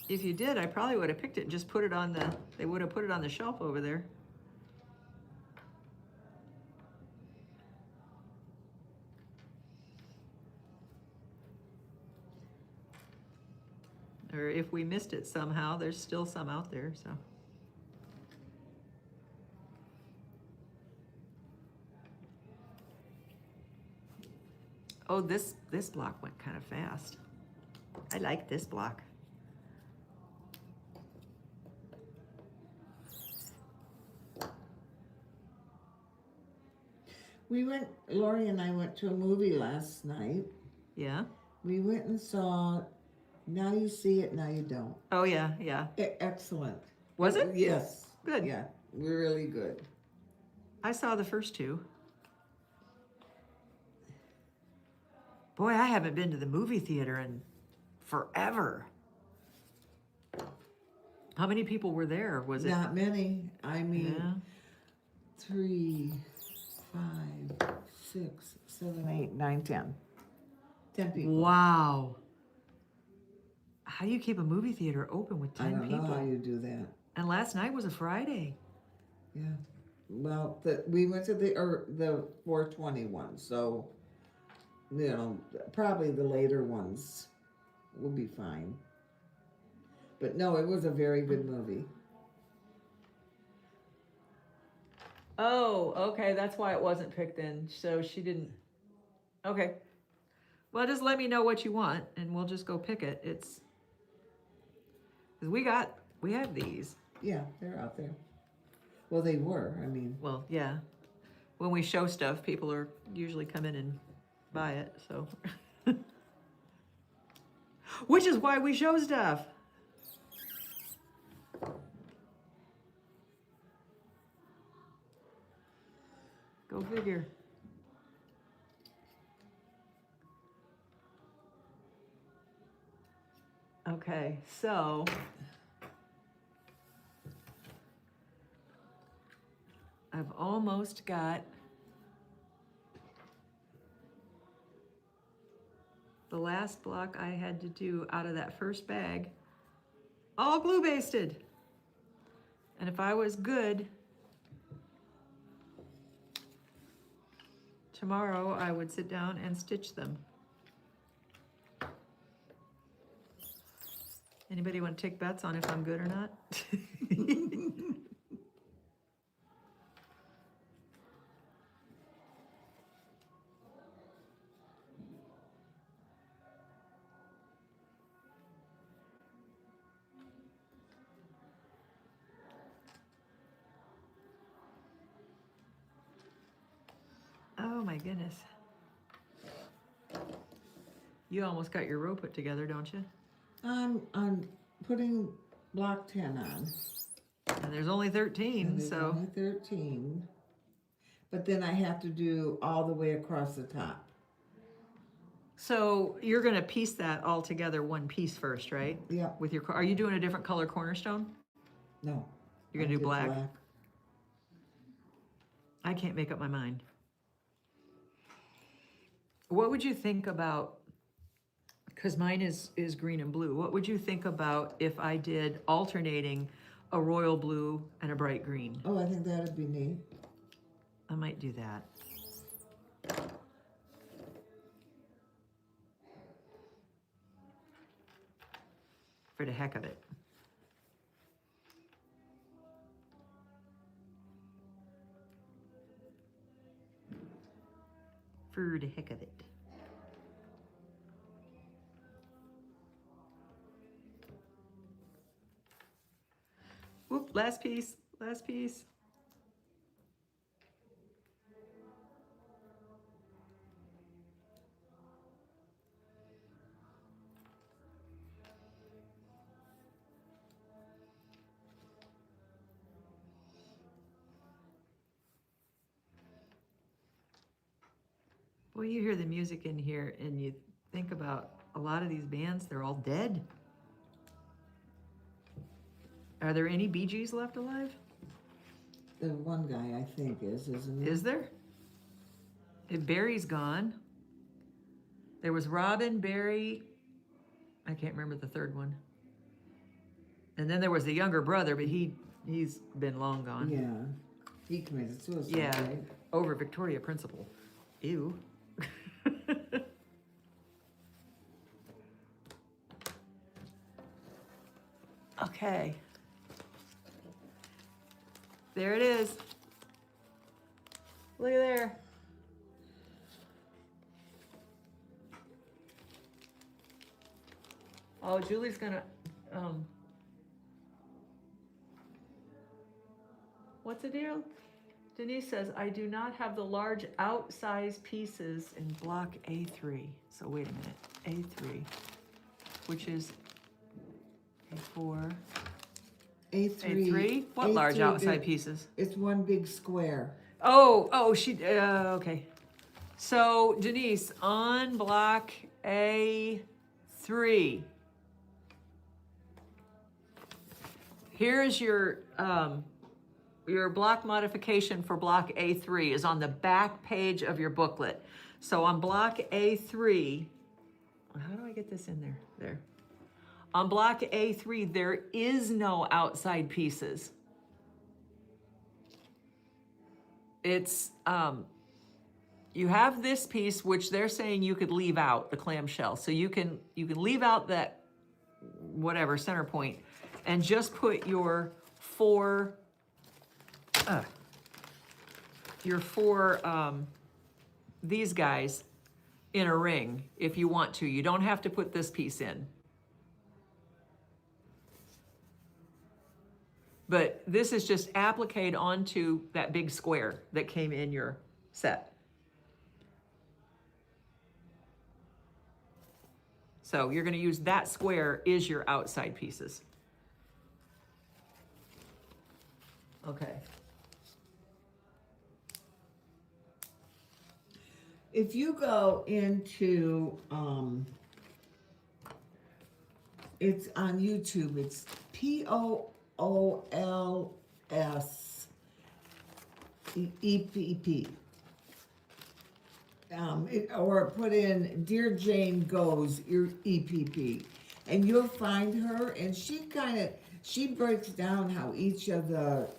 If you did, I probably would have picked it and just put it on the, they would have put it on the shelf over there. Or if we missed it somehow, there's still some out there, so. Oh, this block went kind of fast. I like this block. Lori and I went to a movie last night. Yeah? We went and saw Now You See It, Now You Don't. Oh, yeah, yeah. Excellent. Was it? Yes. Good. Yeah, really good. I saw the first two. Boy, I haven't been to the movie theater in forever. How many people were there? Was it? Not many. I mean, Yeah. 3, 5, 6, 7, 8, 9, 10. 10 people. Wow. How do you keep a movie theater open with 10 I don't people? know how you do that. And last night was a Friday. Yeah. Well, we went to the 421, so you know, probably the later ones will be fine. But no, it was a very good movie. Oh, okay, that's why it wasn't picked then, so she didn't, okay. Well, just let me know what you want, and we'll just go pick it, it's, cause we have these, Yeah, they're out there. Well, they were, I mean, well, yeah. When we show stuff, people are usually come in and buy it, so. Which is why we show stuff. Go figure. Okay, so. I've almost got the last block I had to do out of that first bag, all glue basted. And if I was good, tomorrow I would sit down and stitch them. Anybody want to take bets on if I'm good or not? Oh my goodness. You almost got your row put together, don't you? I'm putting block 10 on. And there's only 13, And there's so. only 13. But then I have to do all the way across the top. So you're gonna piece that all together one piece first, right? Yeah. With your, are you doing a different color cornerstone? No. You're I gonna do did black? I can't make up my mind. What would you think about, because mine is green and blue, what would you think about if I did alternating a royal blue and a bright green? Oh, I think that'd be neat. I might do that. For the heck of it. For the heck of it. Whoop, last piece, last piece. Well, you hear the music in here and you think about a lot of these bands, they're all dead. Are there any Bee Gees left alive? The one guy I think isn't Is there? If Barry's gone. There was Robin, Barry, I can't remember the third one. And then there was the younger brother, but he's been long gone. Yeah. He committed suicide, Yeah. right? Over Victoria Principal. Ew. Okay. There it is. Look at there. Oh, Julie's gonna, what's the deal? Denise says, I do not have the large outsize pieces in block A3. So wait a minute, A3, which is A4. A3. A3? What A3 large outside big- pieces? It's one big square. Oh, okay. So Denise, on block A3, here's your block modification for block A3 is on the back page of your booklet. So on block A3, how do I get this in there? There. On block A3, there is no outside pieces. It's you have this piece, which they're saying you could leave out, the clamshell. So you can leave out that whatever center point and just put your four these guys in a ring if you want to. You don't have to put this piece in. But this is just appliqued onto that big square that came in your set. So you're going to use that square is your outside pieces. Okay. If you go into, it's on YouTube, it's POOLSEPP. Or put in Dear Jane Goes EPP, and you'll find her, and she breaks down how each of the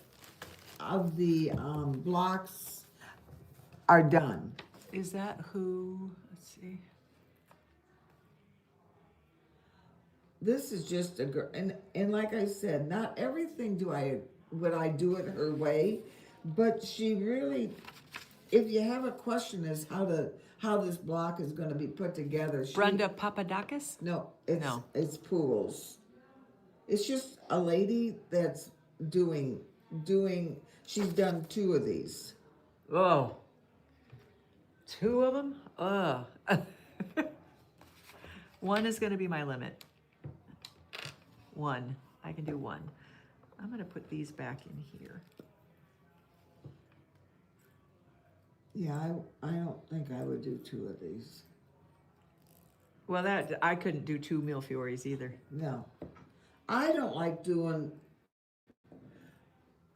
blocks are done. Is that who? Let's see. This is just a girl, and like I said, not everything would I do it her way, but she really, if you have a question as how this block is going to be put together, Brenda Papadakis? No, No. it's pools. It's just a lady that's doing. She's done 2 of these. Oh. 2 of them? Ugh. One is going to be my limit. 1. I can do 1. I'm going to put these back in here. Yeah, I don't think I would do 2 of these. Well, that I couldn't do 2 Millefiores either. No, I don't like doing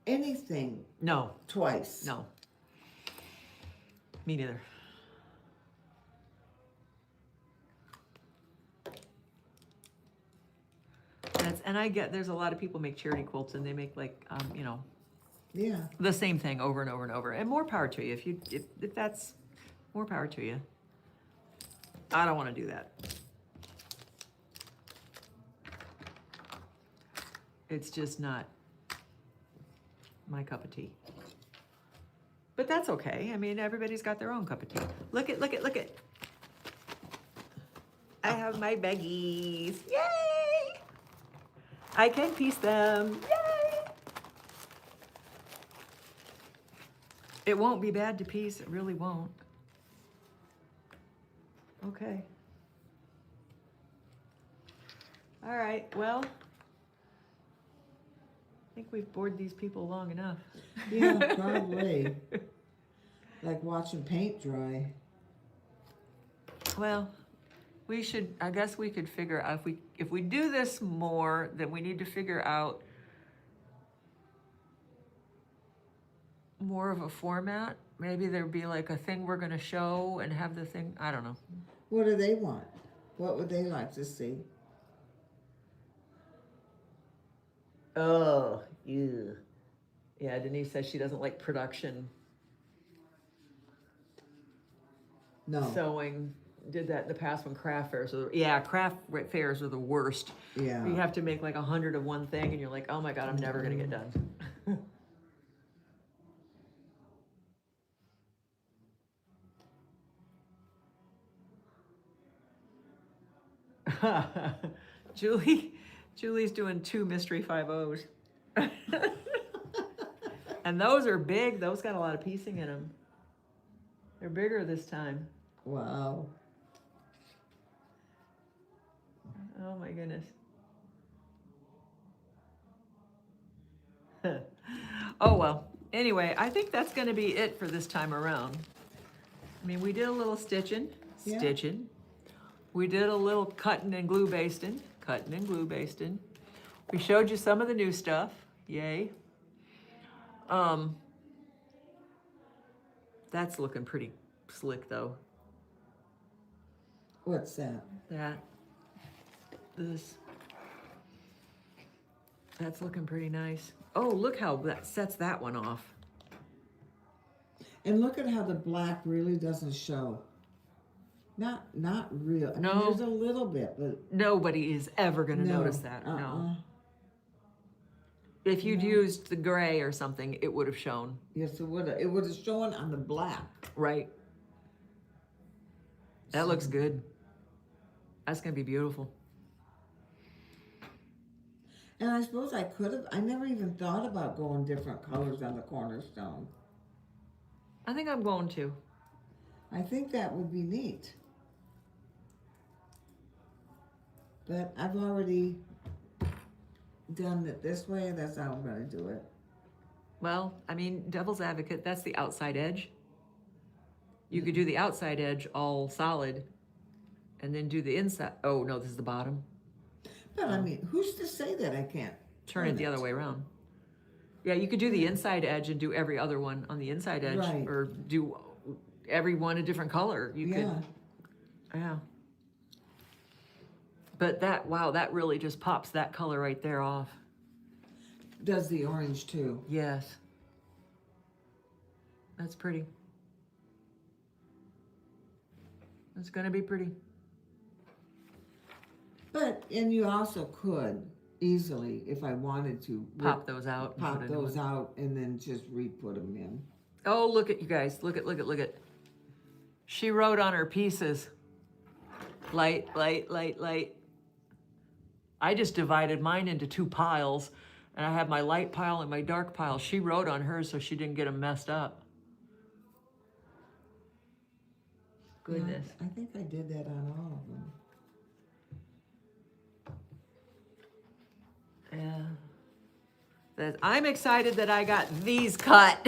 anything No, twice. no. Me neither. And I get there's a lot of people make charity quilts and they make like Yeah. the same thing over and over and over. And more power to you if that's more power to you. I don't want to do that. It's just not my cup of tea. But that's okay. I mean, everybody's got their own cup of tea. Look at. I have my baggies. Yay! I can piece them. Yay! It won't be bad to piece. It really won't. Okay. All right. Well, I think we've bored these people long enough. Yeah, probably. Like watching paint dry. Well, I guess we could figure out if we do this more, then we need to figure out more of a format. Maybe there'd be like a thing we're gonna show and have the thing, I don't know. What do they want? What would they like to see? Oh, yeah. Yeah, Denise says she doesn't like production No. sewing. Did that in the past when craft fairs craft fairs are the worst. Yeah. You have to make like 100 of one thing and you're like, oh my God, I'm never gonna get done. Julie's doing 2 mystery 5-0s. And those are big. Those got a lot of piecing in them. They're bigger this time. Wow. Oh my goodness. Oh well. Anyway, I think that's going to be it for this time around. I mean, we did a little stitching. Yeah. We did a little cutting and glue basting. We showed you some of the new stuff. Yay. That's looking pretty slick though. What's that? That's looking pretty nice. Oh, look how that sets that one off. And look at how the black really doesn't show. Not real. I mean, No. there's a little bit, but Nobody is ever gonna no. notice that, no. Uh-uh. If you'd No. used the gray or something, it would have shown, Yes, it would have. It would have shown on the black. right? That So- looks good. That's gonna be beautiful. And I suppose I could have. I never even thought about going different colors on the cornerstone. I think I'm going to. I think that would be neat. But I've already done it this way, and that's how I'm going to do it. Well, I mean, devil's advocate, that's the outside edge. You could do the outside edge all solid and then do the inside. Oh, no, this is the bottom. But I mean, who's to say that I can't Turn it the other way around. Yeah, you could do the inside edge and do every other one on the inside edge, Right. or do every one a different color. You Yeah. could, yeah. But that, wow, that really just pops that color right there off. Does the orange too. Yes. That's pretty. It's gonna be pretty. But, and you also could easily, if I wanted to, Pop those out. and pop put a new those one. out and then just re-put them in. Oh, look at you guys. Look at. She wrote on her pieces. Light, light, light, light. I just divided mine into two piles, and I have my light pile and my dark pile. She wrote on hers so she didn't get them messed up. Goodness. Yeah, I think I did that on all of them. Yeah. I'm excited that I got these cut.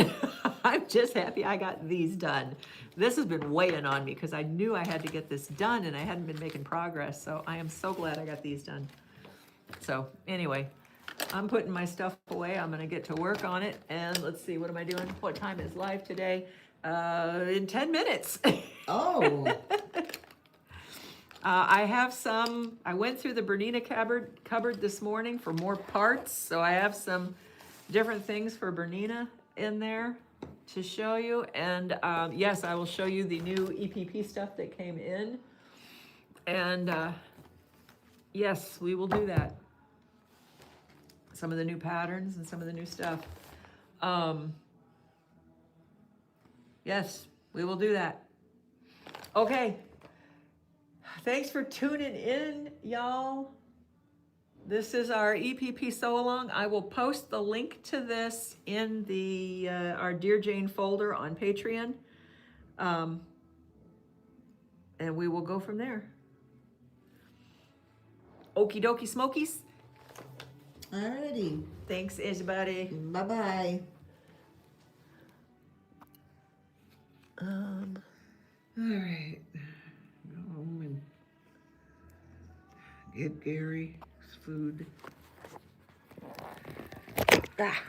I'm just happy I got these done. This has been weighing on me because I knew I had to get this done and I hadn't been making progress. So I am so glad I got these done. So anyway, I'm putting my stuff away. I'm going to get to work on it. And let's see, what am I doing? What time is live today? In 10 minutes. Oh, I have some, I went through the Bernina cupboard this morning for more parts, so I have some different things for Bernina in there to show you. And yes, I will show you the new EPP stuff that came in. And yes, we will do that. Some of the new patterns and some of the new stuff. Yes, we will do that. Okay. Thanks for tuning in, y'all. This is our EPP sew along. I will post the link to this in the our Dear Jane folder on Patreon, and we will go from there. Okie dokie smokies. alrighty. Thanks, everybody. Bye-bye. All right. Go home and get Gary's food. Ah.